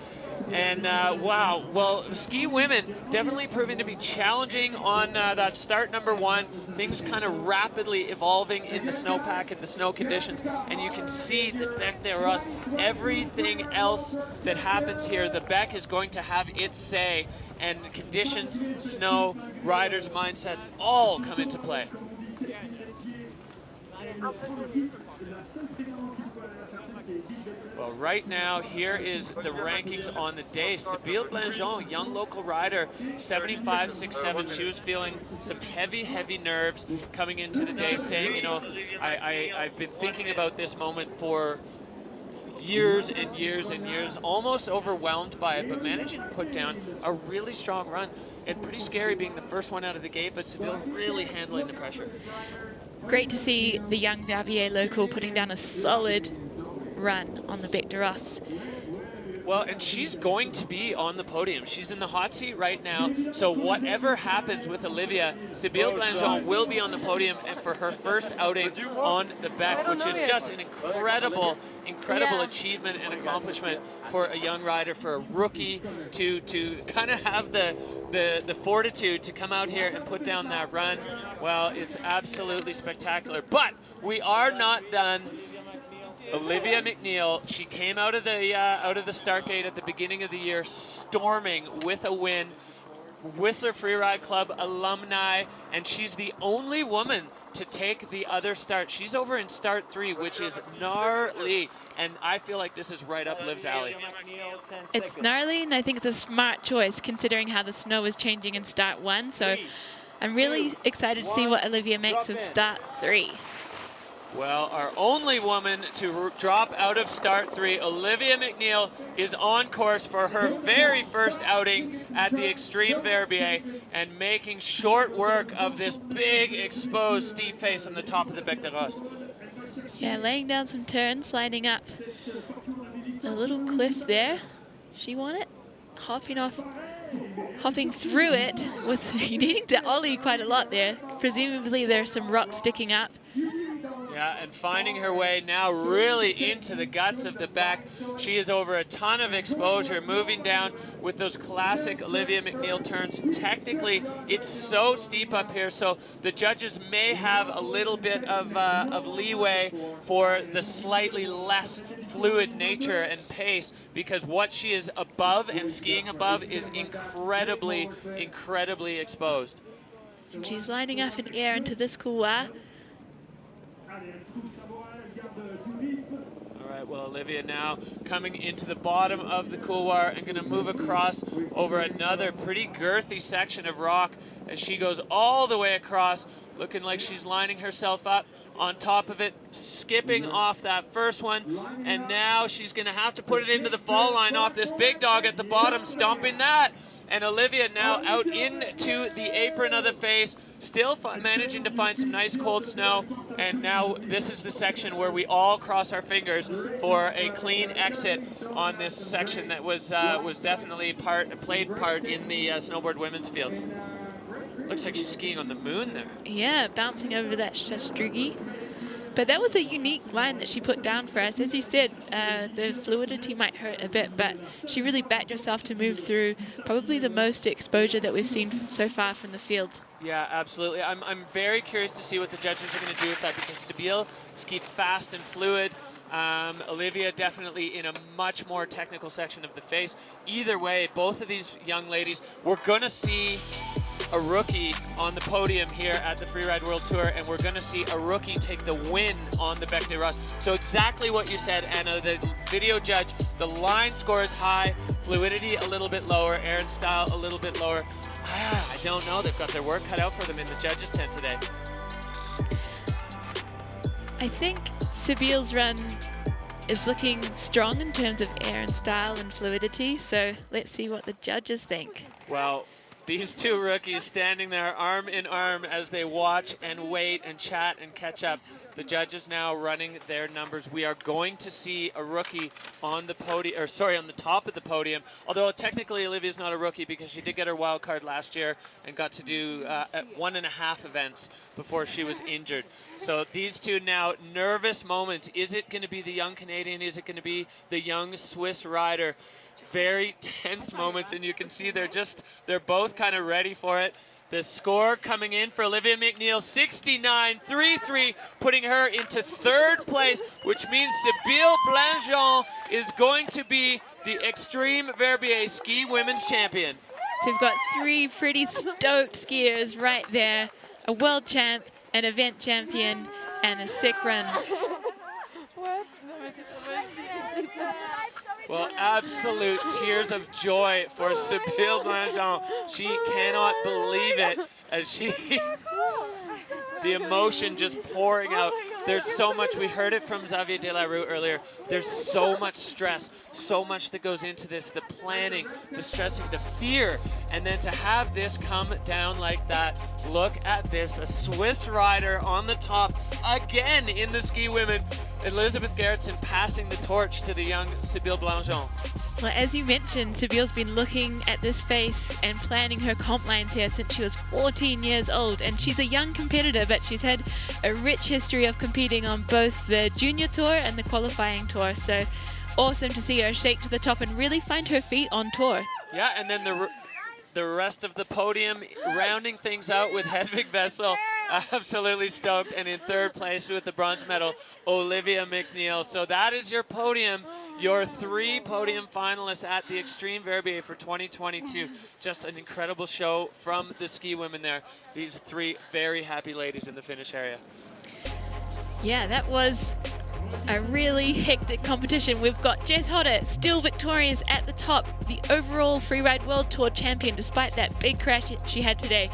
And wow, well, ski women definitely proving to be challenging on that start number 1. Things kind of rapidly evolving in the snowpack and the snow conditions. And you can see the Bec des Rosses, everything else that happens here, the Bec is going to have its say. And conditions, snow, riders' mindsets all come into play. Well, right now, here is the rankings on the day. Sybille Blangeon, young local rider, 75.67. She was feeling some heavy, heavy nerves coming into the day, saying, you know, I've been thinking about this moment for years and years and years, almost overwhelmed by it, but managing to put down a really strong run. And pretty scary being the first one out of the gate, but Sybille really handling the pressure. Great to see the young Verbier local putting down a solid run on the Bec des Rosses. Well, and she's going to be on the podium. She's in the hot seat right now. So whatever happens with Olivia, Sybille Blangeon will be on the podium and for her first outing on the Bec, which is just an incredible achievement and accomplishment for a young rider, for a rookie to kind of have the fortitude to come out here and put down that run. Well, it's absolutely spectacular. But we are not done. Olivia McNeil, she came out of the start gate at the beginning of the year, storming with a win. Whistler Freeride Club alumni, and she's the only woman to take the other start. She's over in start 3, which is gnarly, and I feel like this is right up Liv's alley. It's gnarly, and I think it's a smart choice considering how the snow is changing in start 1. So I'm really excited to see what Olivia makes of start 3. Well, our only woman to drop out of start 3, Olivia McNeil, is on course for her very first outing at the Extreme Verbier and making short work of this big exposed steep face on the top of the Bec des Rosses. Yeah, laying down some turns, sliding up a little cliff there. She won it, hopping through it with needing to ollie quite a lot there. Presumably there's some rocks sticking up. Yeah, and finding her way now really into the guts of the Bec. She is over a ton of exposure, moving down with those classic Olivia McNeil turns. Technically, it's so steep up here, so the judges may have a little bit of leeway for the slightly less fluid nature and pace, because what she is above and skiing above is incredibly, incredibly exposed. And she's lining up in air into this couloir. All right, well, Olivia now coming into the bottom of the couloir and going to move across over another pretty girthy section of rock as she goes all the way across, looking like she's lining herself up on top of it, skipping off that first one, and now she's going to have to put it into the fall line off this big dog at the bottom, stomping that. And Olivia now out into the apron of the face, still managing to find some nice cold snow. And now this is the section where we all cross our fingers for a clean exit on this section that was definitely played part in the snowboard women's field. Looks like she's skiing on the moon there. Yeah, bouncing over that Shastrugi. But that was a unique line that she put down for us. As you said, the fluidity might hurt a bit, but she really backed herself to move through probably the most exposure that we've seen so far from the field. Yeah, absolutely. I'm very curious to see what the judges are going to do with that, because Sybille skied fast and fluid. Olivia definitely in a much more technical section of the face. Either way, both of these young ladies, we're going to see a rookie on the podium here at the Freeride World Tour, and we're going to see a rookie take the win on the Bec des Roses. So exactly what you said, Anna, the video judge, the line score is high, fluidity a little bit lower, air and style a little bit lower. I don't know, they've got their work cut out for them in the judges' tent today. I think Sybil's run is looking strong in terms of air and style and fluidity, so let's see what the judges think. Well, these two rookies standing there arm in arm as they watch and wait and chat and catch up. The judges now running their numbers. We are going to see a rookie on the podium, or sorry, on the top of the podium. Although technically Olivia's not a rookie because she did get her wild card last year and got to do 1.5 events before she was injured. So these two now, nervous moments. Is it going to be the young Canadian? Is it going to be the young Swiss rider? Very tense moments, and you can see they're both kind of ready for it. The score coming in for Olivia McNeil, 69.33, putting her into 3rd place, which means Sybille Blanchon is going to be the Extreme Verbier Ski Women's Champion. So we've got 3 pretty stoked skiers right there, a world champ, an event champion, and a sick run. Well, absolute tears of joy for Sybille Blanchon. She cannot believe it as the emotion just pouring out. There's so much, we heard it from Xavier Delarue earlier, there's so much stress, so much that goes into this, the planning, the stressing, the fear, and then to have this come down like that. Look at this, a Swiss rider on the top again in the ski women. Elizabeth Gerritsen passing the torch to the young Sybille Blanchon. Well, as you mentioned, Sybille's been looking at this space and planning her comp lines here since she was 14 years old. And she's a young competitor, but she's had a rich history of competing on both the junior tour and the qualifying tour. So awesome to see her shake to the top and really find her feet on tour. Yeah, and then the rest of the podium rounding things out with Hedvig Vessel, absolutely stoked, and in 3rd place with the bronze medal, Olivia McNeil. So that is your podium, your 3 podium finalists at the Extreme Verbier for 2022. Just an incredible show from the ski women there. These 3 very happy ladies in the finish area. Yeah, that was a really hectic competition. We've got Jess Hodder still victorious at the top, the overall Freeride World Tour champion despite that big crash she had today.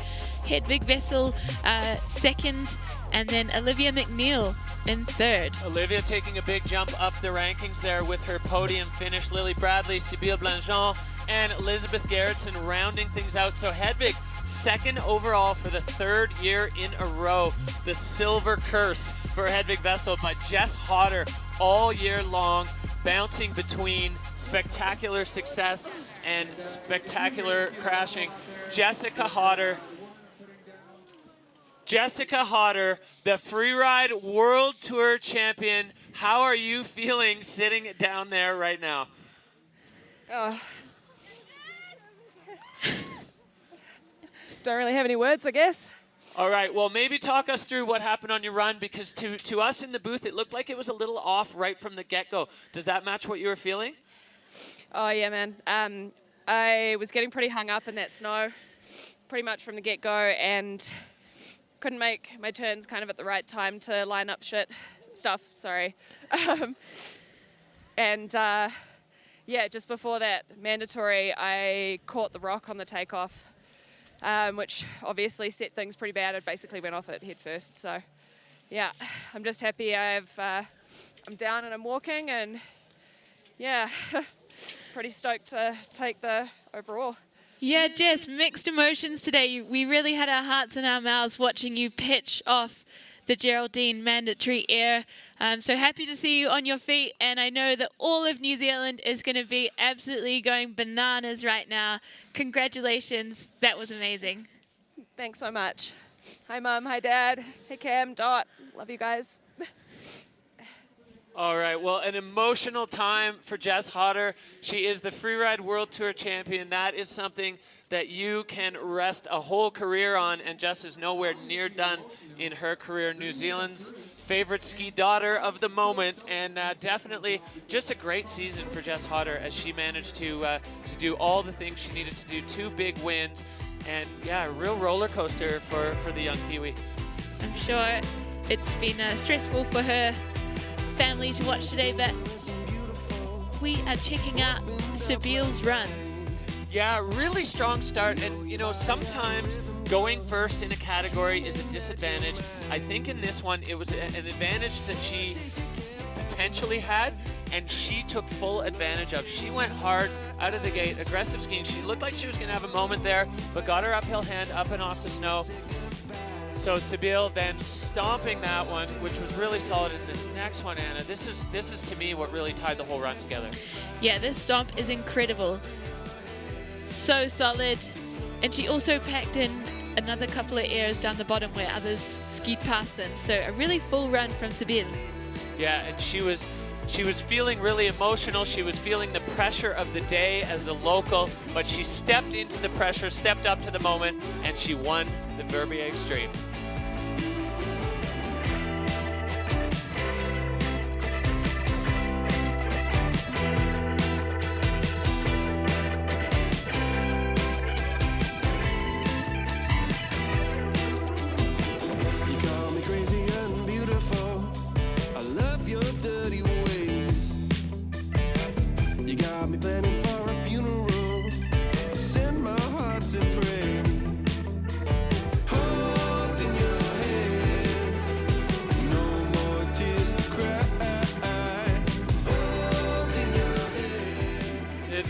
Hedvig Vessel 2nd, and then Olivia McNeil in 3rd. Olivia taking a big jump up the rankings there with her podium finish. Lily Bradley, Sybille Blanchon, and Elizabeth Gerritsen rounding things out. So Hedvig 2nd overall for the 3rd year in a row. The silver curse for Hedvig Vessel, but Jess Hodder all year long, bouncing between spectacular success and spectacular crashing. Jessica Hodder, the Freeride World Tour champion. How are you feeling sitting down there right now? Don't really have any words, I guess. All right, well, maybe talk us through what happened on your run, because to us in the booth, it looked like it was a little off right from the get-go. Does that match what you were feeling? Oh, yeah, man. I was getting pretty hung up in that snow pretty much from the get-go, and couldn't make my turns kind of at the right time to line up stuff, sorry. Yeah, just before that mandatory, I caught the rock on the takeoff, which obviously set things pretty bad. I basically went off it head first. So, yeah, I'm just happy I'm down and I'm walking, and yeah, pretty stoked to take the overall. Yeah, Jess, mixed emotions today. We really had our hearts in our mouths watching you pitch off the Geraldine mandatory air. So happy to see you on your feet, and I know that all of New Zealand is going to be absolutely going bananas right now. Congratulations, that was amazing. Thanks so much. Hi Mum, hi Dad, hey Cam, Dot, love you guys. All right, well, an emotional time for Jess Hodder. She is the Freeride World Tour champion. That is something that you can rest a whole career on, and Jess is nowhere near done in her career. New Zealand's favorite ski daughter of the moment, and definitely just a great season for Jess Hodder as she managed to do all the things she needed to do. 2 big wins, And yeah, a real roller coaster for the young Kiwi. I'm sure it's been stressful for her family to watch today, but we are checking out Sabile's run. Yeah, really strong start, and you know, sometimes going first in a category is a disadvantage. I think in this one it was an advantage that she potentially had, and she took full advantage of. She went hard out of the gate, aggressive skiing. She looked like she was going to have a moment there, but got her uphill hand up and off the snow. So Sabile then stomping that one, which was really solid in this next one, Anna. This is to me what really tied the whole run together. Yeah, this stomp is incredible. So solid. And she also packed in another couple of airs down the bottom where others skied past them. So a really full run from Sabile. Yeah, and she was feeling really emotional. She was feeling the pressure of the day as a local, but she stepped into the pressure, stepped up to the moment, and she won the Verbier Extreme.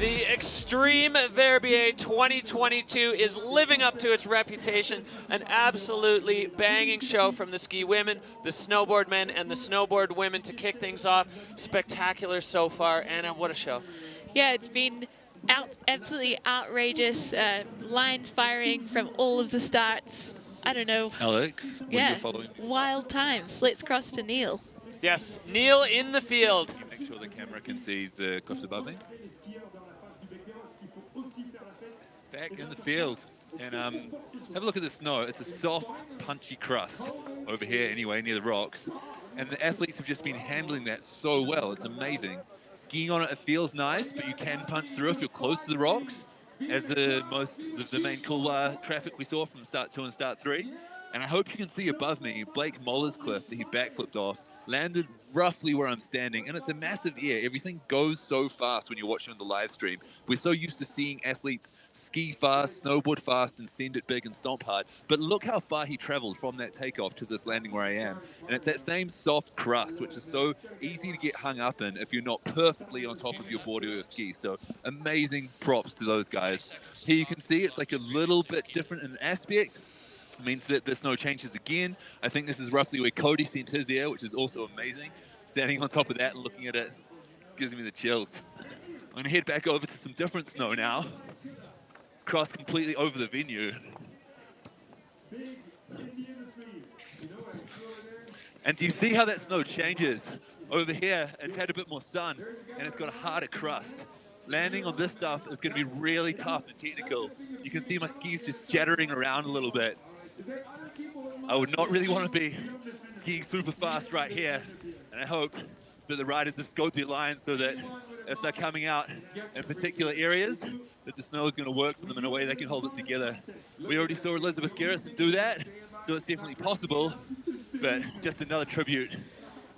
The Extreme Verbier 2022 is living up to its reputation. An absolutely banging show from the ski women, the snowboard men, and the snowboard women to kick things off. Spectacular so far. Anna, what a show. Yeah, it's been absolutely outrageous. Lines firing from all of the starts. I don't know. Alex, yeah, you're following. Wild times. Let's cross to Neil. Yes, Neil in the field. Can you make sure the camera can see the cliffs above me? Back in the field, and have a look at the snow. It's a soft, punchy crust over here anyway, near the rocks, and the athletes have just been handling that so well. It's amazing. Skiing on it, it feels nice, but you can punch through if you're close to the rocks, as the main cool traffic we saw from start 2 and start 3. And I hope you can see above me Blake Moller's cliff that he backflipped off, landed roughly where I'm standing, and it's a massive air. Everything goes so fast when you're watching on the live stream. We're so used to seeing athletes ski fast, snowboard fast, and send it big and stomp hard. But look how far he traveled from that takeoff to this landing where I am. And it's that same soft crust, which is so easy to get hung up in if you're not perfectly on top of your board or your ski. So amazing props to those guys. Here you can see it's like a little bit different in aspect. Means that the snow changes again. I think this is roughly where Cody sent his air, which is also amazing. Standing on top of that and looking at it gives me the chills. I'm going to head back over to some different snow now. Cross completely over the venue. And do you see how that snow changes? Over here, it's had a bit more sun, and it's got a harder crust. Landing on this stuff is going to be really tough and technical. You can see my skis just jittering around a little bit. I would not really want to be skiing super fast right here, and I hope that the riders have scoped their lines so that if they're coming out in particular areas, that the snow is going to work for them in a way they can hold it together. We already saw Elizabeth Garrison do that, so it's definitely possible, but just another tribute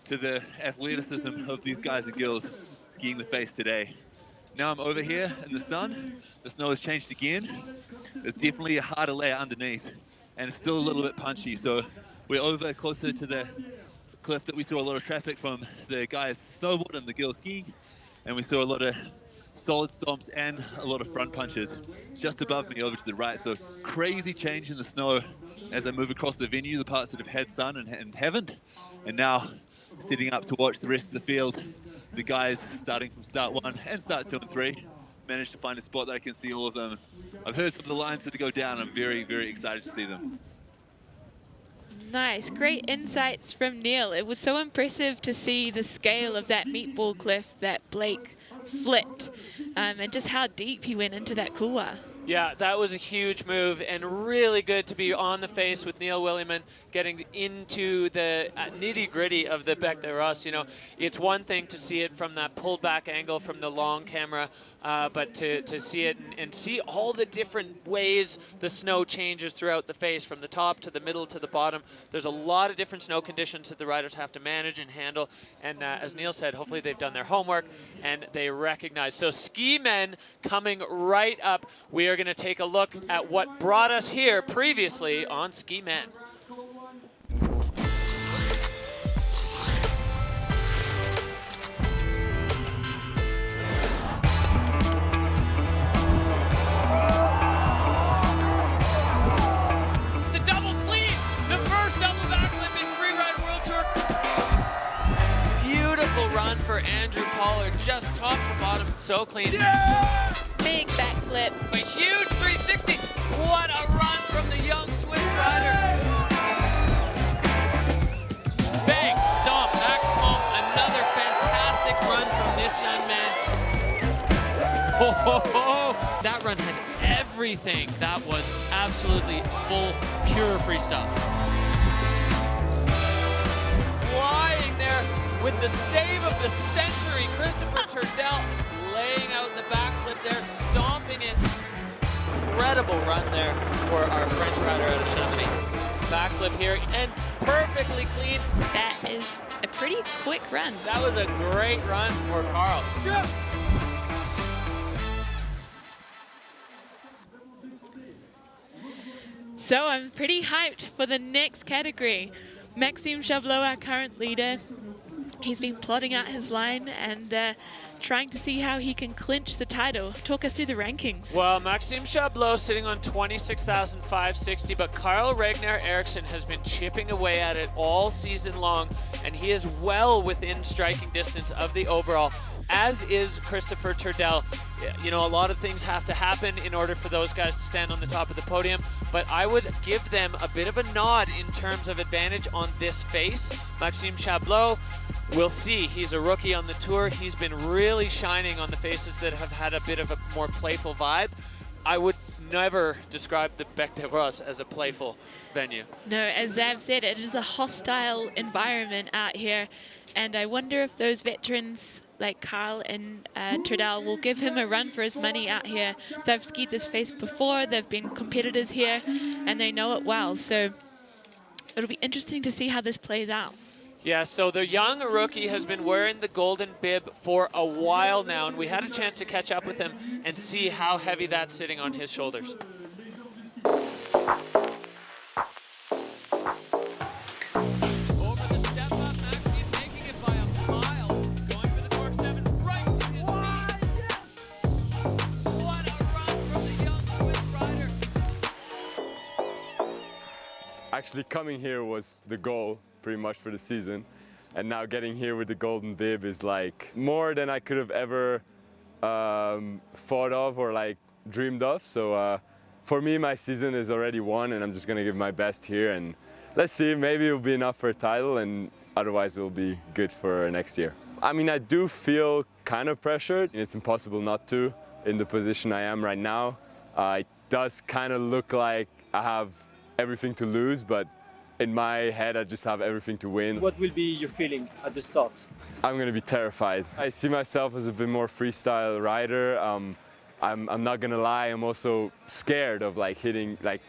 to the athleticism of these guys and girls skiing the face today. Now I'm over here in the sun. The snow has changed again. There's definitely a harder layer underneath, and it's still a little bit punchy. So we're over closer to the cliff that we saw a lot of traffic from the guys snowboard and the girls skiing, and we saw a lot of solid stomps and a lot of front punches. It's just above me over to the right. So crazy change in the snow as I move across the venue, the parts that have had sun and haven't, and now setting up to watch the rest of the field. The guys starting from start 1 and start 2 and 3 managed to find a spot that I can see all of them. I've heard some of the lines that go down. I'm very, very excited to see them. Nice, great insights from Neil. It was so impressive to see the scale of that meatball cliff that Blake flipped, and just how deep he went into that kuwa. Yeah, that was a huge move, and really good to be on the face with Neil Williman, getting into the nitty-gritty of the Bec des Roses. You know, it's one thing to see it from that pulled back angle from the long camera, but to see it and see all the different ways the snow changes throughout the face, from the top to the middle to the bottom. There's a lot of different snow conditions that the riders have to manage and handle. And as Neil said, hopefully they've done their homework and they recognize. So ski men coming right up. We are going to take a look at what brought us here previously on Ski Men. Run for Andrew Pollard, just top to bottom, so clean. Yeah! Big backflip. A huge 360. What a run from the young Swiss rider. Bang, stomp, back home. Another fantastic run from this young man. Oh, that run had everything. That was absolutely full, pure freestyle. Flying there. With the save of the century, Christopher Turdell laying out the backflip there, stomping it. Incredible run there for our French rider out of Chamonix. Backflip here, and perfectly clean. That is a pretty quick run. That was a great run for Carl. Yeah. So I'm pretty hyped for the next category. Maxime Chablot, our current leader, he's been plotting out his line and trying to see how he can clinch the title. Talk us through the rankings. Well, Maxime Chablot sitting on 26,560, but Carl Ragnar Eriksson has been chipping away at it all season long, and he is well within striking distance of the overall, as is Christopher Turdell. You know, a lot of things have to happen in order for those guys to stand on the top of the podium, but I would give them a bit of a nod in terms of advantage on this face. Maxime Chablot, we'll see. He's a rookie on the tour. He's been really shining on the faces that have had a bit of a more playful vibe. I would never describe the Bec des Roses as a playful venue. No, as Zav said, it is a hostile environment out here, and I wonder if those veterans like Carl and Turdell will give him a run for his money out here. They've skied this face before, they've been competitors here, and they know it well. So it'll be interesting to see how this plays out. Yeah, so the young rookie has been wearing the golden bib for a while now, and we had a chance to catch up with him and see how heavy that's sitting on his shoulders. Actually, coming here was the goal pretty much for the season, and now getting here with the golden bib is like more than I could have ever thought of or like dreamed of. So for me, my season is already won, and I'm just gonna give my best here, and let's see, maybe it'll be enough for a title, and otherwise it'll be good for next year. I mean, I do feel kind of pressured. It's impossible not to in the position I am right now. It does kind of look like I have everything to lose, but in my head I just have everything to win. What will be your feeling at the start? I'm gonna be terrified. I see myself as a bit more freestyle rider. I'm not gonna lie, I'm also scared of like hitting like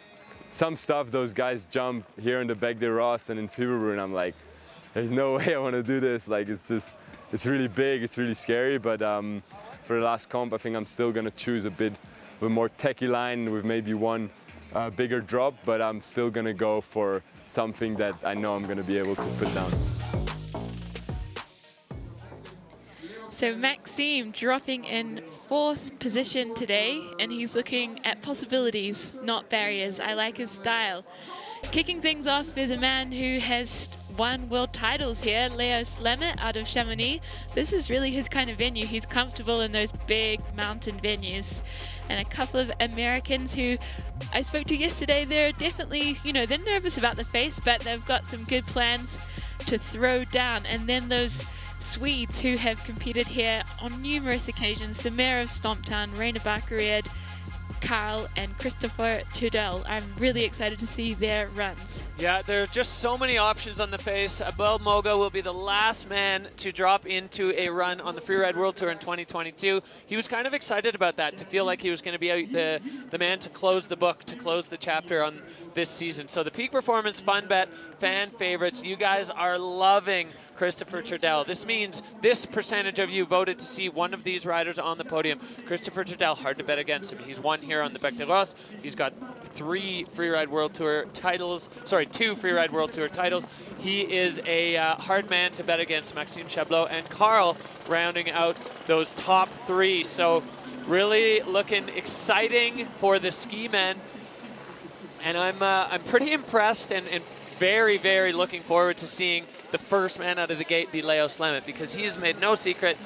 some stuff those guys jump here in the Bec des Roses and in Fieberbrunn. I'm like, there's no way I want to do this. Like it's really big, it's really scary, but for the last comp I think I'm still gonna choose a bit of a more techie line with maybe one bigger drop, but I'm still gonna go for something that I know I'm gonna be able to put down. So Maxime dropping in 4th position today, and he's looking at possibilities, not barriers. I like his style. Kicking things off is a man who has won world titles here, Leos Lemmet out of Chamonix. This is really his kind of venue. He's comfortable in those big mountain venues. And a couple of Americans who I spoke to yesterday, they're definitely, you know, they're nervous about the face, but they've got some good plans to throw down. And then those Swedes who have competed here on numerous occasions, the mayor of Stomptown, Rainer Backered, Carl and Christopher Tudel. I'm really excited to see their runs. Yeah, there's just so many options on the face. Abel Moga will be the last man to drop into a run on the Freeride World Tour in 2022. He was kind of excited about that, to feel like he was going to be the man to close the book, to close the chapter on this season. So the Peak Performance Fun Bet fan favorites, you guys are loving Christopher Tudel. This means this percentage of you voted to see one of these riders on the podium. Christopher Tudel, hard to bet against him. He's won here on the Bec de Ross. He's got 2 Freeride World Tour titles. He is a hard man to bet against. Maxime Chablot and Carl rounding out those top 3. So really looking exciting for the ski men. And I'm pretty impressed and very, very looking forward to seeing the first man out of the gate be Leo Slemmet, because he has made no secret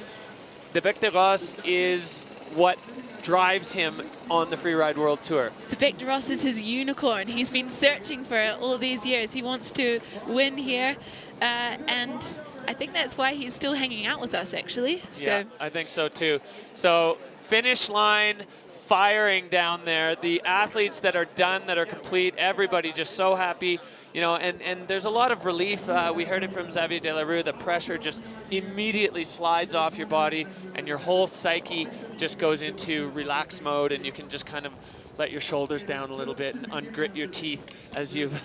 the Bec de Ross is what drives him on the Freeride World Tour. The Bec de Ross is his unicorn. He's been searching for it all these years. He wants to win here, and I think that's why he's still hanging out with us, actually. Yeah, I think so too. So finish line firing down there. The athletes that are done, that are complete, everybody just so happy. You know, and there's a lot of relief. We heard it from Xavier Delarue. The pressure just immediately slides off your body, and your whole psyche just goes into relax mode, and you can just kind of let your shoulders down a little bit and ungrit your teeth as you've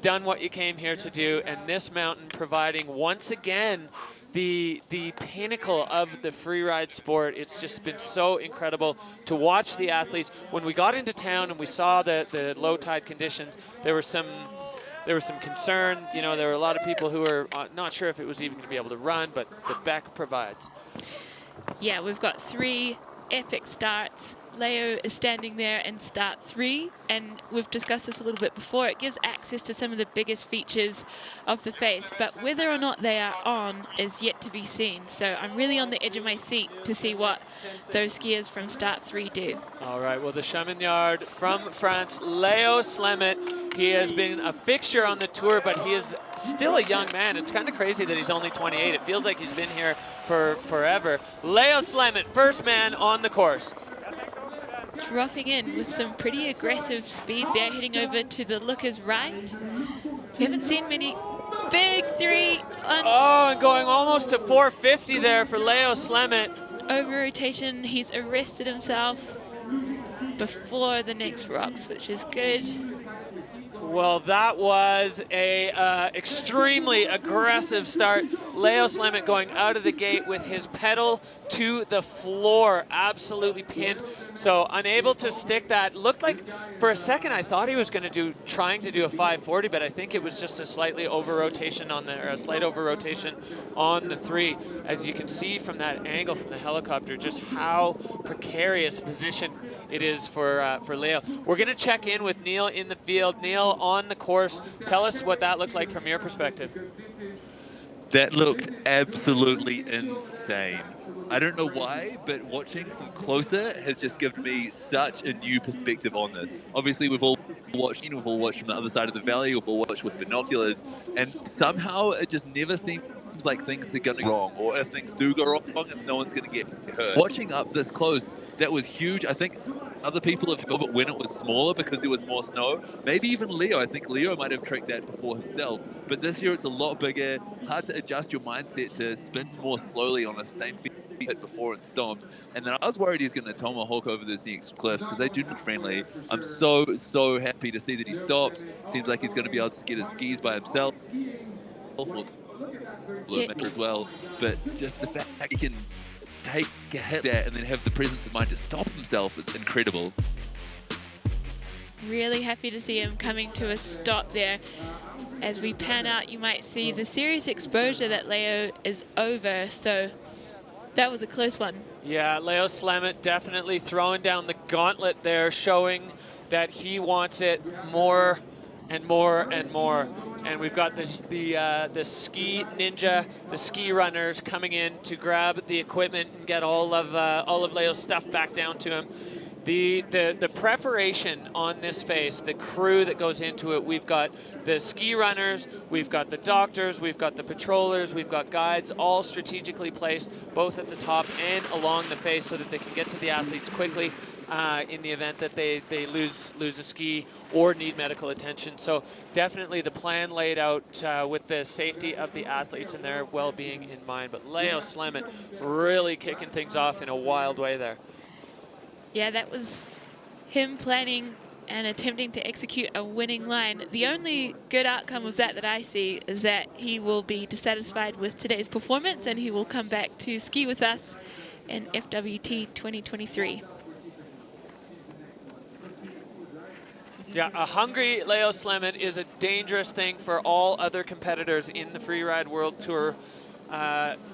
done what you came here to do. And this mountain providing once again the pinnacle of the freeride sport. It's just been so incredible to watch the athletes. When we got into town and we saw the low tide conditions, there was some concern. You know, there were a lot of people who were not sure if it was even going to be able to run, but the Bec provides. Yeah, we've got 3 epic starts. Leo is standing there in start 3, and we've discussed this a little bit before. It gives access to some of the biggest features of the face, but whether or not they are on is yet to be seen. So I'm really on the edge of my seat to see what those skiers from start 3 do. All right, well, the Chamonix from France, Leo Slemmet. He has been a fixture on the tour, but he is still a young man. It's kind of crazy that he's only 28. It feels like he's been here for forever. Leo Slemmet, first man on the course. Dropping in with some pretty aggressive speed there, heading over to the looker's right. We haven't seen many. Big 3 on... Oh, and going almost to 450 there for Leo Slemmet. Over rotation, he's arrested himself before the next rocks, which is good. Well, that was a extremely aggressive start. Leo Slemmet going out of the gate with his pedal to the floor, absolutely pinned. So unable to stick that. Looked like for a second I thought he was going to trying to do a 540, but I think it was just a slightly over rotation on the, or a slight over rotation on the 3. As you can see from that angle from the helicopter, just how precarious position it is for Leo. We're going to check in with Neil in the field. Neil, on the course, tell us what that looked like from your perspective. That looked absolutely insane. I don't know why, but watching from closer has just given me such a new perspective on this. Obviously, we've all watched from the other side of the valley, we've all watched with binoculars, and somehow it just never seems like things are going wrong, or if things do go wrong, no one's going to get hurt. Watching up this close, that was huge. I think other people have built it when it was smaller because there was more snow. Maybe even Leo. I think Leo might have tricked that before himself. But this year it's a lot bigger, hard to adjust your mindset to spin more slowly on the same feet hit before and stomped. And then I was worried he's going to tomahawk over those next cliffs because they do look friendly. I'm so happy to see that he stopped. Seems like he's going to be able to get his skis by himself. As well, but just the fact that he can take a hit there and then have the presence of mind to stop himself is incredible. Really happy to see him coming to a stop there. As we pan out, you might see the serious exposure that Leo is over, so that was a close one. Yeah, Leo Slemmet definitely throwing down the gauntlet there, showing that he wants it more and more and more. And we've got the ski ninja, the ski runners coming in to grab the equipment and get all of Leo's stuff back down to him. The preparation on this face, the crew that goes into it, we've got the ski runners, we've got the doctors, we've got the patrollers, we've got guides, all strategically placed both at the top and along the face so that they can get to the athletes quickly. in the event that they lose a ski or need medical attention. So definitely the plan laid out with the safety of the athletes and their well-being in mind. But Leo Slemmet really kicking things off in a wild way there. Yeah, that was him planning and attempting to execute a winning line. The only good outcome of that I see is that he will be dissatisfied with today's performance and he will come back to ski with us in FWT 2023. Yeah, a hungry Leo Slemmet is a dangerous thing for all other competitors in the Freeride World Tour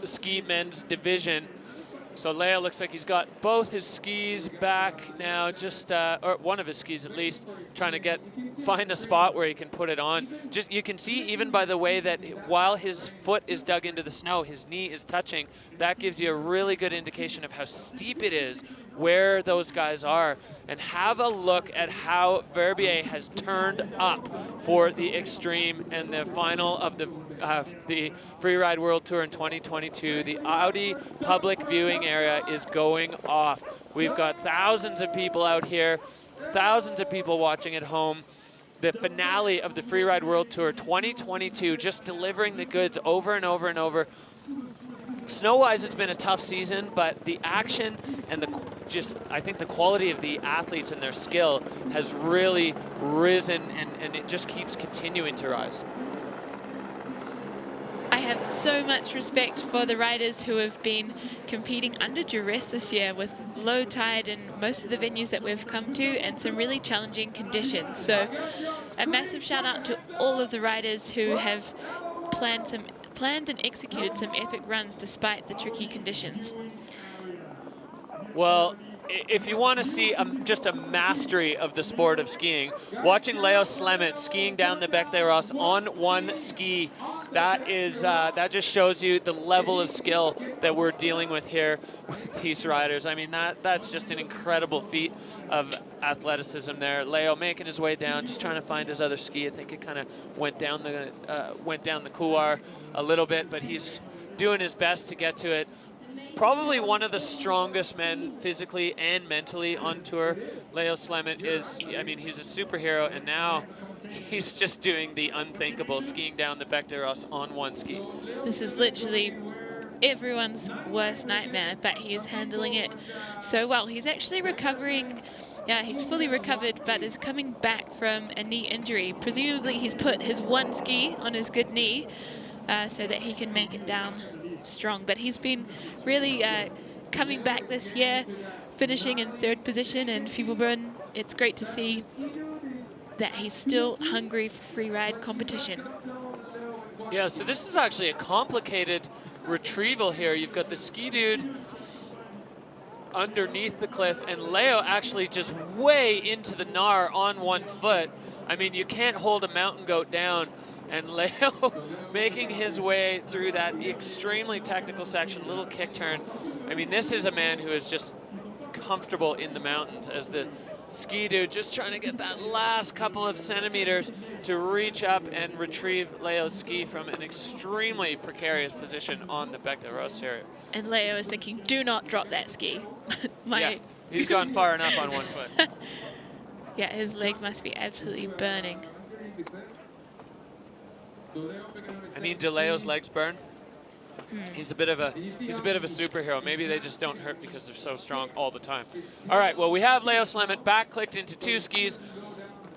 ski men's division. So Leo looks like he's got both his skis back now, just or one of his skis at least, trying to find a spot where he can put it on. Just you can see even by the way that while his foot is dug into the snow, his knee is touching. That gives you a really good indication of how steep it is, where those guys are. And have a look at how Verbier has turned up for the Extreme and the final of the Freeride World Tour in 2022. The Audi public viewing area is going off. We've got thousands of people out here, thousands of people watching at home. The finale of the Freeride World Tour 2022, just delivering the goods over and over and over. Snow-wise, it's been a tough season, but the action and I think the quality of the athletes and their skill has really risen, and it just keeps continuing to rise. I have so much respect for the riders who have been competing under duress this year with low tide in most of the venues that we've come to and some really challenging conditions. So a massive shout out to all of the riders who have planned and executed some epic runs despite the tricky conditions. Well, if you want to see just a mastery of the sport of skiing, watching Leo Slemmet skiing down the Bec des Roses on one ski, that just shows you the level of skill that we're dealing with here with these riders. I mean, that's just an incredible feat of athleticism there. Leo making his way down, just trying to find his other ski. I think it kind of went down the couloir a little bit, but he's doing his best to get to it. Probably one of the strongest men physically and mentally on tour. Leo Slemmet is, I mean, he's a superhero, and now he's just doing the unthinkable, skiing down the Bec des Roses on one ski. This is literally everyone's worst nightmare, but he is handling it so well. He's actually recovering. Yeah, he's fully recovered, but is coming back from a knee injury. Presumably he's put his one ski on his good knee so that he can make it down strong. But he's been really coming back this year, finishing in 3rd position in Fibelbrunn. It's great to see that he's still hungry for free ride competition. Yeah, so this is actually a complicated retrieval here. You've got the ski dude underneath the cliff, and Leo actually just way into the Nar on one foot. I mean, you can't hold a mountain goat down, and Leo making his way through that extremely technical section, little kick turn. I mean, this is a man who is just comfortable in the mountains as the ski dude just trying to get that last couple of centimeters to reach up and retrieve Leo's ski from an extremely precarious position on the Bec des Roses area. And Leo is thinking, do not drop that ski. Yeah, he's gone far enough on one foot. Yeah, his leg must be absolutely burning. I mean, do Leo's legs burn? He's a bit of a superhero. Maybe they just don't hurt because they're so strong all the time. All right, well, we have Leo Slemmet back clicked into 2 skis.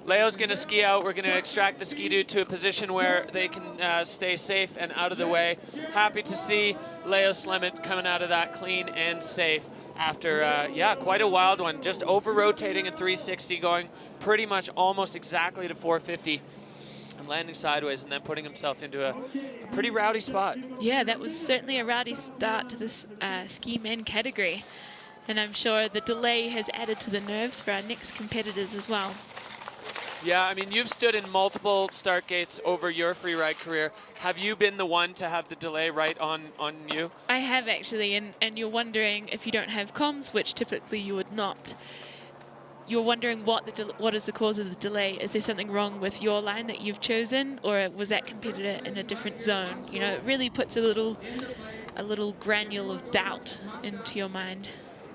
Leo's going to ski out. We're going to extract the ski dude to a position where they can stay safe and out of the way. Happy to see Leo Slemmet coming out of that clean and safe after, quite a wild one. Just over-rotating a 360, going pretty much almost exactly to 450. And landing sideways and then putting himself into a pretty rowdy spot. Yeah, that was certainly a rowdy start to this ski men category. And I'm sure the delay has added to the nerves for our next competitors as well. Yeah, I mean, you've stood in multiple start gates over your freeride career. Have you been the one to have the delay right on you? I have actually, and you're wondering if you don't have comms, which typically you would not. You're wondering what is the cause of the delay. Is there something wrong with your line that you've chosen, or was that competitor in a different zone? You know, it really puts a little granule of doubt into your mind.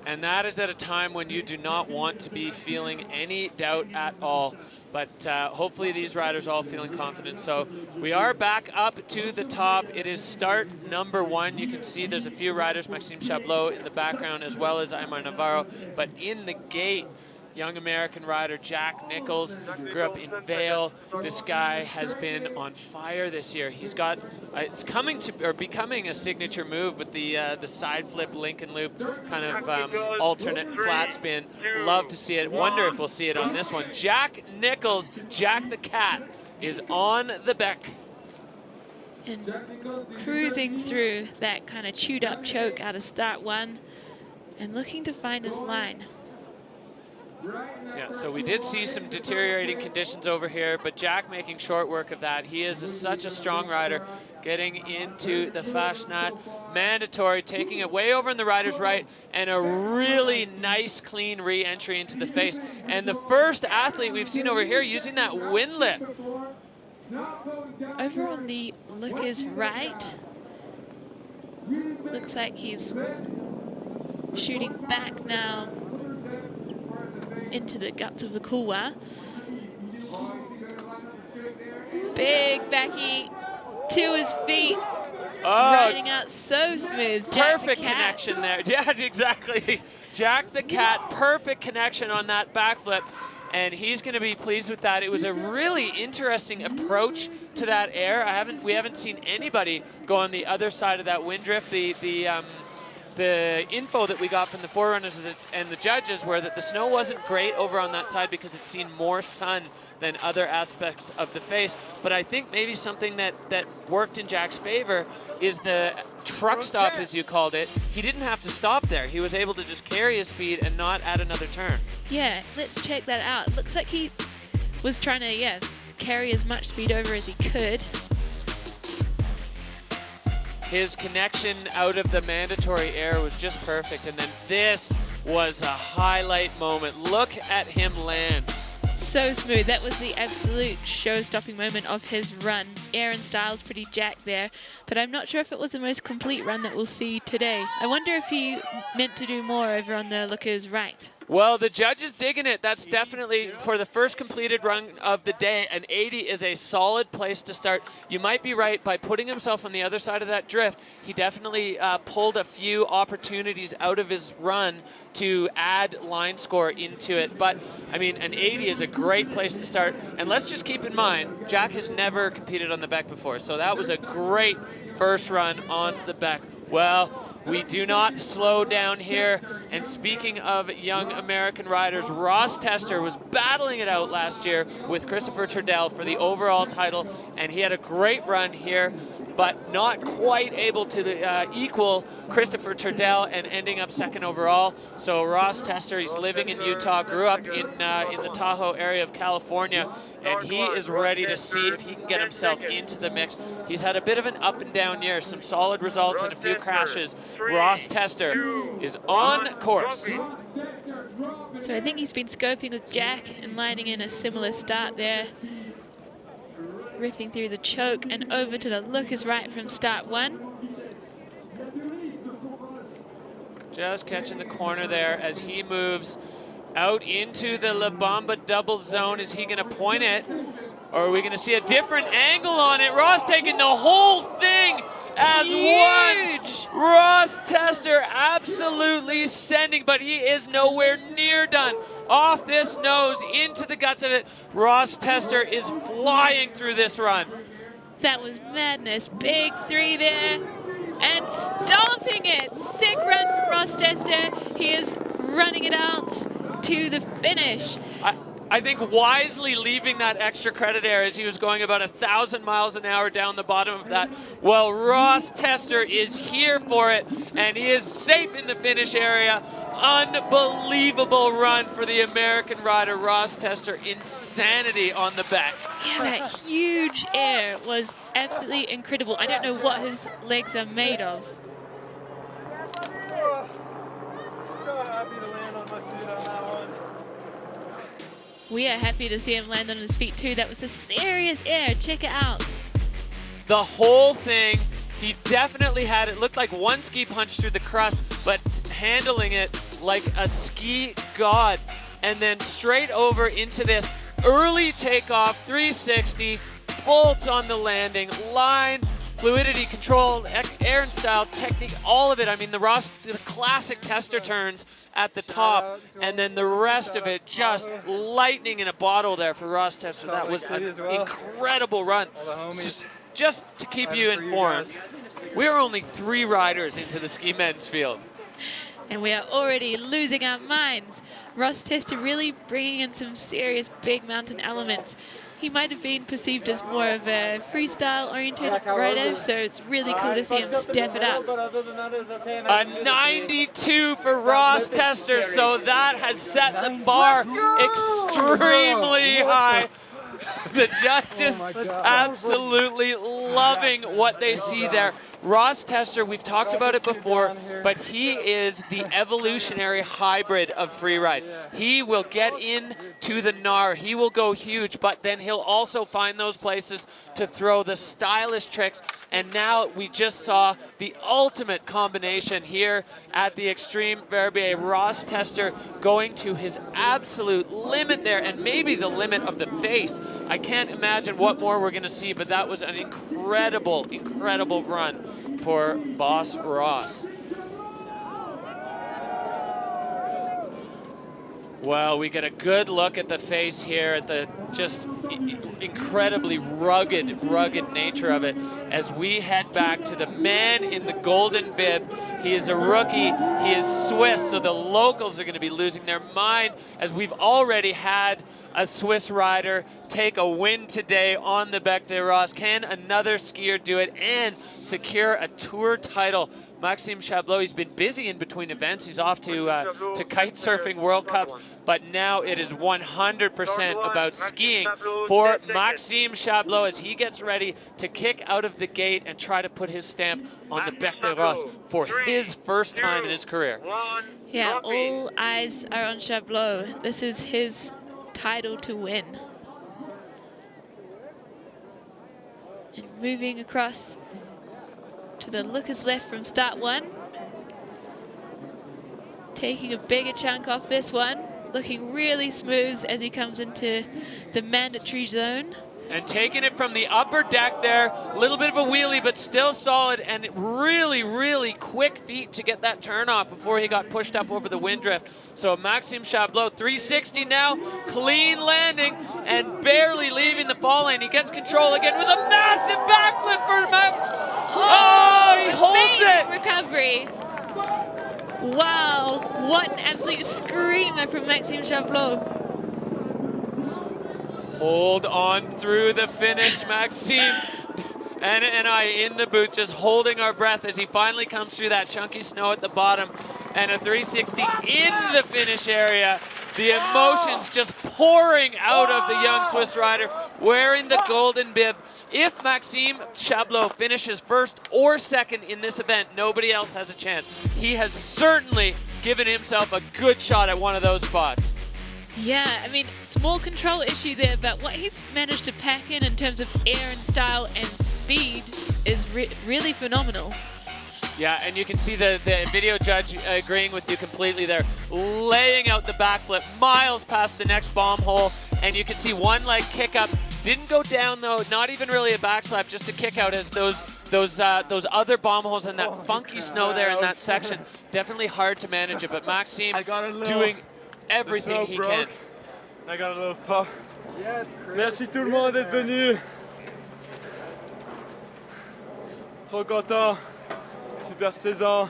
And that is at a time when you do not want to be feeling any doubt at all. But hopefully these riders are all feeling confident. So we are back up to the top. It is start number 1. You can see there's a few riders, Maxime Chablot in the background, as well as Aymar Navarro. But in the gate, young American rider Jack Nichols, grew up in Vail. This guy has been on fire this year. He's got, it's coming to, or becoming a signature move with the side flip Lincoln Loop kind of alternate flat spin. Love to see it. Wonder if we'll see it on this one. Jack Nichols, Jack the Cat, is on the Beck. And cruising through that kind of chewed up choke out of start 1 and looking to find his line. Yeah, so we did see some deteriorating conditions over here, but Jack making short work of that. He is such a strong rider, getting into the Fasnacht mandatory, taking it way over in the rider's right, and a really nice, clean re-entry into the face. And the first athlete we've seen over here using that windlip. Over on the looker's right, looks like he's shooting back now into the guts of the Couloir. Big backy to his feet, riding out so smooth. Perfect connection there. Yeah, exactly. Jack the Cat, perfect connection on that backflip, and he's going to be pleased with that. It was a really interesting approach to that air. We haven't seen anybody go on the other side of that wind drift. The info that we got from the forerunners and the judges were that the snow wasn't great over on that side because it's seen more sun than other aspects of the face. But I think maybe something that worked in Jack's favor is the truck stop, as you called it. He didn't have to stop there. He was able to just carry his speed and not add another turn. Yeah, let's check that out. Looks like he was trying to, carry as much speed over as he could. His connection out of the mandatory air was just perfect. And then this was a highlight moment. Look at him land. So smooth. That was the absolute show-stopping moment of his run. Air and style's pretty jacked there, but I'm not sure if it was the most complete run that we'll see today. I wonder if he meant to do more over on the looker's right. Well, the judge is digging it. That's definitely, for the first completed run of the day, an 80 is a solid place to start. You might be right, by putting himself on the other side of that drift, he definitely pulled a few opportunities out of his run to add line score into it. But, I mean, an 80 is a great place to start. And let's just keep in mind, Jack has never competed on the Beck before, so that was a great first run on the Beck. Well, we do not slow down here. And speaking of young American riders, Ross Tester was battling it out last year with Christopher Turdell for the overall title, and he had a great run here, but not quite able to equal Christopher Turdell and ending up second overall. So Ross Tester, he's living in Utah, grew up in the Tahoe area of California, and he is ready to see if he can get himself into the mix. He's had a bit of an up and down year, some solid results and a few crashes. Ross Tester is on course. So I think he's been scoping with Jack and lining in a similar start there. Ripping through the choke and over to the looker's right from start 1. Just catching the corner there as he moves out into the La Bamba double zone. Is he going to point it, or are we going to see a different angle on it? Ross taking the whole thing as huge. One. Ross Tester absolutely sending, but he is nowhere near done. Off this nose, into the guts of it. Ross Tester is flying through this run. That was madness. Big 3 there. And stomping it. Sick run from Ross Tester. He is running it out to the finish. I think wisely leaving that extra credit air as he was going about 1,000 miles an hour down the bottom of that. Well, Ross Tester is here for it, and he is safe in the finish area. Unbelievable run for the American rider, Ross Tester. Insanity on the back. Yeah, that huge air was absolutely incredible. I don't know what his legs are made of. So happy to land on my feet on that one. We are happy to see him land on his feet too. That was a serious air. Check it out. The whole thing, he definitely had it. Looked like one ski punch through the crust, but handling it like a ski god. And then straight over into this early takeoff, 360, bolts on the landing, line, fluidity, control, air and style, technique, all of it. I mean, the classic tester turns at the top, and then the rest of it just lightning in a bottle there for Ross Tester. That was an incredible run. Just to keep you informed, we're only 3 riders into the ski men's field. And we are already losing our minds. Ross Tester really bringing in some serious big mountain elements. He might have been perceived as more of a freestyle-oriented rider, so it's really cool to see him step it up. A 92 for Ross Tester, so that has set the bar extremely high. The judges absolutely loving what they see there. Ross Tester, we've talked about it before, but he is the evolutionary hybrid of freeride. He will get into the gnar, he will go huge, but then he'll also find those places to throw the stylish tricks. And now we just saw the ultimate combination here at the Extreme Verbier. Ross Tester going to his absolute limit there, and maybe the limit of the face. I can't imagine what more we're going to see, but that was an incredible, incredible run for Boss Ross. Well, we get a good look at the face here, at the just incredibly rugged nature of it, as we head back to the man in the golden bib. He is a rookie, he is Swiss, so the locals are going to be losing their mind, as we've already had a Swiss rider take a win today on the Bec des Roses. Can another skier do it and secure a tour title? Maxime Chablot, he's been busy in between events. He's off to kite surfing World Cups, but now it is 100% about skiing for Maxime Chablot as he gets ready to kick out of the gate and try to put his stamp on the Bec des Roses for his first time in his career. Yeah, all eyes are on Chablot. This is his title to win. And moving across to the lookers left from start 1. Taking a bigger chunk off this one. Looking really smooth as he comes into the mandatory zone. And taking it from the upper deck there, a little bit of a wheelie, but still solid, and really, really quick feet to get that turn off before he got pushed up over the wind drift. So Maxime Chablot, 360 now, clean landing, and barely leaving the fall lane. He gets control again with a massive backflip for Max. Oh, he holds it! Recovery. Wow, what an absolute screamer from Maxime Chablot. Hold on through the finish, Maxime. Anna and I in the booth just holding our breath as he finally comes through that chunky snow at the bottom, and a 360 in the finish area. The emotions just pouring out of the young Swiss rider wearing the golden bib. If Maxime Chablot finishes first or second in this event, nobody else has a chance. He has certainly given himself a good shot at one of those spots. Yeah, I mean, small control issue there, but what he's managed to pack in terms of air and style and speed is really phenomenal. Yeah, and you can see the video judge agreeing with you completely there, laying out the backflip miles past the next bomb hole, and you can see one leg kick up. Didn't go down though, not even really a backslap, just a kick out as those other bomb holes and that funky snow there in that section. Definitely hard to manage it, but Maxime doing everything he can. I got a little pop. Merci tout le monde d'être venu. Trop content. Super saison.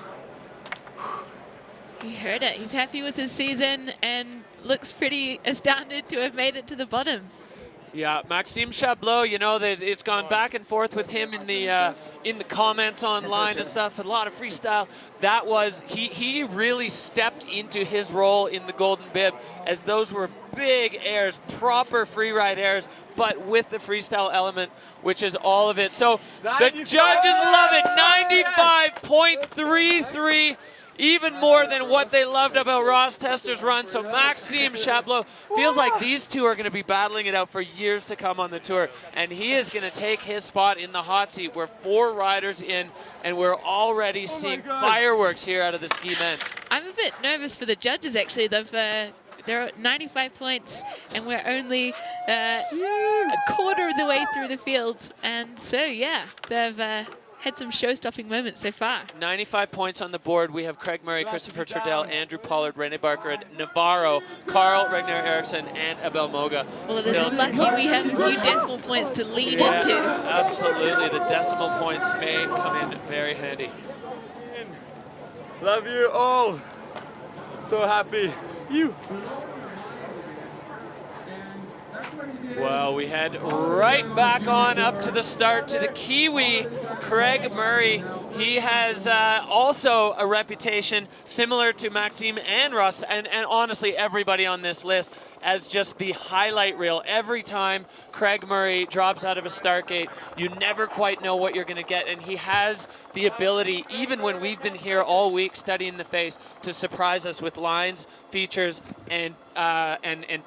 You heard it. He's happy with his season and looks pretty astounded to have made it to the bottom. Yeah, Maxime Chablot, you know, that it's gone back and forth with him in the comments online and stuff, a lot of freestyle. That was, he really stepped into his role in the golden bib, as those were big airs, proper freeride airs, but with the freestyle element, which is all of it. So the judges love it, 95.33. Even more than what they loved about Ross Tester's run. So Maxime Chablot feels like these two are going to be battling it out for years to come on the tour. And he is going to take his spot in the hot seat. We're 4 riders in, and we're already seeing fireworks here out of the ski men. I'm a bit nervous for the judges, actually. They're at 95 points, and we're only a quarter of the way through the field. And so, yeah, they've had some show-stopping moments so far. 95 points on the board. We have Craig Murray, Christopher Turdell, Andrew Pollard, Rene Barker, Navarro, Carl Regner Eriksson, and Abel Moga. Well, it is lucky we have a few decimal points to lead into. Absolutely. The decimal points may come in very handy. Love you all. So happy. You. Well, we head right back on up to the start to the Kiwi, Craig Murray. He has also a reputation similar to Maxime and Russ, and honestly everybody on this list, as just the highlight reel. Every time Craig Murray drops out of a start gate, you never quite know what you're going to get, and he has the ability, even when we've been here all week studying the face, to surprise us with lines, features, and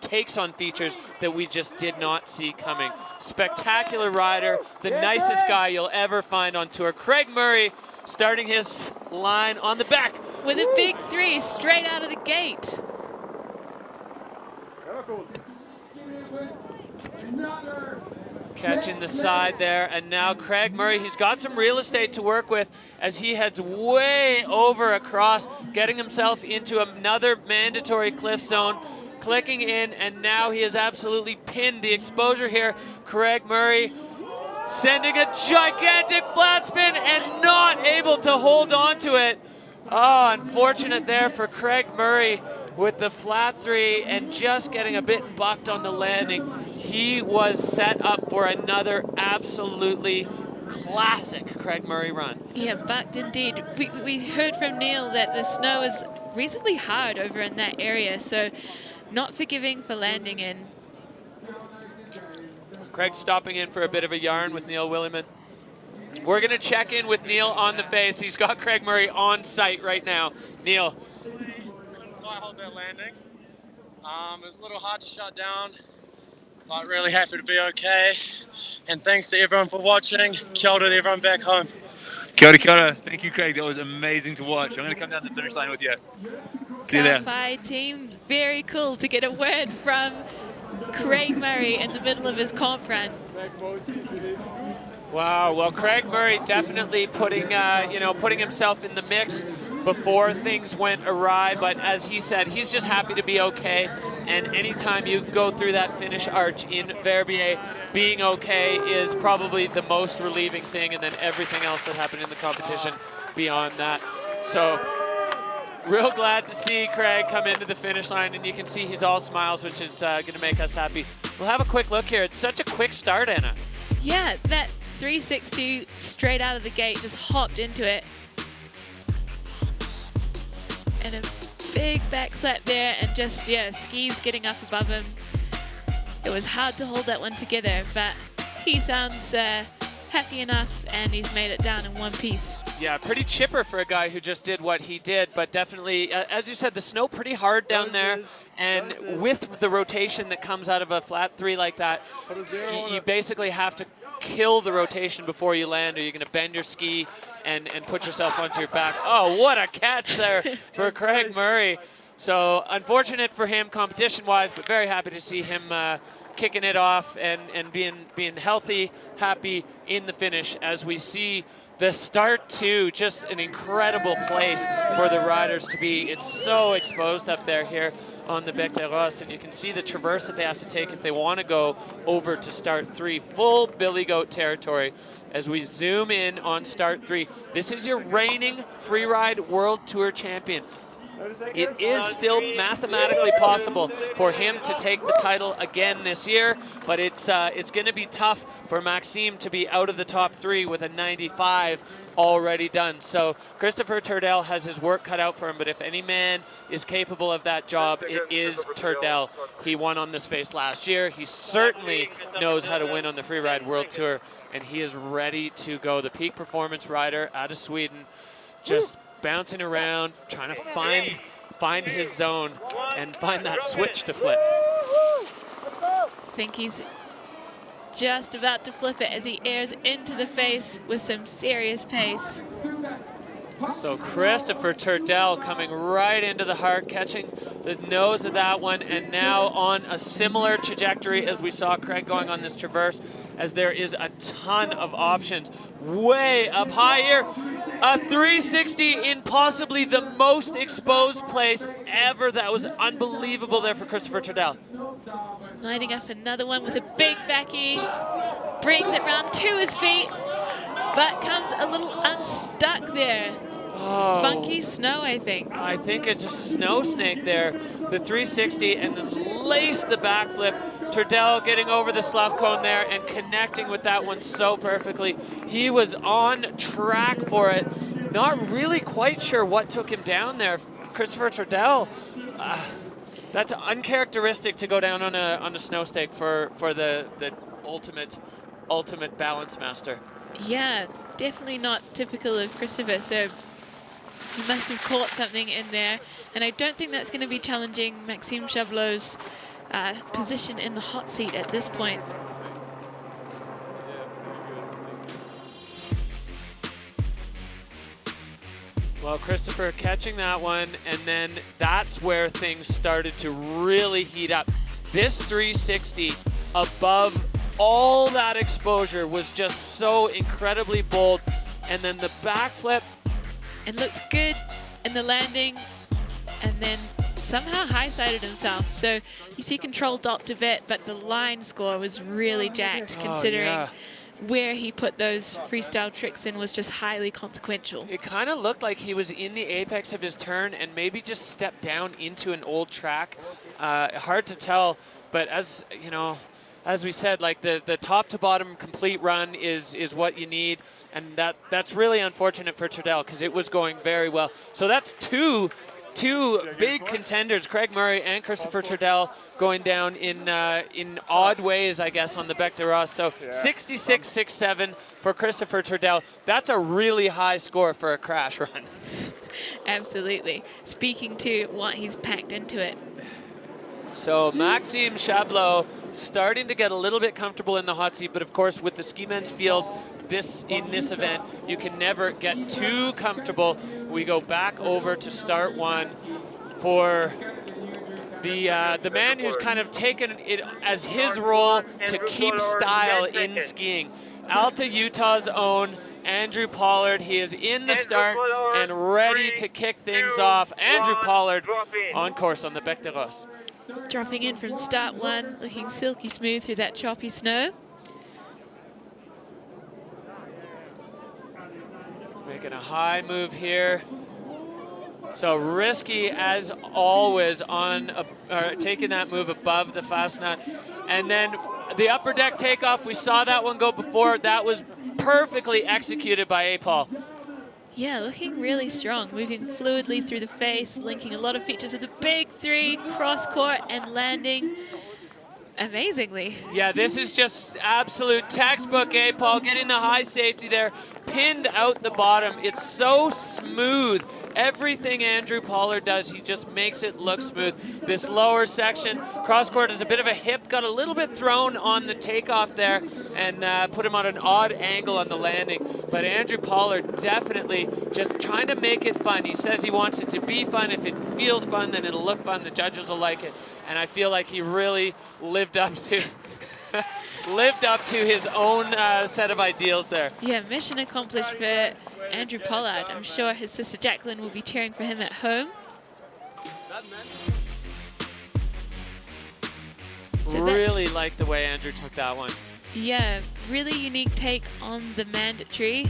takes on features that we just did not see coming. Spectacular rider, the nicest guy you'll ever find on tour. Craig Murray starting his line on the back. With a big 3 straight out of the gate. Catching the side there, and now Craig Murray, he's got some real estate to work with as he heads way over across, getting himself into another mandatory cliff zone, clicking in, and now he has absolutely pinned the exposure here. Craig Murray sending a gigantic flat spin and not able to hold on to it. Oh, unfortunate there for Craig Murray with the flat 3 and just getting a bit bucked on the landing. He was set up for another absolutely classic Craig Murray run. Yeah, bucked indeed. We heard from Neil that the snow is reasonably hard over in that area, so not forgiving for landing in. Craig stopping in for a bit of a yarn with Neil Williman. We're going to check in with Neil on the face. He's got Craig Murray on site right now. Neil. I hold that landing. It was a little hard to shut down, but really happy to be okay. And thanks to everyone for watching. Kia ora to everyone back home. Kia ora, kia ora. Thank you, Craig. That was amazing to watch. I'm going to come down the finish line with you. See you there. Bye, team. Very cool to get a word from Craig Murray in the middle of his comp run. Wow, well, Craig Murray definitely putting himself in the mix before things went awry, but as he said, he's just happy to be okay, and anytime you go through that finish arch in Verbier, being okay is probably the most relieving thing, and then everything else that happened in the competition beyond that. So, real glad to see Craig come into the finish line, and you can see he's all smiles, which is going to make us happy. We'll have a quick look here. It's such a quick start, Anna. Yeah, that 360 straight out of the gate, just hopped into it. And a big back slap there, and just, yeah, skis getting up above him. It was hard to hold that one together, but he sounds happy enough, and he's made it down in one piece. Yeah, pretty chipper for a guy who just did what he did, but definitely, as you said, the snow pretty hard down there, and with the rotation that comes out of a flat 3 like that, you basically have to kill the rotation before you land, or you're going to bend your ski and put yourself onto your back. Oh, what a catch there for Craig Murray. So unfortunate for him competition-wise, but very happy to see him kicking it off and being healthy, happy in the finish as we see the start to just an incredible place for the riders to be. It's so exposed up there here on the Bec des Roses, and you can see the traverse that they have to take if they want to go over to start 3. Full Billy Goat territory as we zoom in on start 3. This is your reigning freeride World Tour champion. It is still mathematically possible for him to take the title again this year, but it's going to be tough for Maxime to be out of the top 3 with a 95 already done. So Christopher Turdell has his work cut out for him, but if any man is capable of that job, it is Turdell. He won on this face last year. He certainly knows how to win on the Freeride World Tour, and he is ready to go. The peak performance rider out of Sweden, just bouncing around, trying to find his zone and find that switch to flip. I think he's just about to flip it as he airs into the face with some serious pace. So Christopher Turdell coming right into the heart, catching the nose of that one, and now on a similar trajectory as we saw Craig going on this traverse, as there is a ton of options. Way up high here, a 360 in possibly the most exposed place ever. That was unbelievable there for Christopher Turdell. Lining up another one with a big backy, brings it round to his feet, but comes a little unstuck there. Oh. Funky snow, I think. I think it's a snow snake there. The 360 and then laced the backflip. Turdell getting over the slough cone there and connecting with that one so perfectly. He was on track for it. Not really quite sure what took him down there. Christopher Turdell, that's uncharacteristic to go down on a snow stake for the ultimate balance master. Yeah, definitely not typical of Christopher, so he must have caught something in there, and I don't think that's going to be challenging Maxime Chablot's position in the hot seat at this point. Well, Christopher catching that one, and then that's where things started to really heat up. This 360 above all that exposure was just so incredibly bold, and then the backflip. It looked good in the landing, and then somehow high-sided himself. So you see control dot to vet, but the line score was really jacked, considering where he put those freestyle tricks in was just highly consequential. It kind of looked like he was in the apex of his turn and maybe just stepped down into an old track. Hard to tell, but as you know, as we said, like the top to bottom complete run is what you need, and that's really unfortunate for Turdell because it was going very well. So that's two big contenders, Craig Murray and Christopher Turdell, going down in odd ways, I guess, on the Bec de Ross. So 66.67 for Christopher Turdell. That's a really high score for a crash run. Absolutely. Speaking to what he's packed into it. So Maxime Chablot starting to get a little bit comfortable in the hot seat, but of course with the ski men's field in this event, you can never get too comfortable. We go back over to start one for the man who's kind of taken it as his role to keep style in skiing. Alta Utah's own Andrew Pollard. He is in the start and ready to kick things off. Andrew Pollard on course on the Bec de Ross. Dropping in from start one, looking silky smooth through that choppy snow. Making a high move here. So risky as always on taking that move above the Fastnet. And then the upper deck takeoff, we saw that one go before. That was perfectly executed by A-Paul. Yeah, looking really strong, moving fluidly through the face, linking a lot of features with a big three, cross court, and landing amazingly. Yeah, this is just absolute textbook A-Paul, getting the high safety there, pinned out the bottom. It's so smooth. Everything Andrew Pollard does, he just makes it look smooth. This lower section, cross court is a bit of a hip, got a little bit thrown on the takeoff there and put him on an odd angle on the landing. But Andrew Pollard definitely just trying to make it fun. He says he wants it to be fun. If it feels fun, then it'll look fun. The judges will like it. And I feel like he really lived up to his own set of ideals there. Yeah, mission accomplished for Andrew Pollard. I'm sure his sister Jacqueline will be cheering for him at home. So really like the way Andrew took that one. Yeah, really unique take on the mandatory.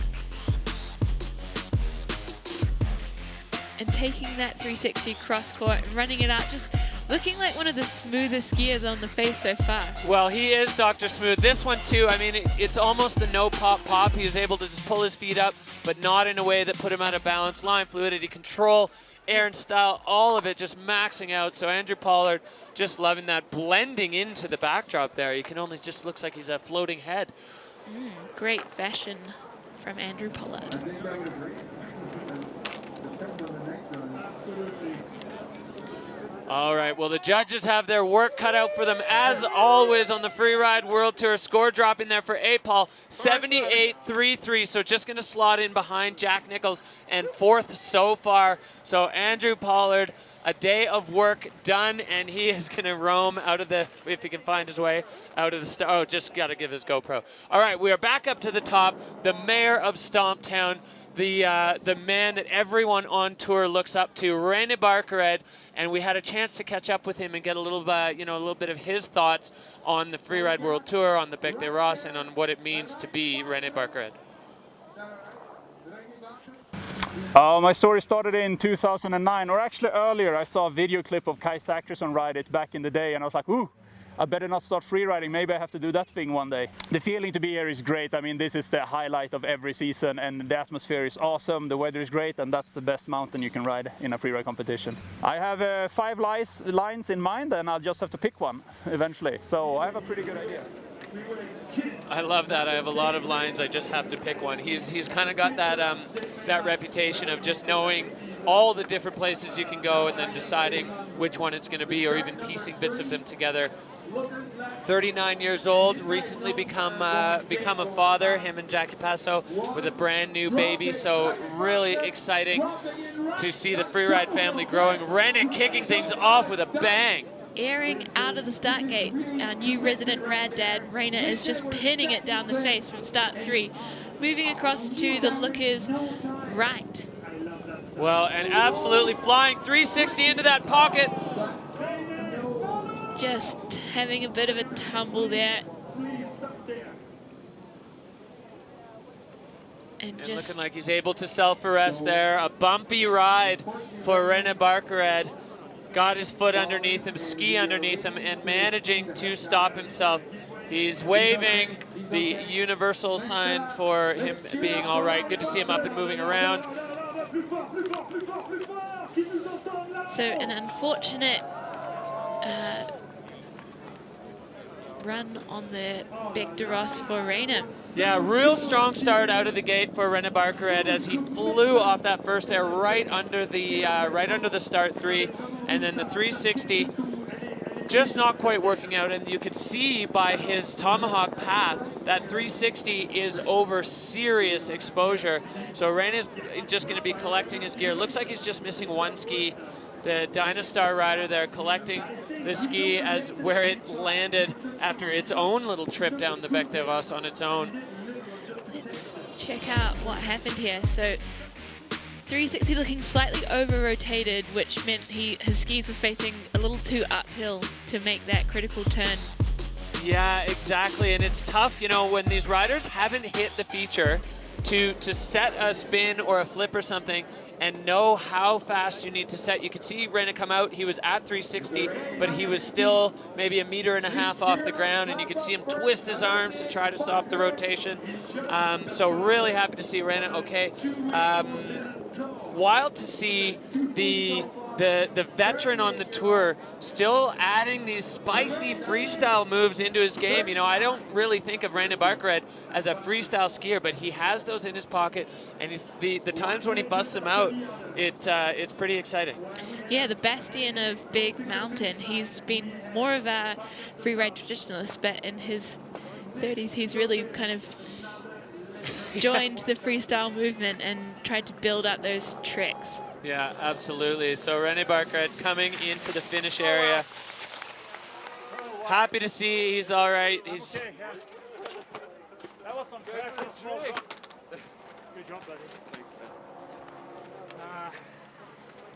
And taking that 360 cross court and running it out, just looking like one of the smoothest skiers on the face so far. Well, he is Dr. Smooth. This one too, I mean, it's almost the no pop. He was able to just pull his feet up, but not in a way that put him out of balance. Line fluidity, control, air and style, all of it just maxing out. So Andrew Pollard just loving that, blending into the backdrop there. You can only just looks like he's a floating head. Great fashion from Andrew Pollard. All right, well, the judges have their work cut out for them, as always, on the Freeride World Tour. Score dropping there for Paul, 78.33, so just going to slot in behind Jack Nicholls, and fourth so far. So Andrew Pollard, a day of work done, and he is going to roam out of the, if he can find his way, out of the, oh, just got to give his GoPro. All right, we are back up to the top, the mayor of Stomptown, the man that everyone on tour looks up to, René Barkered, and we had a chance to catch up with him and get a little bit of his thoughts on the Freeride World Tour, on the Bec des Rosses, and on what it means to be René Barkered. My story started in 2009, or actually earlier. I saw a video clip of Kai Zackersson ride it back in the day, and I was like, ooh, I better not start freeriding. Maybe I have to do that thing one day. The feeling to be here is great. I mean, this is the highlight of every season, and the atmosphere is awesome. The weather is great, and that's the best mountain you can ride in a freeride competition. I have 5 lines in mind, and I'll just have to pick one eventually. So I have a pretty good idea. I love that. I have a lot of lines. I just have to pick one. He's kind of got that that reputation of just knowing all the different places you can go and then deciding which one it's going to be, or even piecing bits of them together. 39 years old, recently become a father, him and Jackie Passo, with a brand new baby. So really exciting to see the freeride family growing. René kicking things off with a bang. Airing out of the start gate. Our new resident rad dad, René, is just pinning it down the face from start 3. Moving across to the lookers right. Well, and absolutely flying 360 into that pocket. Just having a bit of a tumble there. And just looking like he's able to self-arrest there. A bumpy ride for René Barkered. Got his foot underneath him, ski underneath him, and managing to stop himself. He's waving the universal sign for him being all right. Good to see him up and moving around. So an unfortunate run on the Bec des Rosses for René. Yeah, real strong start out of the gate for René Barkered as he flew off that first air right under the start 3, and then the 360 just not quite working out, and you could see by his tomahawk path that 360 is over serious exposure. So René's just going to be collecting his gear. Looks like he's just missing one ski. The Dynastar rider there collecting the ski as where it landed after its own little trip down the Bec des Rosses on its own. Let's check out what happened here. So 360 looking slightly over-rotated, which meant his skis were facing a little too uphill to make that critical turn. Yeah, exactly, and it's tough, you know, when these riders haven't hit the feature to set a spin or a flip or something and know how fast you need to set. You could see René come out, he was at 360, but he was still maybe 1.5 meters off the ground, and you could see him twist his arms to try to stop the rotation. So really happy to see René okay. Wild to see the veteran on the tour still adding these spicy freestyle moves into his game. You know, I don't really think of René Barkered as a freestyle skier, but he has those in his pocket, and the times when he busts them out, it's pretty exciting. Yeah, the bastion of Big Mountain. He's been more of a freeride traditionalist, but in his 30s, he's really kind of joined the freestyle movement and tried to build up those tricks. Yeah, absolutely. So René Barkered coming into the finish area. Happy to see he's all right. He's that was some perfect tricks. Good job, buddy.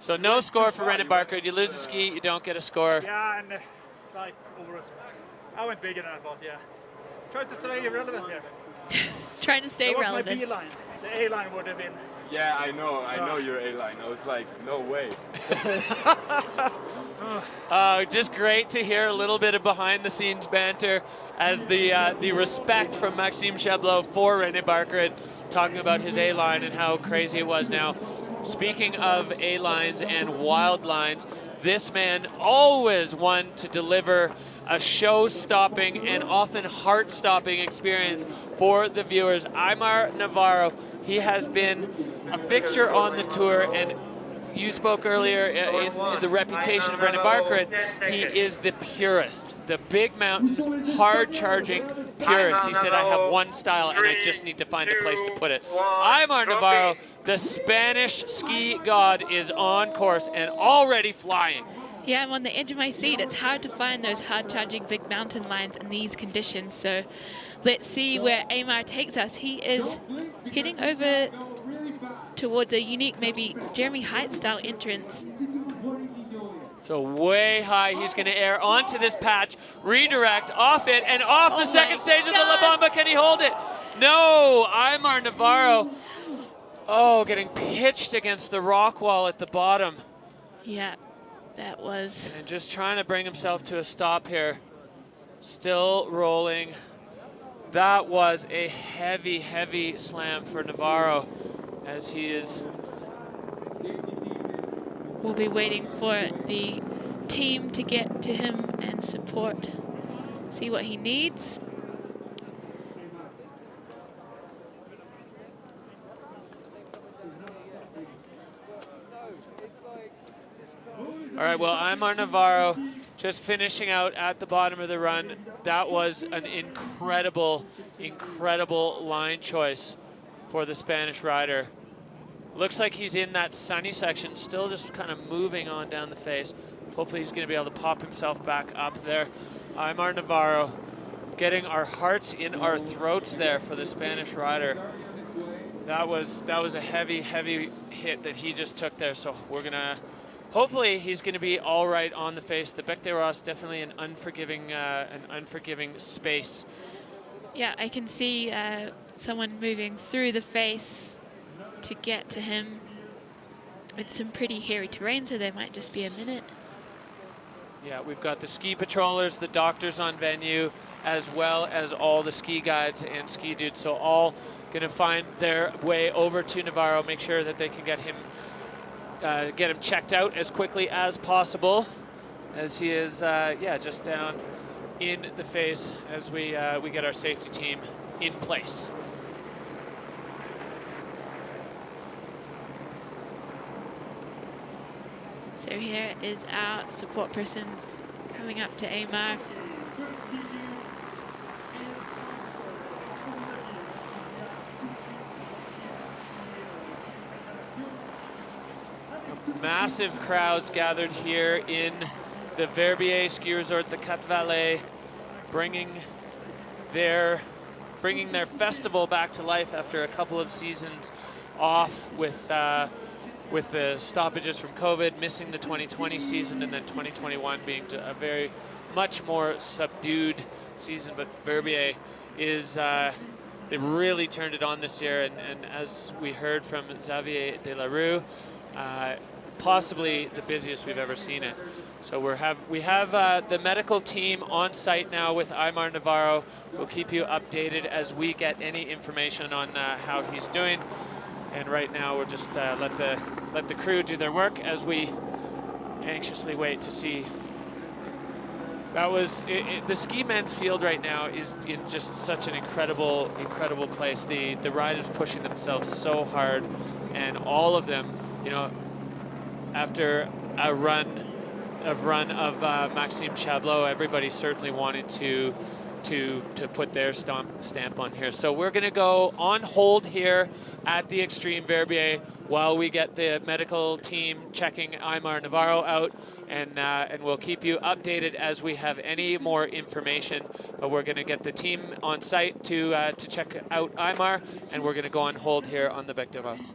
So no score for René Barkered. You lose a ski, you don't get a score. Yeah, and slight over. I went bigger than I thought. Yeah, tried to stay relevant here. Trying to stay relevant. That was my B line. The A line would have been. Yeah, I know your A-line. I was like, no way. Just great to hear a little bit of behind-the-scenes banter as the respect from Maxime Chablot for René Barkered, talking about his A-line and how crazy it was. Now, speaking of A-lines and wild lines, this man always one to deliver a show-stopping and often heart-stopping experience for the viewers. Aimar Navarro, he has been a fixture on the tour, and you spoke earlier in the reputation of Brendan Barker, he is the purist, the big mountains, hard-charging purist. He said, I have one style and I just need to find a place to put it. Aimar Navarro, the Spanish ski god, is on course and already flying. Yeah, I'm on the edge of my seat. It's hard to find those hard-charging big mountain lines in these conditions. So let's see where Aimar takes us. He is heading over towards a unique, maybe Jeremy Height-style entrance. So way high, he's going to air onto this patch, redirect, off it, and off the second stage of the La Bamba. Can he hold it? No, Aimar Navarro, getting pitched against the rock wall at the bottom. Yeah. That was. And just trying to bring himself to a stop here. Still rolling. That was a heavy, heavy slam for Navarro as he is. We'll be waiting for the team to get to him and support. See what he needs. All right, well, Aimar Navarro just finishing out at the bottom of the run. That was an incredible, incredible line choice for the Spanish rider. Looks like he's in that sunny section, still just kind of moving on down the face. Hopefully he's going to be able to pop himself back up there. Aimar Navarro getting our hearts in our throats there for the Spanish rider. That was a heavy, heavy hit that he just took there, so we're going to... Hopefully he's going to be all right on the face. The Bec des Roses, definitely an unforgiving space. Yeah, I can see someone moving through the face to get to him. It's some pretty hairy terrain, so there might just be a minute. Yeah, we've got the ski patrollers, the doctors on venue, as well as all the ski guides and ski dudes. So all going to find their way over to Navarro, make sure that they can get him checked out as quickly as possible, as he is just down in the face as we get our safety team in place. So here is our support person coming up to Aimar. Massive crowds gathered here in the Verbier ski resort, the Quatre Vallées, bringing their festival back to life after a couple of seasons off with the stoppages from COVID, missing the 2020 season, and then 2021 being a very much more subdued season. But Verbier is they really turned it on this year, and as we heard from Xavier Delarue, possibly the busiest we've ever seen it. So we have the medical team on site now with Aimar Navarro. We'll keep you updated as we get any information on how he's doing. And right now we're just let the crew do their work as we anxiously wait to see. That was the ski men's field right now is in just such an incredible place. The riders pushing themselves so hard, and all of them, you know, after a run of Maxime Chablot, everybody certainly wanted to put their stamp on here. So we're going to go on hold here at the Extreme Verbier while we get the medical team checking Aimar Navarro out, and we'll keep you updated as we have any more information. But we're going to get the team on site to check out Aimar, and we're going to go on hold here on the Bec des Roses.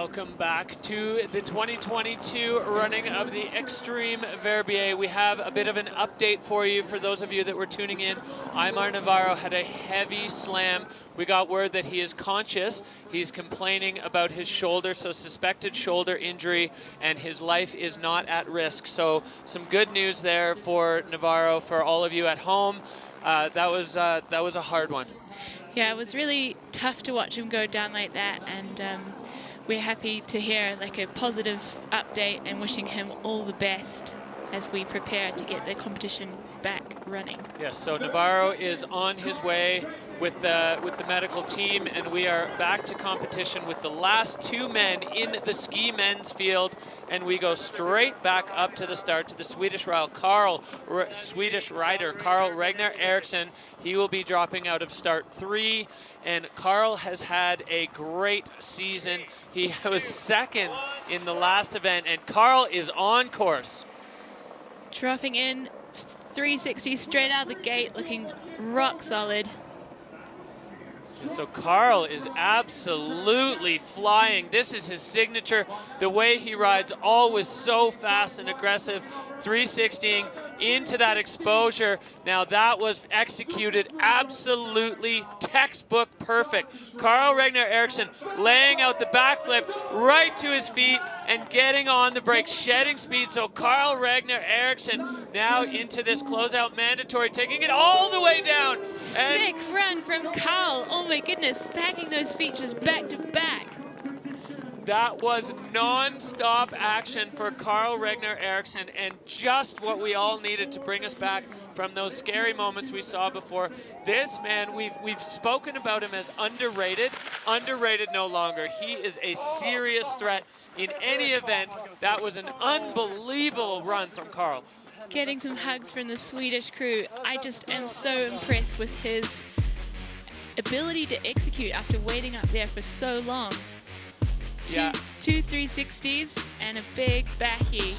Welcome back to the 2022 running of the Extreme Verbier. We have a bit of an update for you for those of you that were tuning in. Aymar Navarro had a heavy slam. We got word that he is conscious. He's complaining about his shoulder, so suspected shoulder injury, and his life is not at risk. So some good news there for Navarro. For all of you at home, that was a hard one. Yeah, it was really tough to watch him go down like that, and we're happy to hear like a positive update and wishing him all the best as we prepare to get the competition back running. Yes, so Navarro is on his way with the medical team, and we are back to competition with the last two men in the ski men's field, and we go straight back up to the start to the Swedish rider Carl Regner Eriksson. He will be dropping out of start 3, and Carl has had a great season. He was second in the last event, and Carl is on course. Dropping in 360 straight out of the gate, looking rock solid. And so Carl is absolutely flying. This is his signature. The way he rides, always so fast and aggressive. 360ing into that exposure. Now that was executed absolutely textbook perfect. Carl Regner Eriksson laying out the backflip right to his feet and getting on the brake, shedding speed. So Carl Regner Eriksson now into this closeout mandatory, taking it all the way down. Sick run from Carl. Oh my goodness, packing those features back to back. That was non-stop action for Carl Regner Eriksson, and just what we all needed to bring us back from those scary moments we saw before. This man, we've spoken about him as underrated no longer. He is a serious threat in any event. That was an unbelievable run from Carl. Getting some hugs from the Swedish crew. I just am so impressed with his ability to execute after waiting up there for so long. Two 360s and a big backy.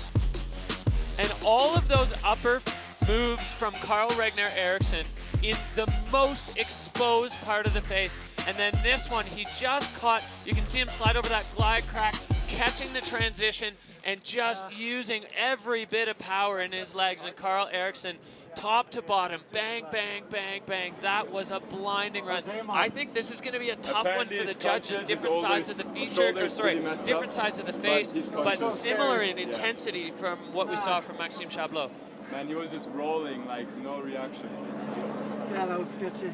And all of those upper moves from Carl Regner Eriksson in the most exposed part of the face. And then this one, he just caught, you can see him slide over that glide crack, catching the transition and just using every bit of power in his legs. And Carl Eriksson, top to bottom, bang, bang, bang, bang. That was a blinding run. I think this is going to be a tough one for the judges. Different sides of the feature, different sides of the face, but similar in intensity from what we saw from Maxime Chablot. Man, he was just rolling, like no reaction. Yeah, that was sketchy.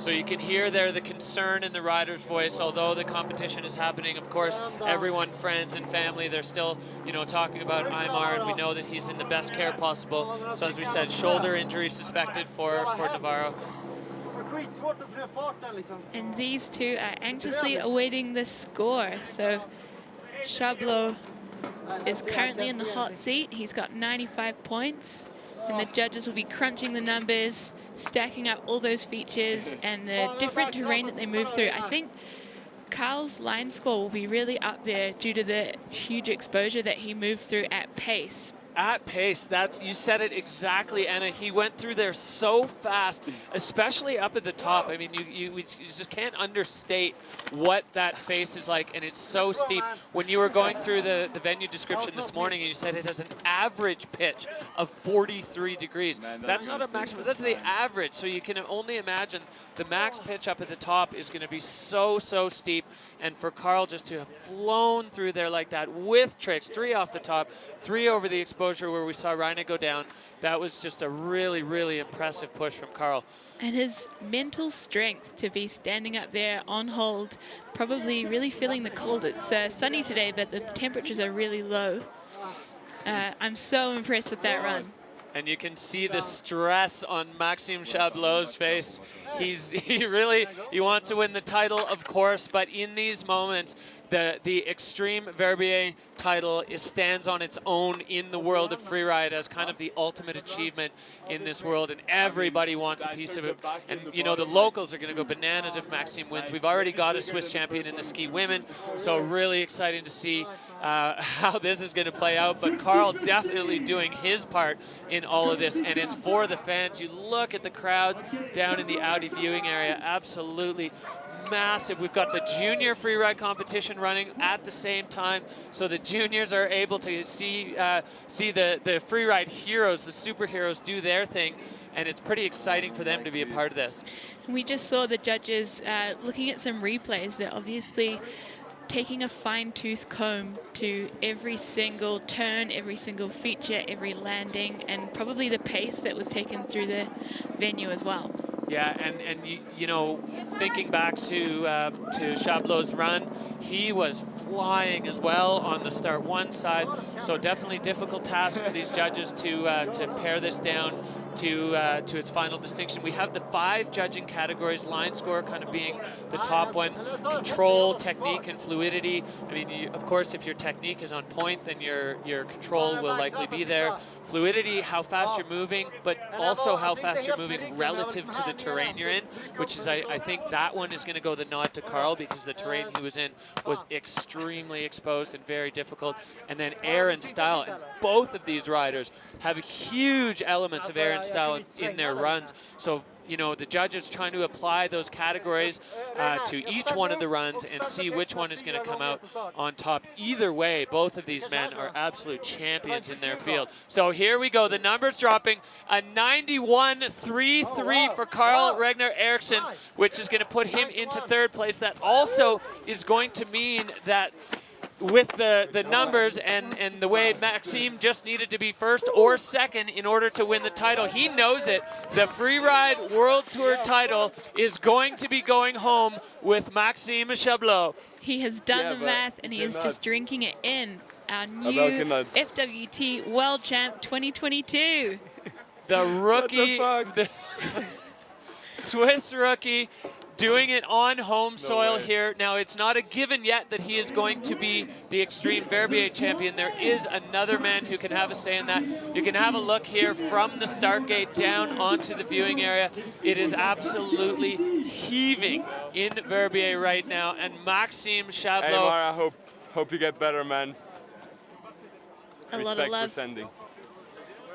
So you can hear there the concern in the rider's voice, although the competition is happening. Of course, everyone, friends and family, they're still, talking about Aymar, and we know that he's in the best care possible. So as we said, shoulder injury suspected for Navarro. And these two are anxiously awaiting the score. So Chablot is currently in the hot seat. He's got 95 points, and the judges will be crunching the numbers, stacking up all those features and the different terrain that they move through. I think Carl's line score will be really up there due to the huge exposure that he moved through at pace. At pace, you said it exactly, Anna. He went through there so fast, especially up at the top. I mean, you just can't understate what that face is like, and it's so steep. When you were going through the venue description this morning, and you said it has an average pitch of 43 degrees. That's not a maximum, that's the average. So you can only imagine the max pitch up at the top is going to be so steep. And for Carl just to have flown through there like that with tricks, 3 off the top, 3 over the exposure where we saw Reine go down, that was just a really impressive push from Carl. And his mental strength to be standing up there on hold, probably really feeling the cold. It's sunny today, but the temperatures are really low. I'm so impressed with that run. And you can see the stress on Maxime Chablot's face. He wants to win the title, of course, but in these moments, the Extreme Verbier title stands on its own in the world of freeride as kind of the ultimate achievement in this world, and everybody wants a piece of it. And the locals are going to go bananas if Maxime wins. We've already got a Swiss champion in the ski women, so really exciting to see how this is going to play out. But Carl definitely doing his part in all of this, and it's for the fans. You look at the crowds down in the Audi viewing area, absolutely massive. We've got the junior free ride competition running at the same time, so the juniors are able to see the free ride heroes, the superheroes, do their thing, and it's pretty exciting for them to be a part of this. We just saw the judges looking at some replays. They're obviously taking a fine-tooth comb to every single turn, every single feature, every landing, and probably the pace that was taken through the venue as well. Yeah, and you know, thinking back to Chablot's run, he was flying as well on the start one side, so definitely difficult task for these judges to pare this down to its final distinction. We have the 5 judging categories, line score kind of being the top one, control, technique, and fluidity. I mean, of course, if your technique is on point, then your control will likely be there. Fluidity, how fast you're moving, but also how fast you're moving relative to the terrain you're in, which is, I think that one is going to go the nod to Carl, because the terrain he was in was extremely exposed and very difficult. And then air and style, and both of these riders have huge elements of air and style in their runs. So, you know, the judges trying to apply those categories to each one of the runs and see which one is going to come out on top. Either way, both of these men are absolute champions in their field. So here we go. The numbers dropping. A 91.33 for Carl Ragnar Eriksson, which is going to put him into 3rd place. That also is going to mean that with the numbers and the way Maxime just needed to be 1st or 2nd in order to win the title. He knows it. The Freeride World Tour title is going to be going home with Maxime Chablot. He has done the math, and he is just drinking it in. Our new FWT World Champ 2022. The rookie, the Swiss rookie, doing it on home soil here. Now, it's not a given yet that he is going to be the Extreme Verbier champion. There is another man who can have a say in that. You can have a look here from the start gate down onto the viewing area. It is absolutely heaving in Verbier right now. And Maxime Chablot. Hey, Mara, hope you get better, man. Respect for sending.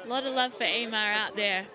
A lot of love for Amar out there.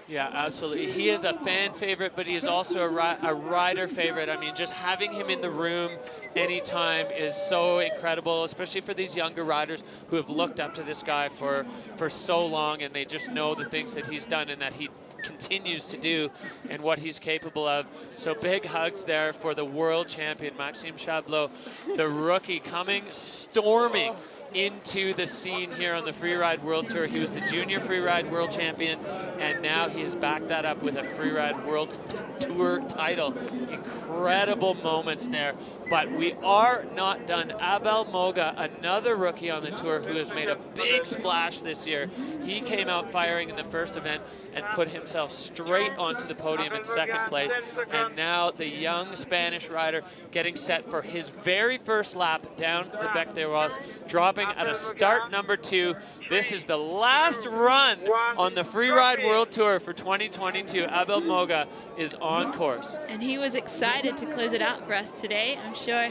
Yeah, absolutely. He is a fan favorite, but he is also a rider favorite. I mean, just having him in the room anytime is so incredible, especially for these younger riders who have looked up to this guy for so long, and they just know the things that he's done and that he continues to do and what he's capable of. So big hugs there for the world champion, Maxime Chablot, the rookie coming storming into the scene here on the Freeride World Tour. He was the junior Freeride World Champion, and now he has backed that up with a Freeride World Tour title. Incredible moments there. But we are not done. Abel Moga, another rookie on the tour who has made a big splash this year. He came out firing in the first event and put himself straight onto the podium in 2nd place. And now the young Spanish rider getting set for his very first lap down the Bec des Roses, dropping at a start number 2. This is the last run on the Freeride World Tour for 2022. Abel Moga is on course. And he was excited to close it out for us today. I'm sure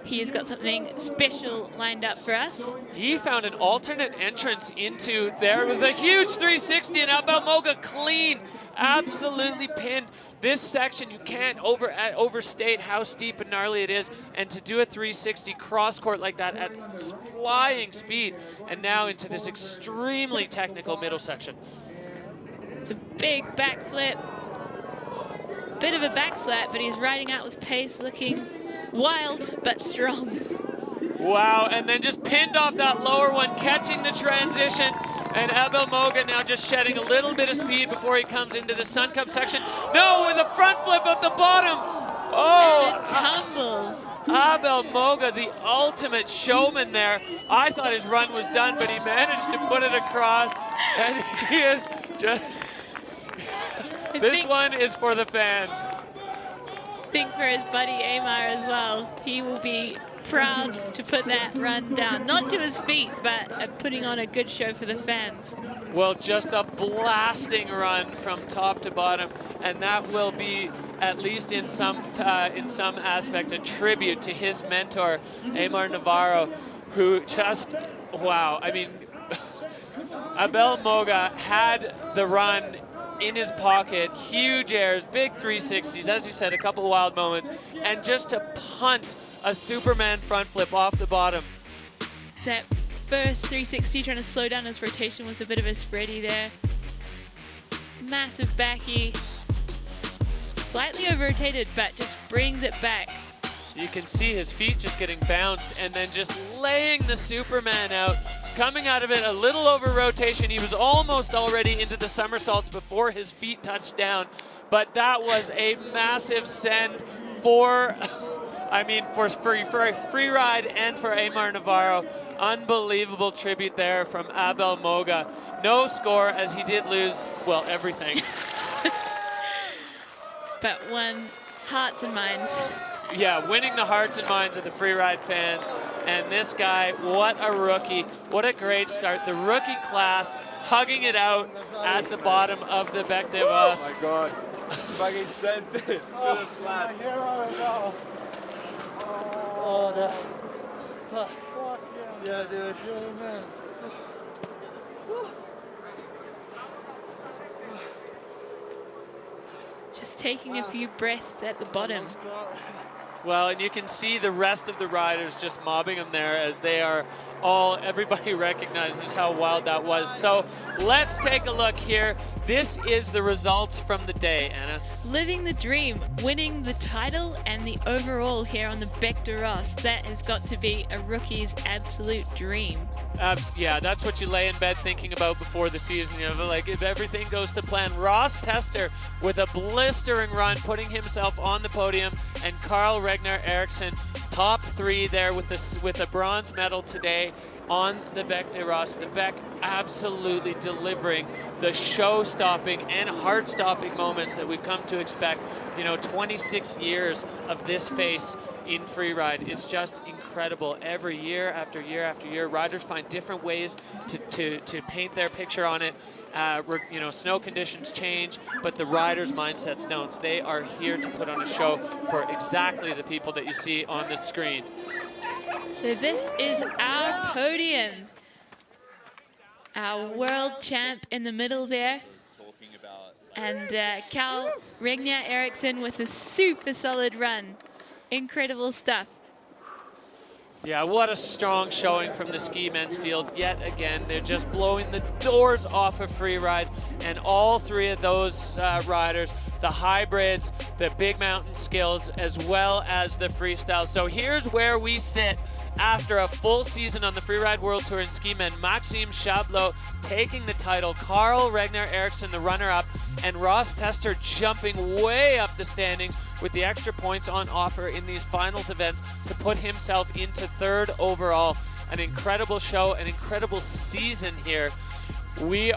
he has got something special lined up for us. He found an alternate entrance into there with a huge 360, and Abel Moga clean, absolutely pinned. This section, you can't overstate how steep and gnarly it is, and to do a 360 cross court like that at flying speed, and now into this extremely technical middle section. It's a big backflip, bit of a backslap, but he's riding out with pace, looking wild but strong. Wow, and then just pinned off that lower one, catching the transition, and Abel Moga now just shedding a little bit of speed before he comes into the Sun Cup section. No, with a front flip at the bottom. Oh, and a tumble. Abel Moga, the ultimate showman there. I thought his run was done, but he managed to put it across, and he is just... This one is for the fans. I think for his buddy Amar as well. He will be proud to put that run down. Not to his feet, but putting on a good show for the fans. Well, just a blasting run from top to bottom, and that will be, at least in some aspect, a tribute to his mentor, Amar Navarro, who just, wow, I mean, Abel Moga had the run in his pocket, huge airs, big 360s, as you said, a couple wild moments, and just to punt a Superman front flip off the bottom. So that first 360, trying to slow down his rotation with a bit of a spready there. Massive backy. Slightly over-rotated, but just brings it back. You can see his feet just getting bounced and then just laying the Superman out. Coming out of it a little over rotation. He was almost already into the somersaults before his feet touched down. But that was a massive send for, for free ride and for Amar Navarro. Unbelievable tribute there from Abel Moga. No score, as he did lose, well, everything. But won hearts and minds. Yeah, winning the hearts and minds of the freeride fans. And this guy, what a rookie. What a great start. The rookie class hugging it out at the bottom of the Bec des Roses. Oh my God. Fucking sent it to the flat. Oh, fuck. Yeah, dude. Oh, man. Just taking a few breaths at the bottom. Well, and you can see the rest of the riders just mobbing them there as they are everybody recognizes how wild that was. So let's take a look here. This is the results from the day, Anna. Living the dream, winning the title and the overall here on the Bec des Roses. That has got to be a rookie's absolute dream. Yeah, that's what you lay in bed thinking about before the season. You know, like if everything goes to plan. Ross Tester with a blistering run, putting himself on the podium, and Carl Regner Eriksson, top 3 there with a bronze medal today on the Bec des Roses. The Bec absolutely delivering the show-stopping and heart-stopping moments that we've come to expect. 26 years of this face in freeride. It's just incredible. Every year after year after year, riders find different ways to paint their picture on it. Snow conditions change, but the riders' mindsets don't. They are here to put on a show for exactly the people that you see on the screen. So this is our podium. Our world champ in the middle there. And Carl Regner Eriksson with a super solid run. Incredible stuff. Yeah, what a strong showing from the ski men's field yet again. They're just blowing the doors off of freeride, and all 3 of those riders, the hybrids, the big mountain skills, as well as the freestyle. So here's where we sit after a full season on the Freeride World Tour in ski men. Maxime Chablot taking the title, Carl Regner Eriksson the runner-up, and Ross Tester jumping way up the standings with the extra points on offer in these finals events to put himself into 3rd overall. An incredible show, an incredible season here. We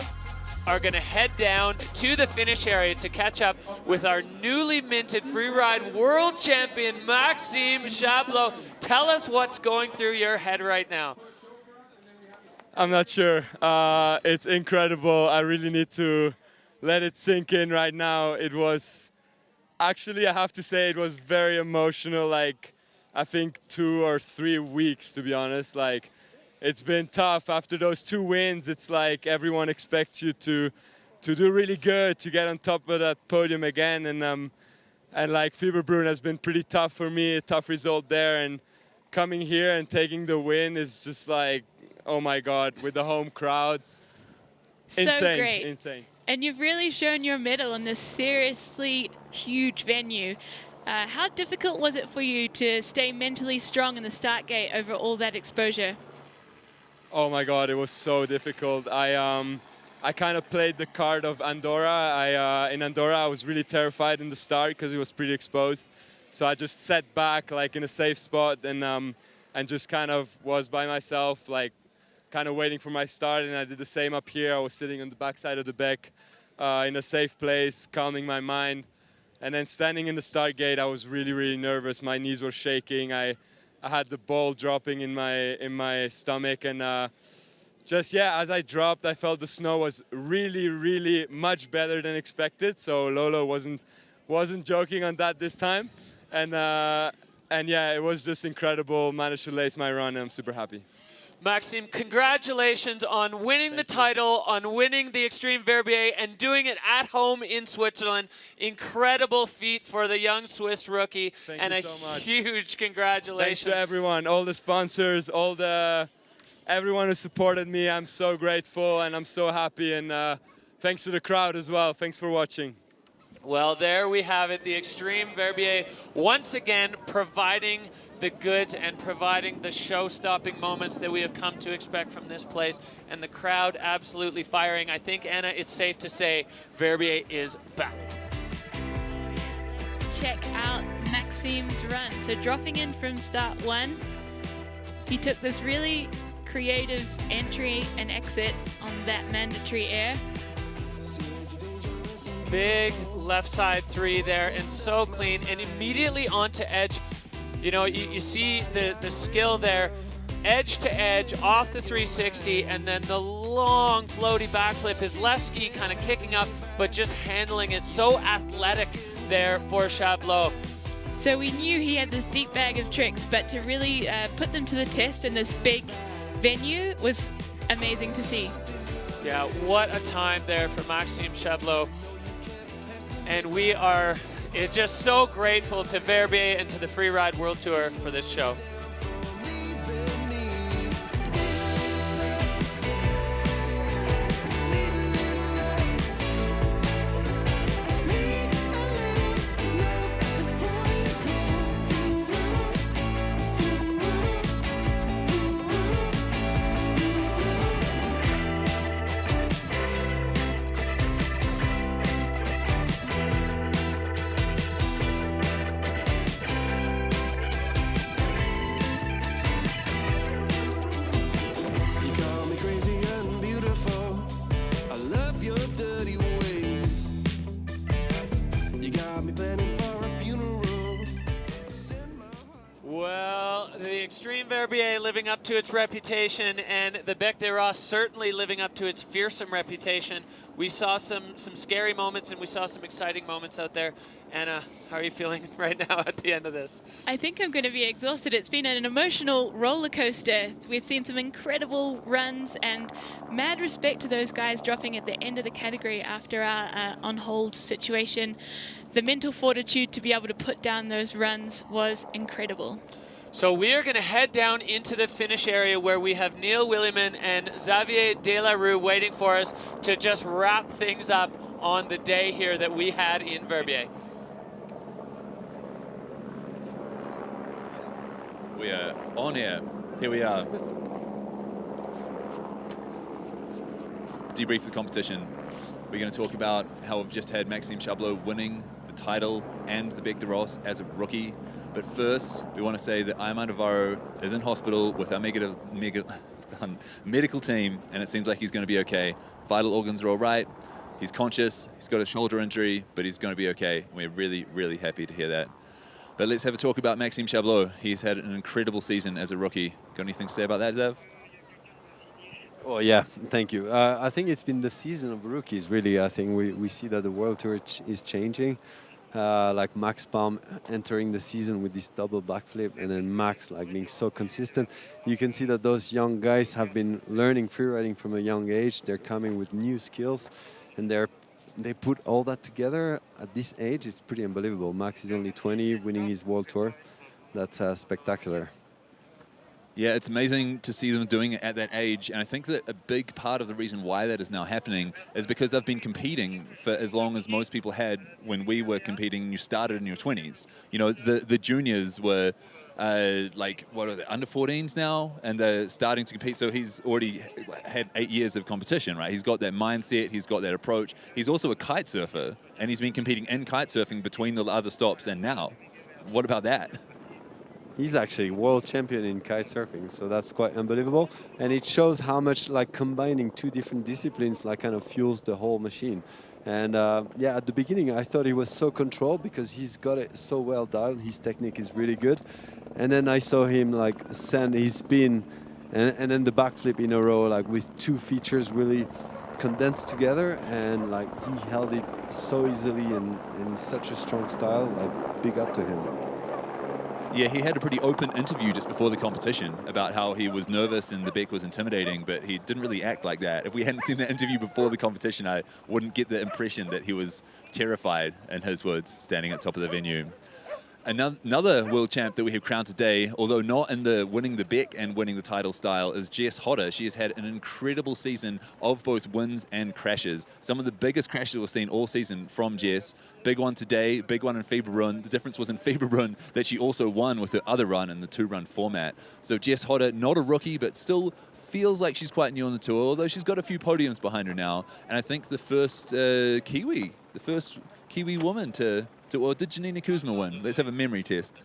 are going to head down to the finish area to catch up with our newly minted freeride world champion, Maxime Chablot. Tell us what's going through your head right now. I'm not sure. It's incredible. I really need to let it sink in right now. It was, actually, I have to say, it was very emotional. Like, I think 2 or 3 weeks, to be honest. Like, it's been tough. After those 2 wins, it's like everyone expects you to do really good, to get on top of that podium again. And like Fieberbrunn has been pretty tough for me, a tough result there. And coming here and taking the win is just like, oh my God, with the home crowd. Insane, so great. Insane. And you've really shown your mettle in this seriously huge venue. How difficult was it for you to stay mentally strong in the start gate over all that exposure? Oh my God, it was so difficult. I kind of played the card of Andorra. In Andorra, I was really terrified in the start because it was pretty exposed. So I just sat back like in a safe spot and just kind of was by myself, like kind of waiting for my start. And I did the same up here. I was sitting on the backside of the Bec in a safe place, calming my mind. And then standing in the start gate, I was really, really nervous. My knees were shaking. I had the ball dropping in my stomach, and just as I dropped, I felt the snow was really, really much better than expected. So Lolo wasn't joking on that this time, and yeah, it was just incredible. Managed to lace my run, and I'm super happy. Maxime, congratulations on winning the title, on winning the Extreme Verbier, and doing it at home in Switzerland. Incredible feat for the young Swiss rookie. Thank and you a so much. Huge congratulations. Thanks to everyone, all the sponsors, everyone who supported me. I'm so grateful and I'm so happy, and thanks to the crowd as well. Thanks for watching. Well, there we have it, the Extreme Verbier once again providing the goods and providing the show-stopping moments that we have come to expect from this place, and the crowd absolutely firing. I think, Anna, it's safe to say Verbier is back. Check out Maxime's run. So dropping in from start 1, he took this really creative entry and exit on that mandatory air. Big left side 3 there, and so clean, and immediately onto edge. You know, you see the skill there, edge to edge, off the 360, and then the long floaty backflip, his left ski kind of kicking up, but just handling it. So athletic there for Chablot. So we knew he had this deep bag of tricks, but to really put them to the test in this big venue was amazing to see. Yeah, what a time there for Maxime Chablot. And we are just so grateful to Verbier and to the Freeride World Tour for this show. Extreme Verbier living up to its reputation, and the Bec des Roses certainly living up to its fearsome reputation. We saw some scary moments and we saw some exciting moments out there. Anna, how are you feeling right now at the end of this? I think I'm going to be exhausted. It's been an emotional roller coaster. We've seen some incredible runs, and mad respect to those guys dropping at the end of the category after our on-hold situation. The mental fortitude to be able to put down those runs was incredible. So we are going to head down into the finish area where we have Neil Williman and Xavier Delarue waiting for us to just wrap things up on the day here that we had in Verbier. We are on air. Here we are. Debrief the competition. We're going to talk about how we've just had Maxime Chablot winning the title and the Bec des Roses as a rookie. But first, we want to say that Ayman Navarro is in hospital with our medical team, and it seems like he's going to be okay. Vital organs are all right. He's conscious. He's got a shoulder injury, but he's going to be okay. We're really, really happy to hear that. But let's have a talk about Maxime Chablot. He's had an incredible season as a rookie. Got anything to say about that, Zev? Oh, yeah, thank you. I think it's been the season of rookies, really. I think we see that the World Tour is changing. Like Max Baum entering the season with this double backflip, and then Max like being so consistent. You can see that those young guys have been learning freeriding from a young age. They're coming with new skills, and they put all that together at this age. It's pretty unbelievable. Max is only 20, winning his World Tour. That's spectacular. Yeah, it's amazing to see them doing it at that age, and I think that a big part of the reason why that is now happening is because they've been competing for as long as most people had when we were competing and you started in your 20s. You know, the juniors were like, what are they, under 14s now, and they're starting to compete, so he's already had 8 years of competition, right? He's got that mindset, he's got that approach. He's also a kite surfer, and he's been competing in kite surfing between the other stops and now. What about that? He's actually world champion in kite surfing, so that's quite unbelievable. And it shows how much like combining two different disciplines like kind of fuels the whole machine. And yeah, at the beginning I thought he was so controlled because he's got it so well dialed. His technique is really good. And then I saw him like send his spin and then the backflip in a row, like with two features really condensed together, and like he held it so easily and in such a strong style. Like, big up to him. Yeah, he had a pretty open interview just before the competition about how he was nervous and the Beck was intimidating, but he didn't really act like that. If we hadn't seen that interview before the competition, I wouldn't get the impression that he was terrified, in his words, standing at top of the venue. Another world champ that we have crowned today, although not in the winning the Beck and winning the title style, is Jess Hodder. She has had an incredible season of both wins and crashes. Some of the biggest crashes we've seen all season from Jess. Big one today, big one in Fieberbrunn. The difference was in Fieberbrunn that she also won with her other run in the 2-run format. So Jess Hodder, not a rookie, but still feels like she's quite new on the tour, although she's got a few podiums behind her now. And I think the first Kiwi woman or did Janina Kuzma win? Let's have a memory test.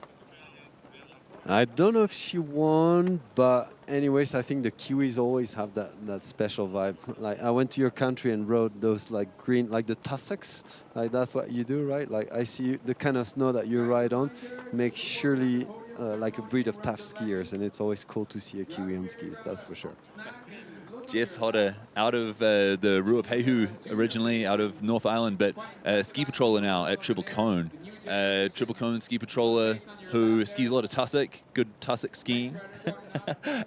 I don't know if she won, but anyways, I think the Kiwis always have that special vibe. Like, I went to your country and rode those like green, like the tussocks. Like, that's what you do, right? Like, I see the kind of snow that you ride on makes surely like a breed of tough skiers, and it's always cool to see a Kiwi on skis, that's for sure. Jess Hodder, out of the Ruapehu originally, out of North Island, but ski patroller now at Triple Cone. Triple Cone ski patroller who skis a lot of tussock, good tussock skiing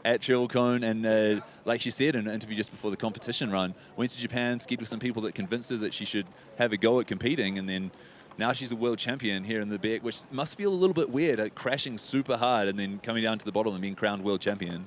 at Triple Cone. And like she said in an interview just before the competition run, went to Japan, skied with some people that convinced her that she should have a go at competing. And then now she's a world champion here in the Beck, which must feel a little bit weird, crashing super hard and then coming down to the bottom and being crowned world champion.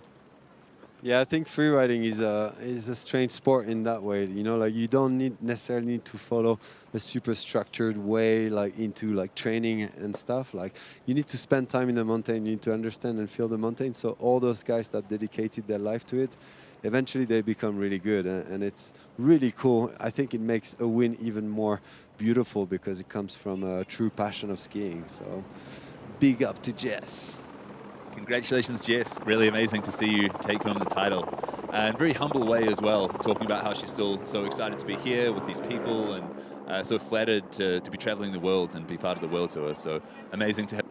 Yeah, I think freeriding is a strange sport in that way. You know, like you don't necessarily need to follow a super structured way, like into like training and stuff. Like you need to spend time in the mountain. You need to understand and feel the mountain. So all those guys that dedicated their life to it, eventually they become really good, and it's really cool. I think it makes a win even more beautiful because it comes from a true passion of skiing. So big up to Jess. Congratulations, Jess. Really amazing to see you take home the title. And very humble way as well, talking about how she's still so excited to be here with these people and so flattered to be traveling the world and be part of the world tour. So amazing to have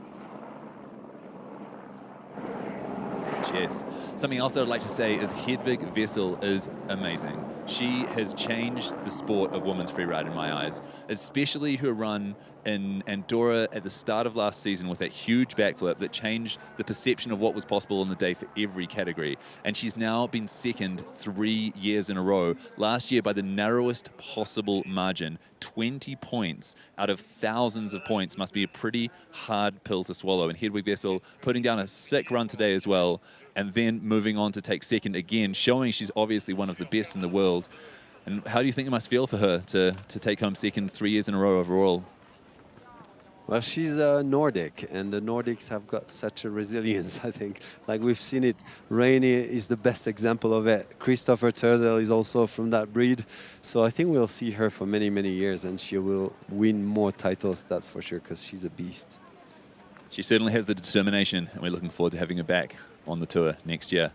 Jess. Something else that I'd like to say is Hedvig Wessel is amazing. She has changed the sport of women's freeride in my eyes, especially her run in Andorra at the start of last season with that huge backflip that changed the perception of what was possible on the day for every category. And she's now been second 3 years in a row. Last year by the narrowest possible margin. 20 points out of thousands of points must be a pretty hard pill to swallow. And Hedvig Wessel putting down a sick run today as well, and then moving on to take second again, showing she's obviously one of the best in the world. And how do you think it must feel for her to take home second 3 years in a row overall? Well, she's Nordic, and the Nordics have got such a resilience, I think. Like, we've seen it. Rainey is the best example of it. Christopher Turtle is also from that breed. So I think we'll see her for many, many years, and she will win more titles, that's for sure, because she's a beast. She certainly has the determination, and we're looking forward to having her back on the tour next year.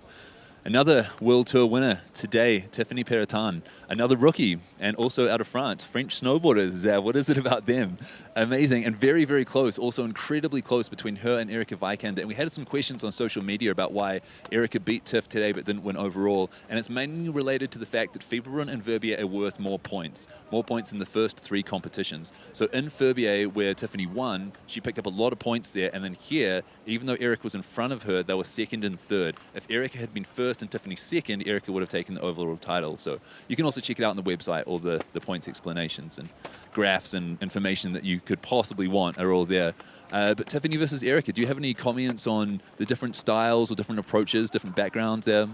Another World Tour winner today, Tiffany Peretan, another rookie, and also out of France, French snowboarders. What is it about them? Amazing and very, very close, also incredibly close between her and Erika Vikander. And we had some questions on social media about why Erika beat Tiff today but didn't win overall. And it's mainly related to the fact that Fieberbrunn and Verbier are worth more points in the first 3 competitions. So in Verbier, where Tiffany won, she picked up a lot of points there. And then here, even though Erika was in front of her, they were second and third. If Erika had been first and Tiffany second, Erika would have taken the overall title. So you can also check it out on the website. All the points explanations and graphs and information that you could possibly want are all there. But Tiffany versus Erika, do you have any comments on the different styles or different approaches, different backgrounds there?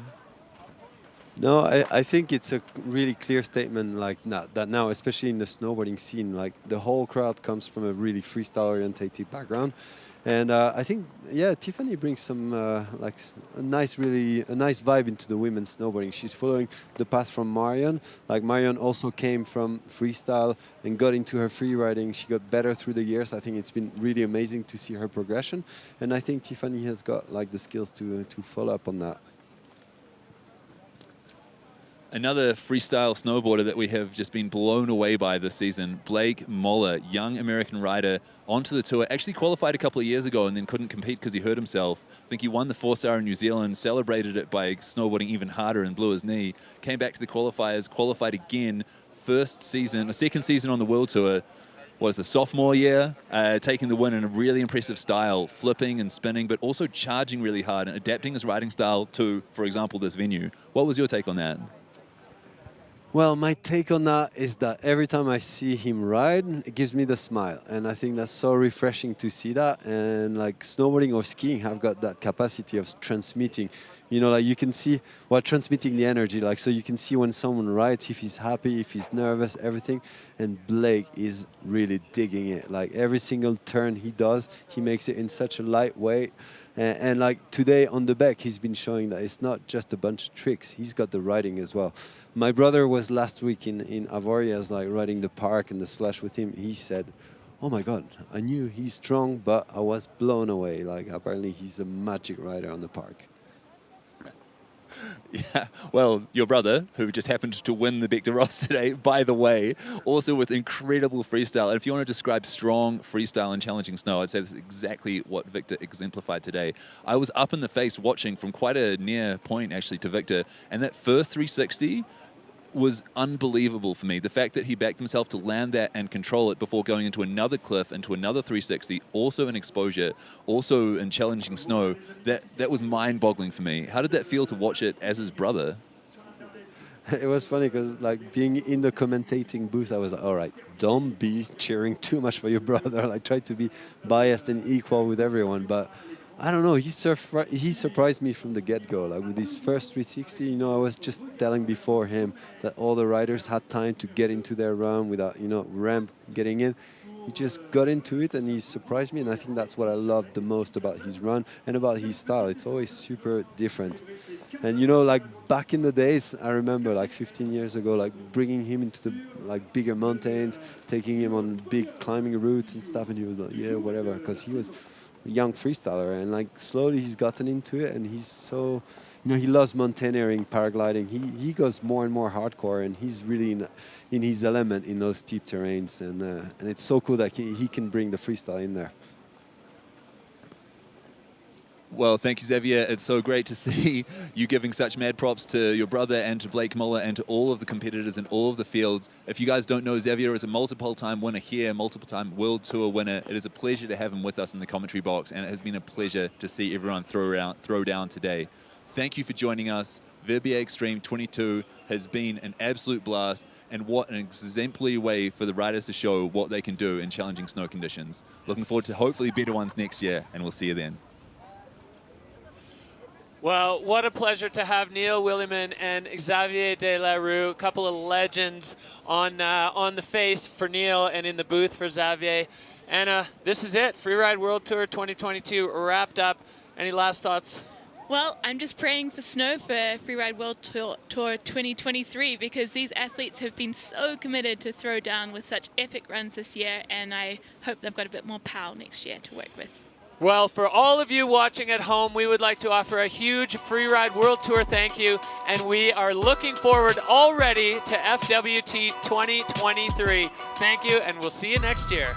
No, I think it's a really clear statement like that now, especially in the snowboarding scene. Like, the whole crowd comes from a really freestyle-orientated background. And I think, yeah, Tiffany brings some like a nice vibe into the women's snowboarding. She's following the path from Marion. Like, Marion also came from freestyle and got into her free riding. She got better through the years. I think it's been really amazing to see her progression. And I think Tiffany has got like the skills to follow up on that. Another freestyle snowboarder that we have just been blown away by this season, Blake Moller, young American rider, onto the tour. Actually qualified a couple of years ago and then couldn't compete because he hurt himself. I think he won the 4-star in New Zealand, celebrated it by snowboarding even harder and blew his knee. Came back to the qualifiers, qualified again, second season on the World Tour. was the sophomore year, taking the win in a really impressive style, flipping and spinning, but also charging really hard and adapting his riding style to, for example, this venue. What was your take on that? Well, my take on that is that every time I see him ride, it gives me the smile. And I think that's so refreshing to see that. And like snowboarding or skiing have got that capacity of transmitting. You know, like you can see while transmitting the energy. Like, so you can see when someone rides, if he's happy, if he's nervous, everything. And Blake is really digging it. Like every single turn he does, he makes it in such a light way. And like today on the back, he's been showing that it's not just a bunch of tricks. He's got the riding as well. My brother was last week in Avoriaz, like riding the park and the slush with him. He said, "Oh my God, I knew he's strong, but I was blown away. Like apparently he's a magic rider on the park." Yeah, well, your brother, who just happened to win the Bec de Ross today, by the way, also with incredible freestyle. And if you want to describe strong freestyle and challenging snow, I'd say that's exactly what Victor exemplified today. I was up in the face watching from quite a near point, actually, to Victor, and that first 360 was unbelievable for me. The fact that he backed himself to land that and control it before going into another cliff, into another 360, also in exposure, also in challenging snow, that was mind-boggling for me. How did that feel to watch it as his brother? It was funny because like being in the commentating booth, I was like, all right, don't be cheering too much for your brother. Like try to be biased and equal with everyone. But I don't know, he surprised me from the get-go. Like with his first 360, you know, I was just telling before him that all the riders had time to get into their run without, you know, ramp getting in. He just got into it and he surprised me, and I think that's what I loved the most about his run and about his style. It's always super different. And you know, like back in the days, I remember like 15 years ago, like bringing him into the like bigger mountains, taking him on big climbing routes and stuff, and he was like, yeah, whatever, because he was young freestyler, and like slowly he's gotten into it, and he's so, you know, he loves mountaineering, paragliding. He goes more and more hardcore, and he's really in his element in those steep terrains, and it's so cool that he can bring the freestyle in there. Well, thank you, Xavier. It's so great to see you giving such mad props to your brother and to Blake Moller and to all of the competitors in all of the fields. If you guys don't know, Xavier is a multiple-time winner here, multiple-time World Tour winner. It is a pleasure to have him with us in the commentary box, and it has been a pleasure to see everyone throw down today. Thank you for joining us. Verbier Extreme 22 has been an absolute blast, and what an exemplary way for the riders to show what they can do in challenging snow conditions. Looking forward to hopefully better ones next year, and we'll see you then. Well, what a pleasure to have Neil Williman and Xavier de la Rue, a couple of legends on the face for Neil and in the booth for Xavier. Anna, this is it. Freeride World Tour 2022 wrapped up. Any last thoughts? Well, I'm just praying for snow for Freeride World Tour 2023 because these athletes have been so committed to throw down with such epic runs this year, and I hope they've got a bit more power next year to work with. Well, for all of you watching at home, we would like to offer a huge Freeride World Tour thank you, and we are looking forward already to FWT 2023. Thank you, and we'll see you next year.